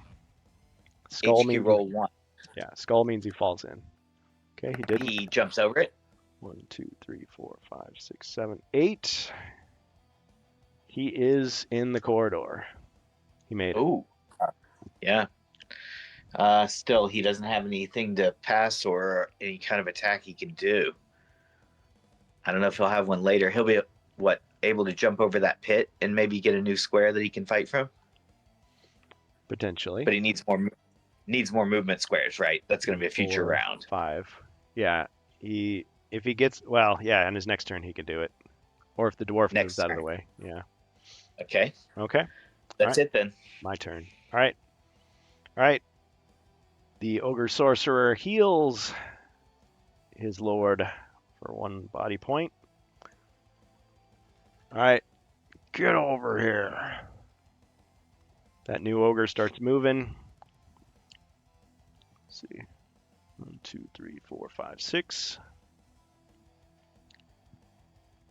Skull HQ means roll 1. yeah, skull means he falls in. Okay, he didn't. He jumps over it. 1, 2, 3, 4, 5, 6, 7, 8. He is in the corridor. He made it. Ooh. Yeah. Still, he doesn't have anything to pass or any kind of attack he can do. I don't know if he'll have one later. He'll be able to jump over that pit and maybe get a new square that he can fight from. Potentially. But he needs more movement squares, right? That's going to be a future 4, round. 5. Yeah. If he gets on his next turn he could do it. Or if the dwarf moves out of the way. Yeah. Okay. Okay. That's it then. My turn. All right. The ogre sorcerer heals his lord for 1 body point. All right. Get over here. That new ogre starts moving. Let's see. 1, 2, 3, 4, 5, 6.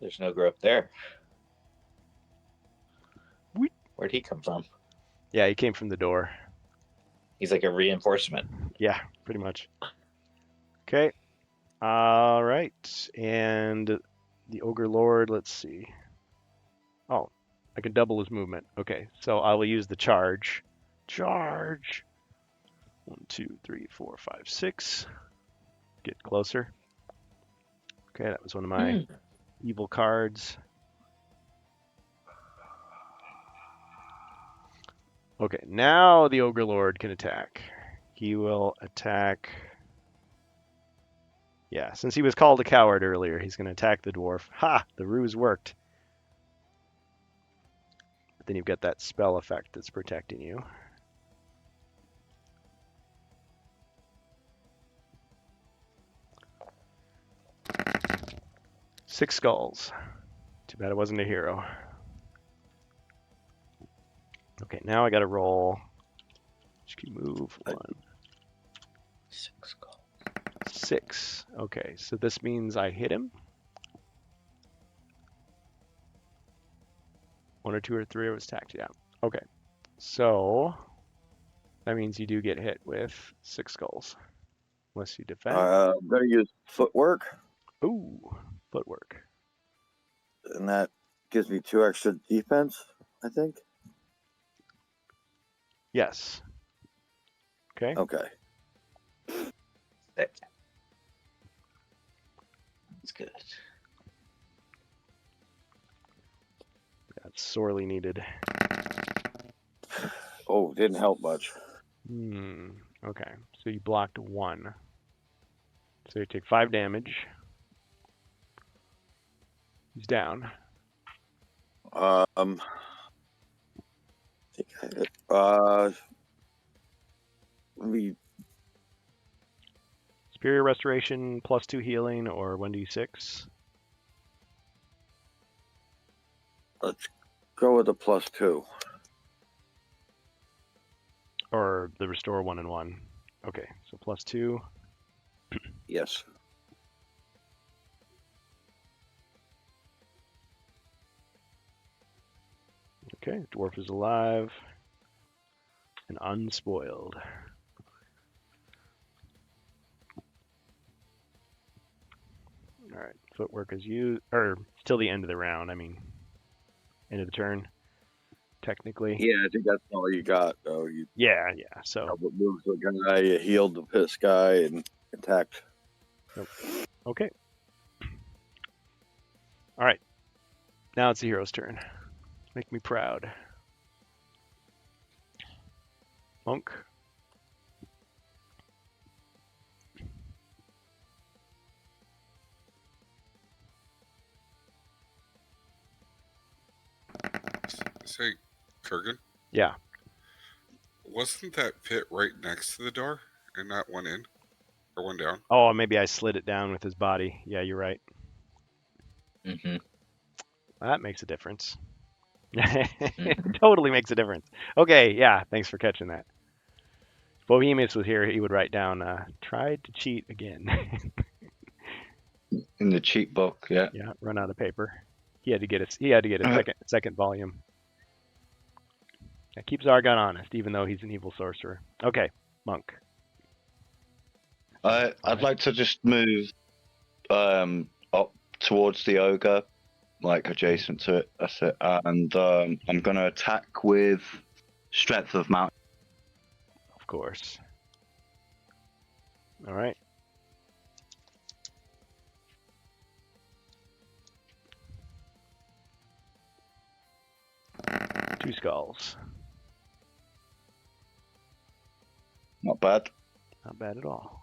There's no ogre up there. Wheat. Where'd he come from? Yeah, he came from the door. He's like a reinforcement. Yeah, pretty much. Okay. All right. And the ogre lord, let's see. Oh, I can double his movement. Okay, so I will use the charge. Charge. 1, 2, 3, 4, 5, 6. Get closer. Okay, that was one of my evil cards. Okay, now the ogre lord can attack. He will attack. Yeah, since he was called a coward earlier, he's going to attack the dwarf. Ha! The ruse worked. But then you've got that spell effect that's protecting you. Six skulls. Too bad I wasn't a hero. Okay, now I got to roll. HQ move 1. 6 skulls. 6. Okay, so this means I hit him. 1 or 2 or 3 was attacked. Yeah. Okay. So that means you do get hit with 6 skulls. Unless you defend. I'm going to use footwork, Ooh, footwork. and that gives me 2 extra defense, I think. Yes. Okay. Okay. That's good. That's sorely needed. Oh, didn't help much. Okay. So you blocked 1. So you take 5 damage. He's down. I think I hit. Let me. Superior restoration plus 2 healing or 1d6. Let's go with a +2. Or the restore 1 and 1. Okay, so plus 2. Yes. Okay, dwarf is alive and unspoiled. All right, footwork is used, or till the end of the round. I mean, end of the turn, technically. Yeah, I think that's all you got, though. You Yeah. So moved the guy, you healed the piss guy, and attacked. okay. All right, now it's the hero's turn. Make me proud. Monk. Say, Kurgan, Yeah. wasn't that pit right next to the door and not one in or one down? Oh, maybe I slid it down with his body. Yeah, you're right. Mm-hmm. That makes a difference. Totally makes a difference. Okay, yeah, thanks for catching that. If Bohemius was here, he would write down, tried to cheat again. In the cheat book, yeah. Yeah, run out of paper. He had to get a second volume. That keeps Argon honest, even though he's an evil sorcerer. Okay, Monk. I'd like to just move up towards the ogre, like adjacent to it. That's it. And I'm going to attack with Strength of Mount. Of course. All right. Two skulls. Not bad. Not bad at all.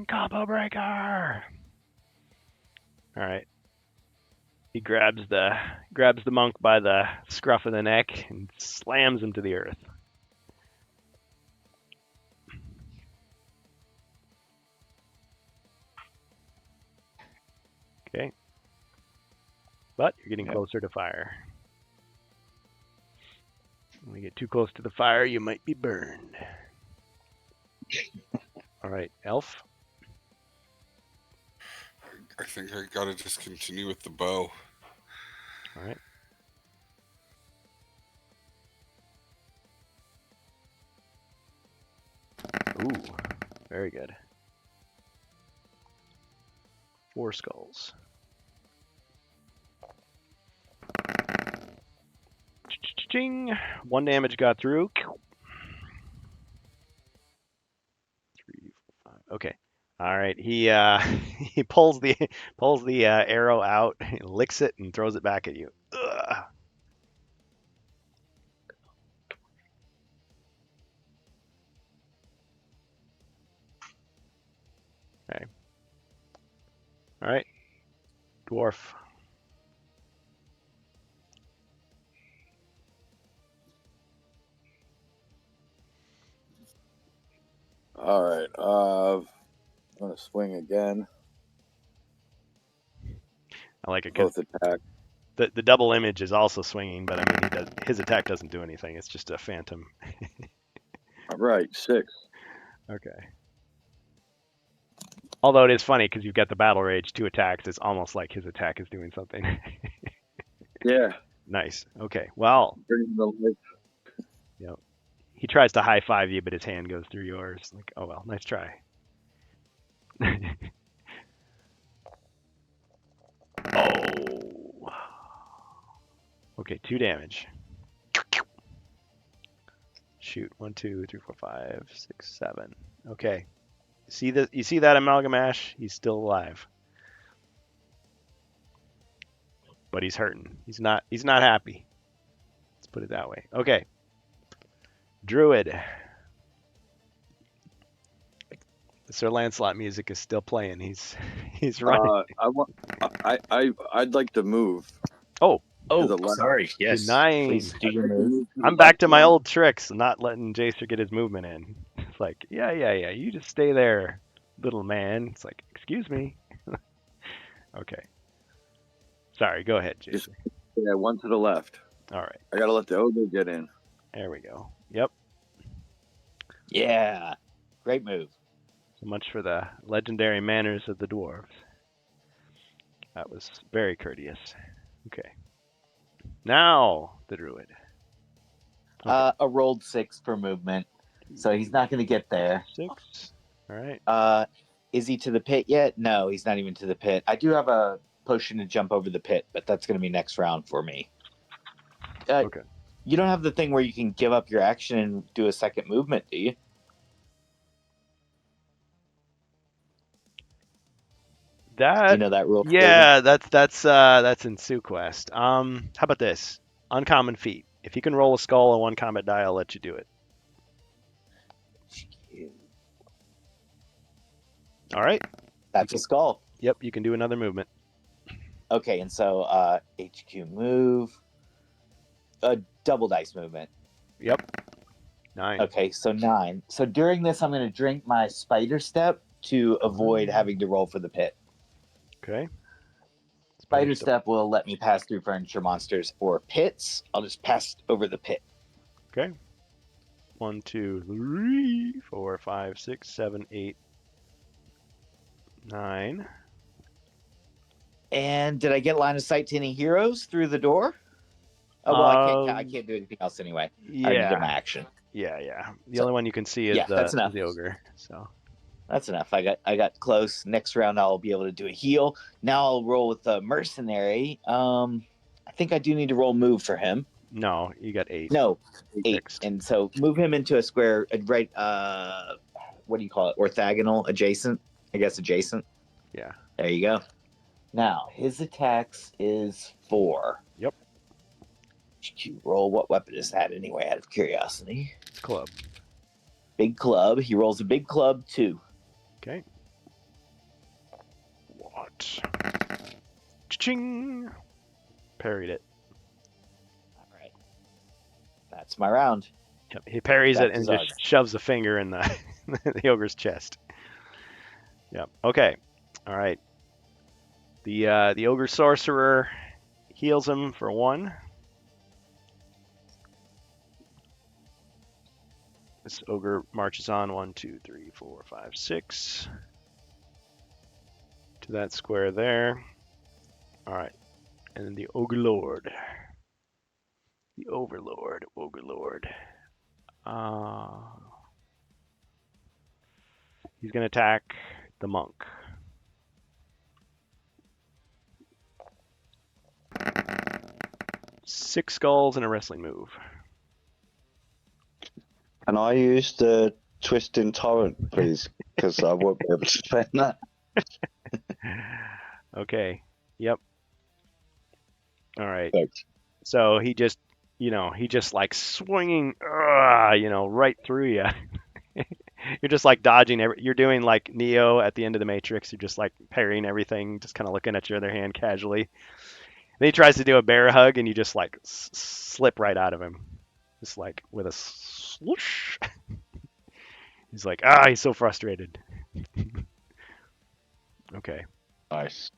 Combo breaker. All right. He grabs the monk by the scruff of the neck and slams him to the earth. Okay. But you're getting closer to fire. When you get too close to the fire, you might be burned. All right, Elf. I think I gotta just continue with the bow. All right. Ooh, very good. 4 skulls. Ching. 1 damage got through. 3, 4, 5. Okay. All right. He he pulls the arrow out, licks it, and throws it back at you. Ugh. Okay. All right. Dwarf. All right. I'm gonna swing again. I like it because Both attack. the double image is also swinging, but I mean, his attack doesn't do anything. It's just a phantom. All right, 6. Okay. Although it is funny because you've got the battle rage, 2 attacks. It's almost like his attack is doing something. Yeah. Nice. Okay. Well, Bring the light. he tries to high five you, but his hand goes through yours. Like, oh well, nice try. Oh. Okay, 2 damage. Shoot. 1, 2, 3, 4, 5, 6, 7. Okay. You see that Amalgamash? He's still alive. But he's hurting. He's not happy. Let's put it that way. Okay. Druid. The Sir Lancelot music is still playing. He's running. I'd like to move. Oh, Oh, the left. sorry. Yes. Denying. Please do your move. I'm back to my old tricks, not letting Jacer get his movement in. It's like, yeah. You just stay there, little man. It's like, excuse me. Okay. Sorry. Go ahead, Jacer. Just- Yeah, 1 to the left. All right. I gotta let the ogre get in. There we go. Yep. Yeah. Great move. So much for the legendary manners of the dwarves. That was very courteous. Okay. Now the druid. Okay. A rolled 6 for movement, so he's not going to get there. 6. All right. Is he to the pit yet? No, he's not even to the pit. I do have a potion to jump over the pit, but that's going to be next round for me. Okay. You don't have the thing where you can give up your action and do a second movement, do you? That. You know that rule? Yeah, that's in SuQuest. How about this? Uncommon feat. If you can roll a skull on 1 combat die, I'll let you do it. All right. That's a skull. Yep, you can do another movement. Okay, and so HQ move, a double dice movement. Yep. 9. Okay, so 9. So during this, I'm going to drink my spider step to avoid having to roll for the pit. Okay. Spider step will let me pass through furniture monsters or pits. I'll just pass over the pit. Okay. 1, 2, 3, 4, 5, 6, 7, 8, 9. And did I get line of sight to any heroes through the door? Oh well, I can't do anything else anyway. I already did my action. Yeah. The only one you can see is that's enough. the ogre. So That's enough. I got close. Next round, I'll be able to do a heal. Now I'll roll with the mercenary. I think I do need to roll move for him. No, you got 8. No, 8. Fixed. And so move him into a square, right? What do you call it? Orthogonal, adjacent. I guess adjacent. Yeah. There you go. Now his attacks is 4. Yep. HQ roll. What weapon is that anyway? Out of curiosity. It's club. Big club. He rolls a big club 2. Okay. What? Ching. Parried it. All right. That's my round. Yep. He parries Back it to and Zog. just shoves a finger in the the ogre's chest. Yep. Okay. All right. The ogre sorcerer heals him for 1. This ogre marches on 1, 2, 3, 4, 5, 6 to that square there. All right, and then the ogre lord, the overlord, ogre lord. He's gonna attack the monk. Six skulls and a wrestling move. Can I use the twisting torrent, please? Because I won't be able to defend that. Okay. Yep. All right. Thanks. So he just like swinging, right through you. You're just like dodging you're doing like Neo at the end of the Matrix. You're just like parrying everything, just kind of looking at your other hand casually. Then he tries to do a bear hug, and you just like slip right out of him, just like with a swoosh. He's like, he's so frustrated. Okay. Nice.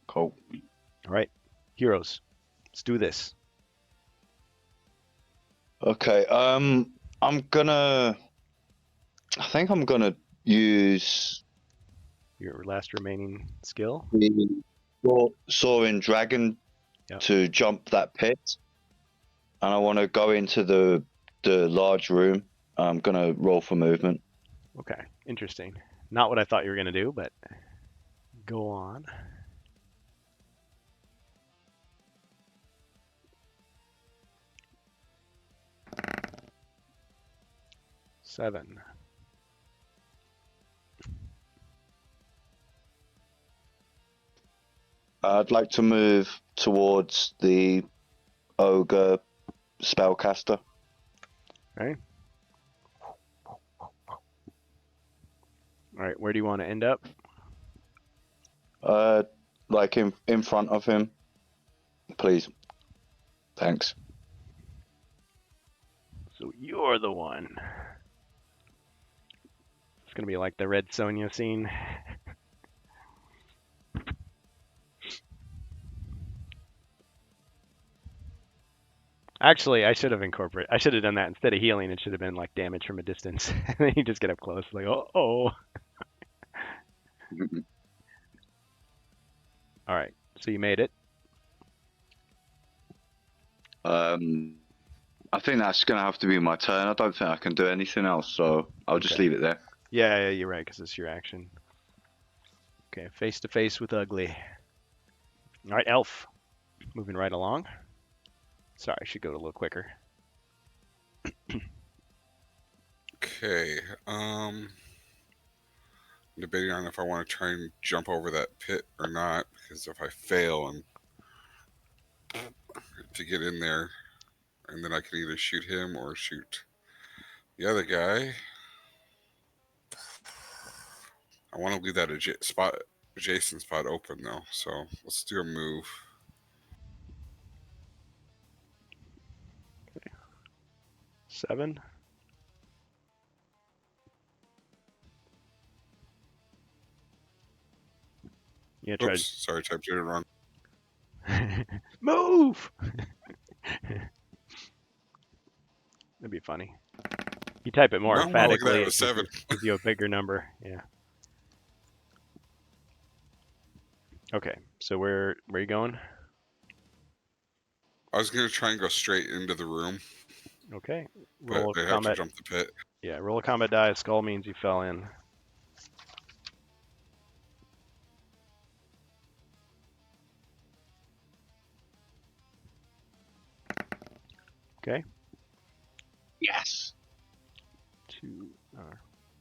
Cool. All right, heroes, let's do this. Okay. I think I'm gonna use Your last remaining skill. the soaring dragon Yep. to jump that pit, and I want to go into the large room. I'm gonna roll for movement. Okay, interesting. Not what I thought you were gonna do, but go on. Seven. I'd like to move towards the ogre spellcaster. Okay. All right, where do you want to end up? Like in front of him, please. Thanks. So you're the one. It's gonna be like the Red Sonja scene. Actually, I should have done that instead of healing. It should have been like damage from a distance. And then you just get up close, like, oh. All right, so you made it. I think that's gonna have to be my turn. I don't think I can do anything else, so I'll just Okay. leave it there. Yeah, you're right, because it's your action. Okay, face to face with Ugly. All right, Elf. Moving right along. Sorry, I should go a little quicker. Okay. Debating on if I want to try and jump over that pit or not, because if I fail and to get in there, and then I can either shoot him or shoot the other guy. I want to leave that adjacent spot open though, so let's do a move. Okay. 7. Yeah, try. Oops, sorry, typed it wrong. Move! That'd be funny. You type it more No, look at that, emphatically, it it was 7. gives you a bigger number. Yeah. Okay, so where are you going? I was gonna try and go straight into the room, Okay. but Roll I a have to combat. jump the pit. Yeah, roll a combat die. Skull means you fell in. Okay. Yes.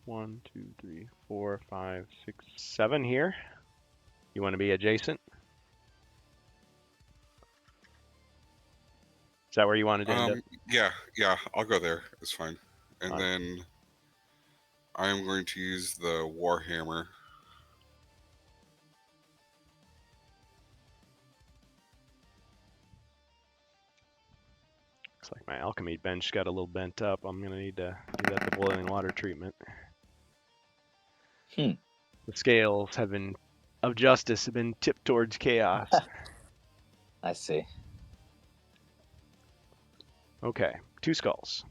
1, 2, 3, 4, 5, 6, 7 here. You want to be adjacent? Is that where you wanted to end up? Yeah, I'll go there. It's fine. And Fine. then I am going to use the Warhammer. Looks like my alchemy bench got a little bent up. I'm gonna need to give that the boiling water treatment. Hmm. The scales of justice have been tipped towards chaos. I see. Okay, 2 skulls.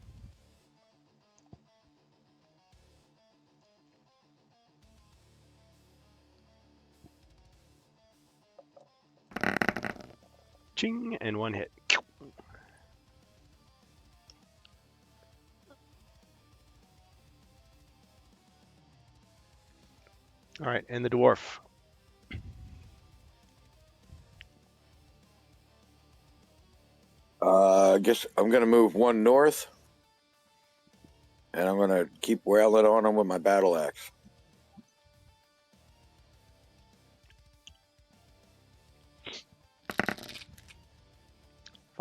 Ching, and 1 hit. All right, and the dwarf. I guess I'm gonna move 1 north, and I'm gonna keep wailing on him with my battle axe.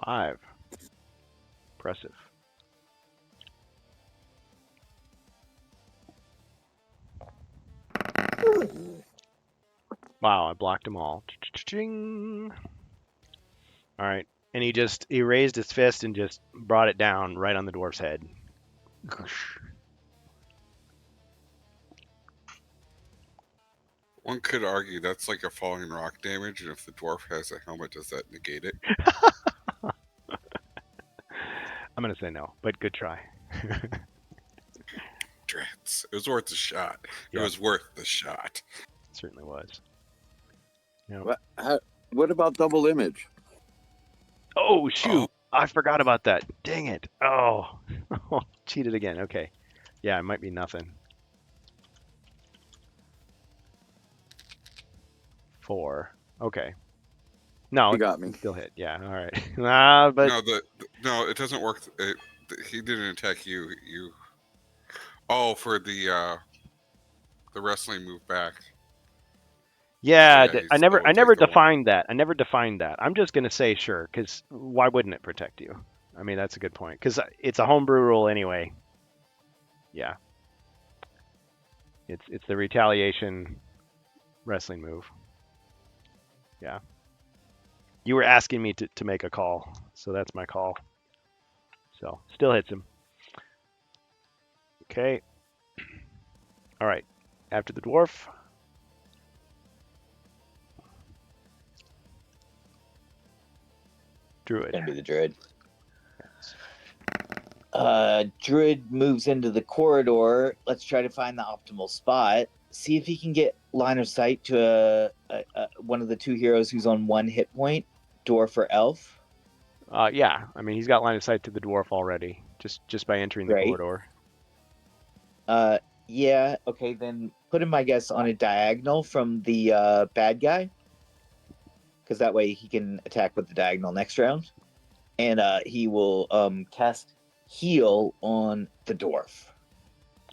Five. Impressive. Wow, I blocked them all. Ching. All right, and he raised his fist and just brought it down right on the dwarf's head. One could argue that's like a falling rock damage, and if the dwarf has a helmet, does that negate it? I'm gonna say no, but good try. Drats. It was worth the shot. Yeah. It was worth the shot. It certainly was. Yep. What about double image? Oh shoot! Oh. I forgot about that. Dang it! Oh, cheated again. Okay, yeah, it might be nothing. 4. Okay. No, You got me. still hit. Yeah. All right. But No, it doesn't work. He didn't attack you. Oh, for the wrestling move back. yeah, Yeah, I he's never still take the defined that. I never defined that. I'm just gonna say sure, because why wouldn't it protect you? I mean, that's a good point. Because it's a homebrew rule anyway. Yeah. It's the retaliation wrestling move. Yeah. You were asking me to make a call, so that's my call. So still hits him. Okay. All right. After the dwarf. Druid. Gonna be the druid. Druid moves into the corridor. Let's try to find the optimal spot. See if he can get line of sight to one of the 2 heroes who's on 1 hit point, dwarf or elf. Yeah. I mean, he's got line of sight to the dwarf already, just by entering the Right. corridor. Yeah. Okay, then put him, I guess, on a diagonal from the bad guy, because that way he can attack with the diagonal next round, and he will cast heal on the dwarf.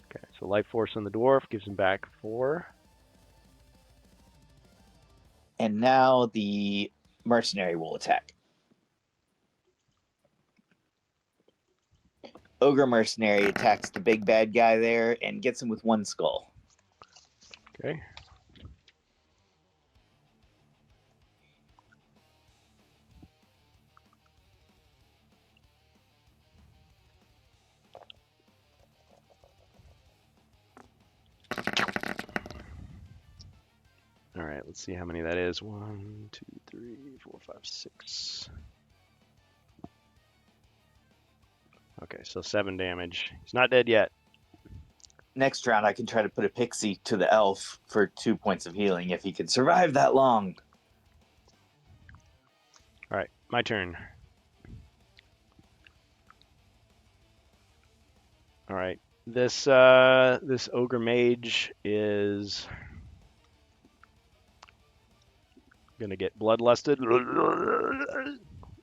Okay. So life force on the dwarf gives him back 4. And now the mercenary will attack. Ogre mercenary attacks the big bad guy there and gets him with 1 skull. Okay. All right, let's see how many that is. 1, 2, 3, 4, 5, 6. Okay, so 7 damage. He's not dead yet. Next round, I can try to put a pixie to the elf for 2 points of healing if he can survive that long. All right, my turn. All right, this ogre mage is gonna get bloodlusted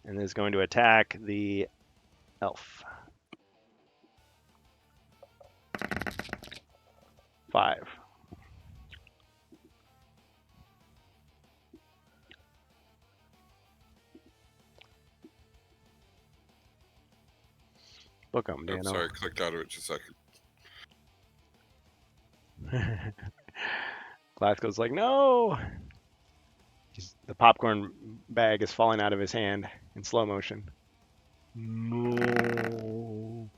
and is going to attack the Elf. 5. Book 'em, I'm Dano. sorry, I clicked out of it just a second. Glasgow's like, no! The popcorn bag is falling out of his hand in slow motion. No.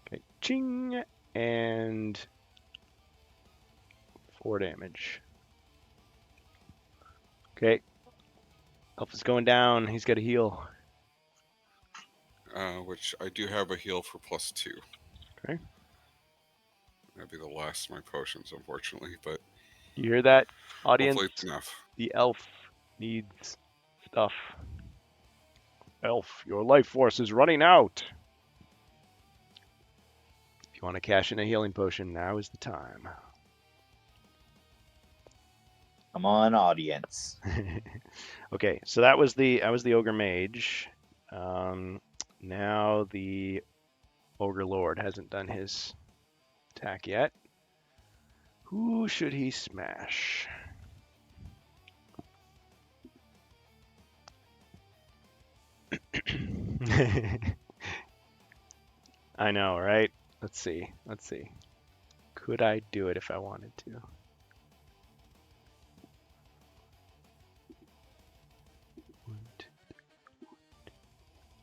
Okay, ching! And 4 damage. Okay. Elf is going down. He's got a heal. Which I do have a heal for +2. Okay. That'd be the last of my potions, unfortunately, but You hear that, audience? hopefully it's enough. The elf needs stuff. Elf, your life force is running out. If you want to cash in a healing potion, now is the time. Come on, audience. Okay, so that was the ogre mage. Now the ogre lord hasn't done his attack yet. Who should he smash? I know, right? Let's see. Could I do it if I wanted to?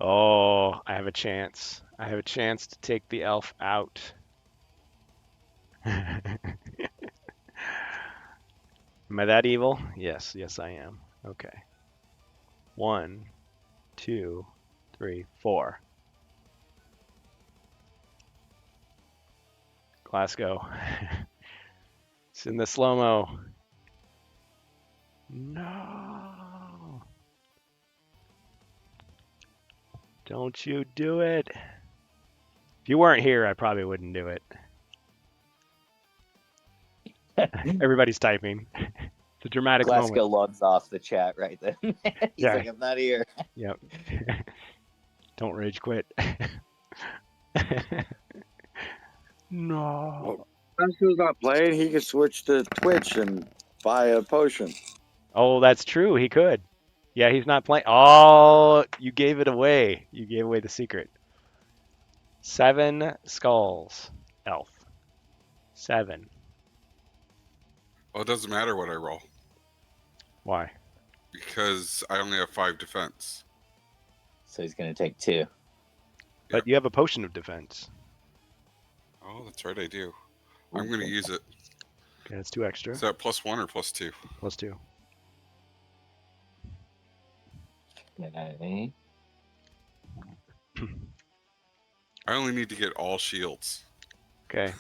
Oh, I have a chance. I have a chance to take the elf out. Am I that evil? Yes, I am. Okay. 1, 2, 3, 4. Glasgow. It's in the slow-mo. No. Don't you do it. If you weren't here, I probably wouldn't do it. Everybody's typing. It's a dramatic Glasgow moment. logs off the chat right then. He's Yeah. like, I'm not here. Yep. Don't rage quit. No. Glasgow's not playing. He can switch to Twitch and buy a potion. Oh, that's true. He could. Yeah, he's not playing. Oh, you gave it away. You gave away the secret. 7 skulls. Elf. 7. Well, it doesn't matter what I roll Why? because I only have 5 defense. So he's going to take 2. But you have a potion of defense. Oh, that's right, I do. I'm going to use it. Okay, that's 2 extra. Is that +1 or +2? +2. Okay. I only need to get all shields. Okay.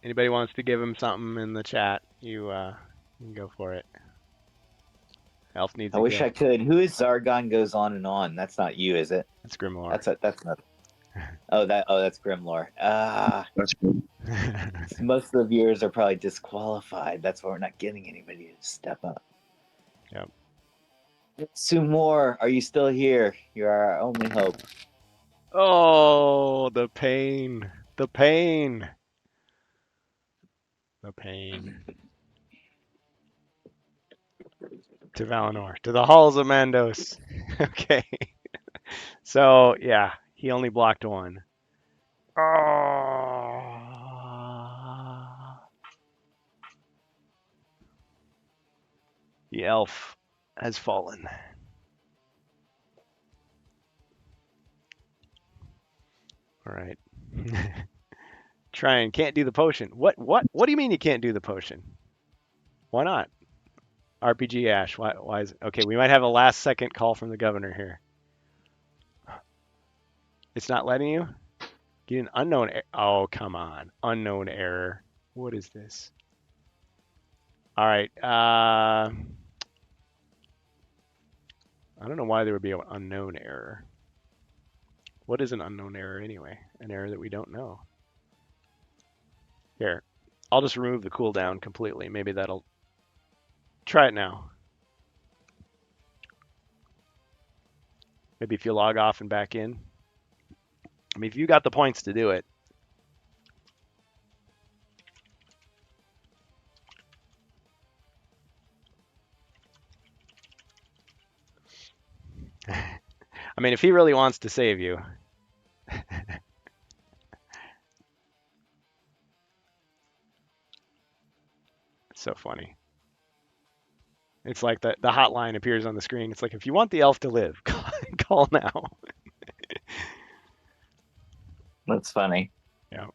Anybody wants to give him something in the chat, you can go for it. Elf needs I a wish gift. I could. Who is Zargon goes on and on? That's not you, is it? That's Grimoire. That's not. That's Grimlore. That's good. Most of the viewers are probably disqualified. That's why we're not getting anybody to step up. Yep. Sumor, are you still here? You're our only hope. Oh, the pain. The pain. The pain. To Valinor. To the halls of Mandos. Okay. So, yeah, he only blocked 1. Oh. The elf has fallen. All right. Trying, can't do the potion. What do you mean you can't do the potion? Why not? RPG Ash. Why is it? Okay, we might have a last second call from the governor here. It's not letting you? Get an unknown oh, come on. Unknown error. What is this? All right. I don't know why there would be an unknown error. What is an unknown error anyway? An error that we don't know. Here, I'll just remove the cooldown completely. Maybe that'll... Try it now. Maybe if you log off and back in. I mean, if you got the points to do it. I mean, if he really wants to save you. It's so funny. It's like the hotline appears on the screen. It's like, if you want the elf to live, call now. That's funny. Yeah.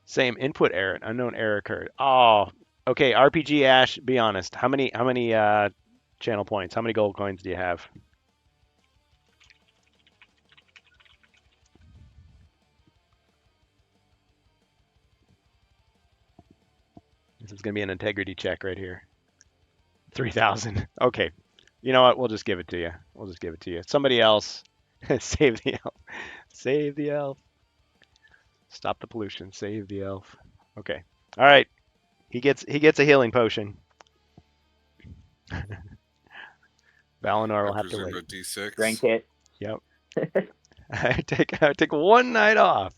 Same input error, unknown error occurred. Oh, okay. RPG Ash, be honest. How many channel points? How many gold coins do you have? This is gonna be an integrity check right here. 3,000. Okay. You know what? We'll just give it to you. We'll just give it to you. Somebody else. Save the elf. Save the elf. Stop the pollution. Save the elf. Okay. All right. He gets a healing potion. Valinor will I have to presume wait. a D6. Drink it. Yep. I take one night off.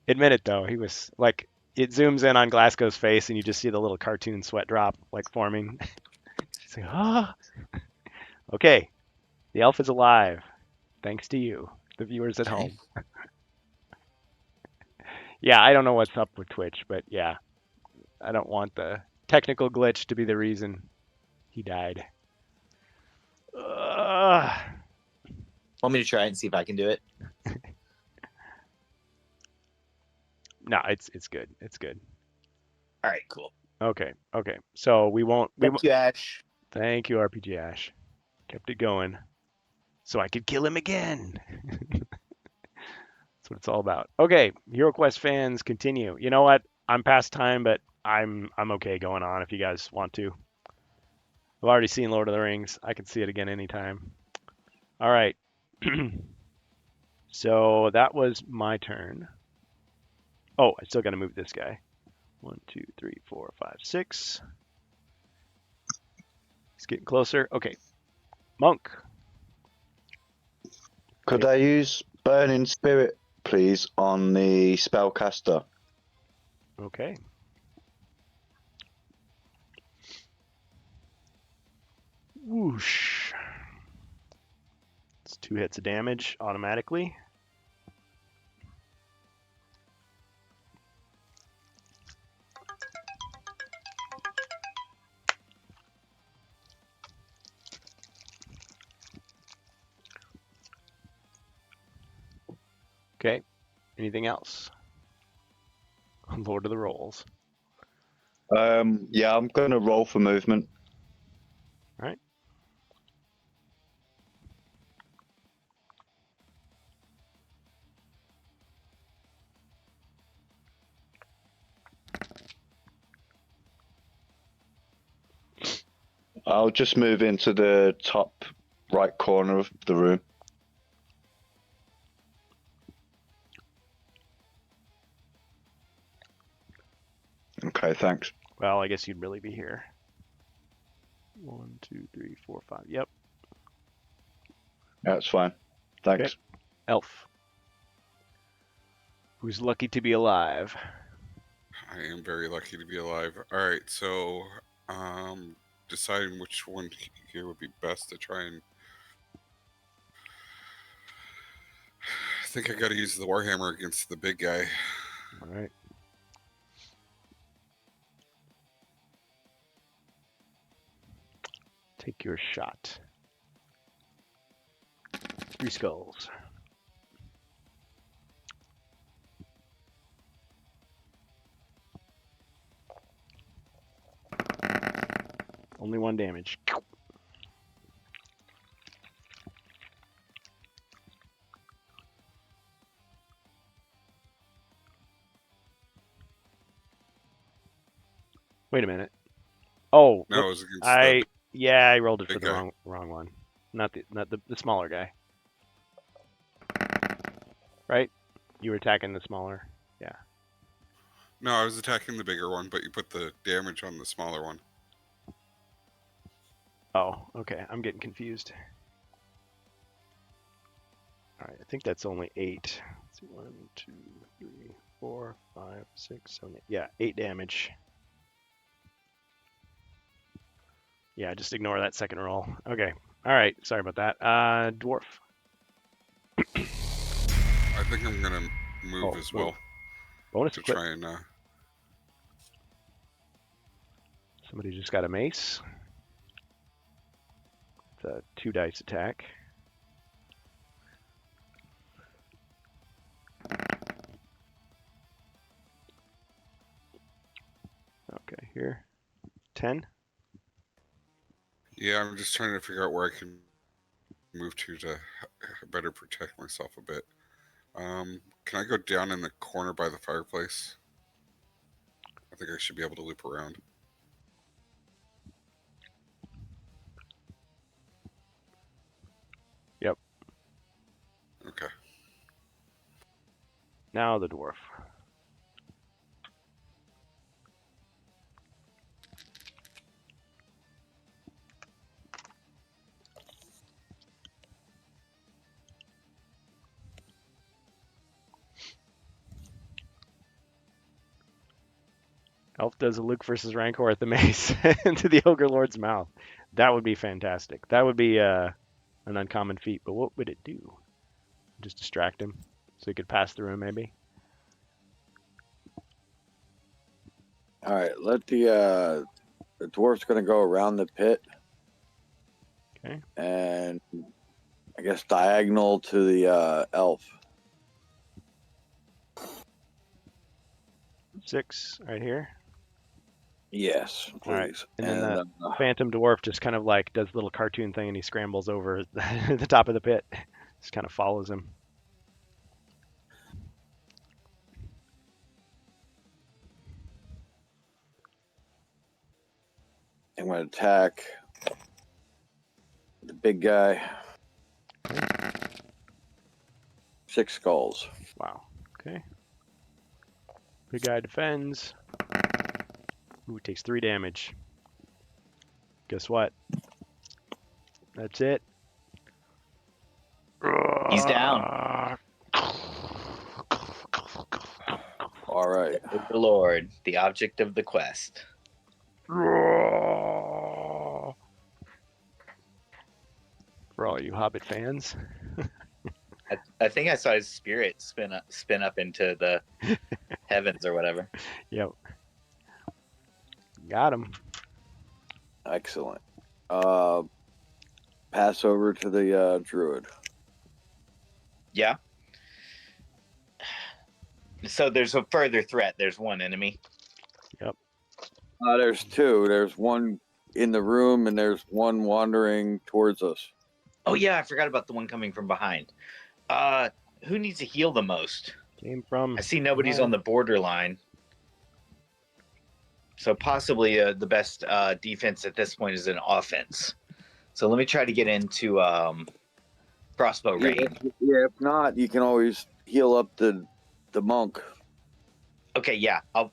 Admit it though, he was like, it zooms in on Glasgow's face and you just see the little cartoon sweat drop like forming. He's like, ah. Okay, the elf is alive, thanks to you, the viewers at home. Yeah, I don't know what's up with Twitch, but yeah, I don't want the technical glitch to be the reason he died. Want me to try and see if I can do it? No, it's good. It's good. All right, cool. Okay. So we won't. Thank you, Ash. Thank you, RPG Ash. Kept it going, so I could kill him again. That's what it's all about. Okay, HeroQuest fans, continue. You know what? I'm past time, but I'm okay going on if you guys want to. I've already seen Lord of the Rings. I can see it again anytime. All right. So that was my turn. Oh, I still got to move this guy. 1, 2, 3, 4, 5, 6. He's getting closer. Okay. Monk. Could I use Burning Spirit, please, on the spellcaster? Okay. Whoosh. It's 2 hits of damage automatically. Okay. Anything else? Lord of the Rolls. Yeah, I'm going to roll for movement. All right. I'll just move into the top right corner of the room. Okay, thanks. Well, I guess you'd really be here. 1, 2, 3, 4, 5. Yep. That's fine. Thanks. Okay. Elf. Who's lucky to be alive? I am very lucky to be alive. All right, so deciding which one here would be best to try and. I think I got to use the Warhammer against the big guy. All right. Take your shot. 3 skulls. Only 1 damage. Wait a minute. Oh, No, it was against yeah, I rolled it for big the guy. wrong one. Not the smaller guy. Right? You were attacking the smaller. Yeah. No, I was attacking the bigger one, but you put the damage on the smaller one. Oh, okay. I'm getting confused. All right, I think that's only 8. Let's see, 1, 2, 3, 4, 5, 6, 7, 8. Yeah, 8 damage. Yeah, just ignore that second roll. Okay. All right. Sorry about that. Dwarf. I think I'm gonna move Oh, as move. well Bonus to equip. try and. Somebody just got a mace. It's a 2 dice attack. Okay, here. 10. Yeah, I'm just trying to figure out where I can move to better protect myself a bit. Can I go down in the corner by the fireplace? I think I should be able to loop around. Yep. Okay. Now the dwarf. Elf does a Luke versus Rancor at the mace into the Ogre Lord's mouth. That would be fantastic. That would be an uncommon feat, but what would it do? Just distract him so he could pass through him, maybe? All right, let the dwarf's going to go around the pit. Okay. And I guess diagonal to the elf. 6 right here. Yes, All right. please. And then the Phantom Dwarf just kind of like does a little cartoon thing and he scrambles over the top of the pit. Just kind of follows him. I'm going to attack the big guy. 6 skulls. Wow. Okay. Big guy defends. Ooh, takes 3 damage. Guess what? That's it. He's down. All right. The Lord, the object of the quest. For all you Hobbit fans. I think I saw his spirit spin up into the heavens or whatever. Yep. Got him. Excellent. Pass over to the druid. Yeah. So there's a further threat. There's one enemy. There's 2. There's one in the room, and there's one wandering towards us. Oh yeah, I forgot about the one coming from behind. Who needs to heal the most? Came from. I see nobody's on the borderline. So possibly the best defense at this point is an offense. So let me try to get into crossbow range. Yeah, if not, you can always heal up the monk. Okay, yeah. I'll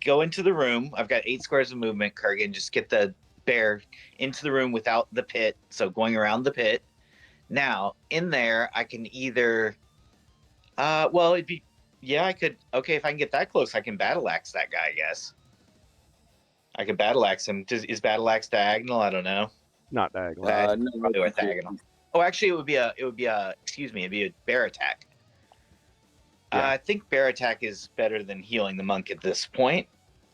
go into the room. I've got 8 squares of movement, Kurgan. Just get the bear into the room without the pit. So going around the pit. Now, in there, I can either... well, it'd be... Yeah, I could... Okay, if I can get that close, I can battle axe that guy, I guess. I could battle axe him. Is battle axe diagonal? I don't know. Not diagonal. No, Probably orthogonal. Oh, actually, it'd be a bear attack. Yeah. I think bear attack is better than healing the monk at this point.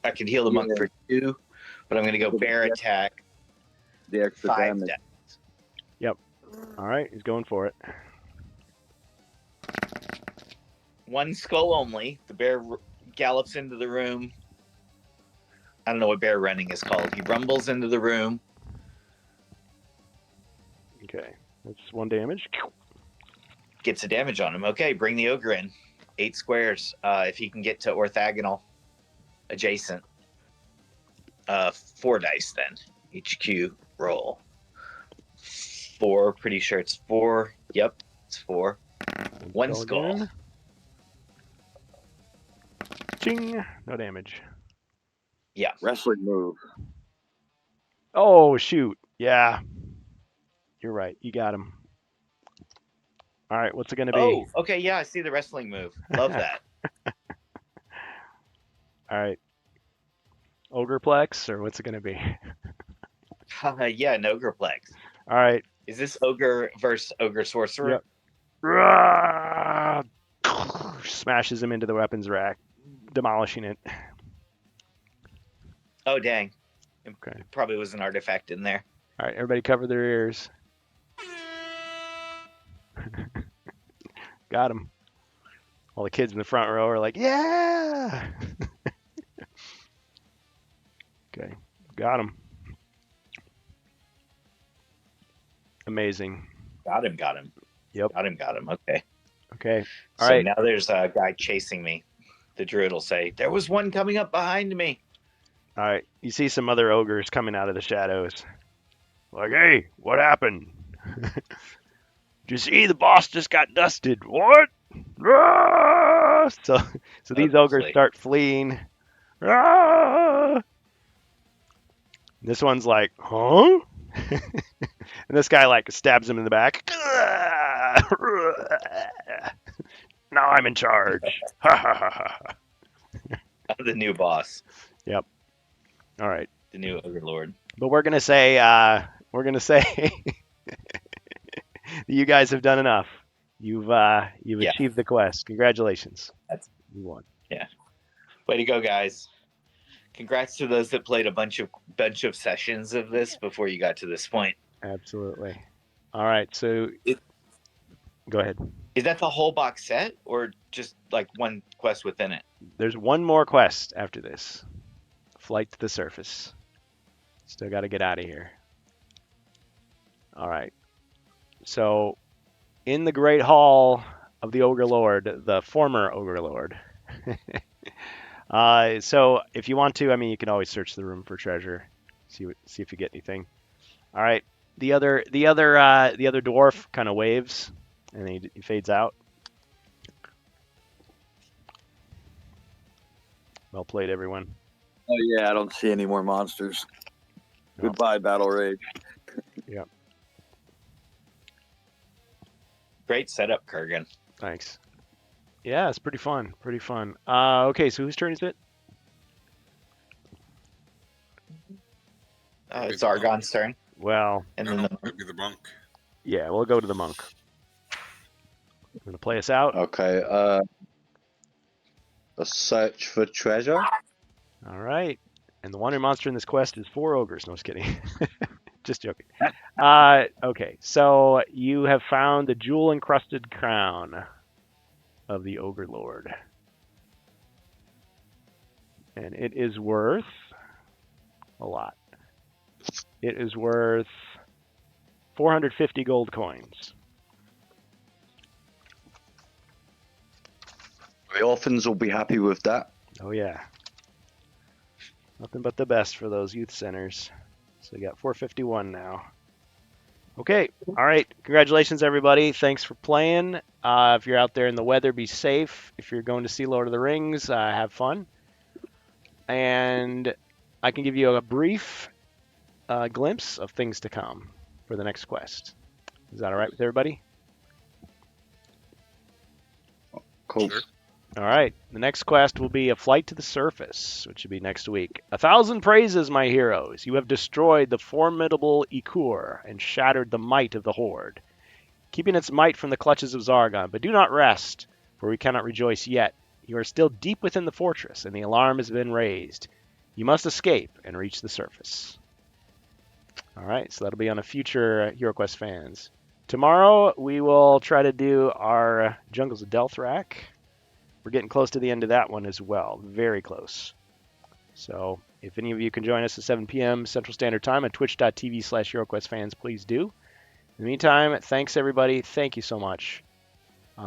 I could heal the monk for 2, but I'm going to go bear attack. The extra 5 damage. death. All right, he's going for it. 1 skull only. The bear gallops into the room. I don't know what bear running is called. He rumbles into the room. Okay, that's 1 damage. Gets a damage on him. Okay, bring the ogre in. 8 squares. If he can get to orthogonal adjacent. 4 dice then. HQ roll. 4. Pretty sure it's 4. Yep, it's 4. 1 skull. Again. Ching! No damage. Yeah. Wrestling move. Oh, shoot. Yeah, you're right. You got him. All right, what's it going to be? Oh, okay, yeah, I see the wrestling move. Love that. All right. Ogreplex, or what's it going to be? Yeah, an Ogreplex. All right. Is this Ogre versus Ogre Sorcerer? Yep. Rah! Smashes him into the weapons rack, demolishing it. Oh, dang. It Okay. probably was an artifact in there. All right, everybody cover their ears. Got him. All the kids in the front row are like, yeah. Okay, got him. Amazing. Got him. Yep. Got him. Okay. Okay. All So right. now there's a guy chasing me. The druid will say, there was one coming up behind me. All right. You see some other ogres coming out of the shadows. Like, hey, what happened? Did you see the boss just got dusted? What? Ah! So these ogres Obviously. start fleeing. Ah! This one's like, huh? And this guy like stabs him in the back. Now I'm in charge. The new boss. Yep. All right. The new Ogre Lord. But we're gonna say that you guys have done enough. You've Yeah. achieved the quest. Congratulations. That's- You won. Way to go, guys. Congrats to those that played a bunch of sessions of this before you got to this point. Absolutely. All right. So go ahead. Is that the whole box set or just like one quest within it? There's one more quest after this. Flight to the surface. Still got to get out of here. All right. So in the Great Hall of the Ogre Lord, the former Ogre Lord. So if you want to, I mean, you can always search the room for treasure, see if you get anything. All right, the other dwarf kind of waves, and he fades out. Well played, everyone. Oh yeah, I don't see any more monsters. No. Goodbye, Battle Rage. Great setup, Kurgan. Thanks. Yeah, it's pretty fun. Pretty fun. Okay, so whose turn is it? It's Argon's turn. Well, And No, then it'd be the monk. yeah, we'll go to the monk. Gonna play us out. Okay. A search for treasure. All right. And the wandering monster in this quest is 4 ogres. No, just kidding. Just joking. Okay, so you have found the jewel-encrusted crown of the Ogre Lord. And it is worth a lot. It is worth 450 gold coins. The orphans will be happy with that. Oh, yeah. Nothing but the best for those youth centers. So you got 451 now. Okay. All right. Congratulations, everybody. Thanks for playing. If you're out there in the weather, be safe. If you're going to see Lord of the Rings, have fun. And I can give you a brief glimpse of things to come for the next quest. Is that all right with everybody? Cool. Sure. All right. The next quest will be a flight to the surface, which will be next week. 1,000 praises, my heroes. You have destroyed the formidable Ikur and shattered the might of the Horde, keeping its might from the clutches of Zargon. But do not rest, for we cannot rejoice yet. You are still deep within the fortress, and the alarm has been raised. You must escape and reach the surface. All right, so that'll be on a future HeroQuest fans. Tomorrow, we will try to do our Jungles of Delthrak. We're getting close to the end of that one as well. Very close. So if any of you can join us at 7 p.m. Central Standard Time at twitch.tv/HeroQuest fans, please do. In the meantime, thanks everybody. Thank you so much.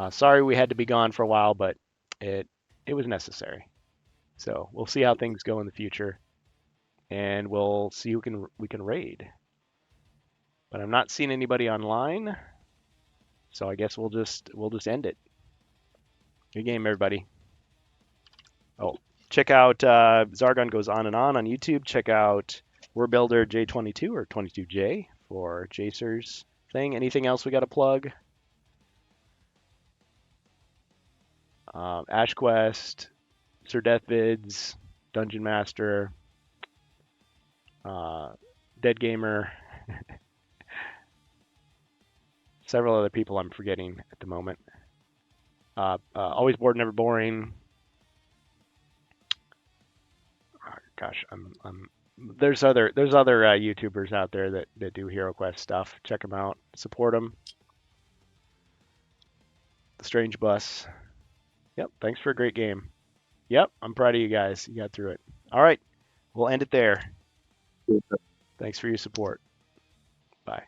Sorry we had to be gone for a while, but it was necessary. So we'll see how things go in the future, and we'll see who we can raid. But I'm not seeing anybody online, so I guess we'll just end it. Good game, everybody. Oh, check out Zargon Goes On and On YouTube. Check out Warbuilder J22 or 22J for Jacer's thing. Anything else we got to plug? AshQuest, Sir Death Vids, Dungeon Master, Dead Gamer, several other people I'm forgetting at the moment. Always Bored, Never Boring. Gosh, there's other YouTubers out there that do HeroQuest stuff. Check them out, support them. The Strange Bus. Yep, thanks for a great game. Yep, I'm proud of you guys. You got through it. All right, we'll end it there. Thanks for your support. Bye.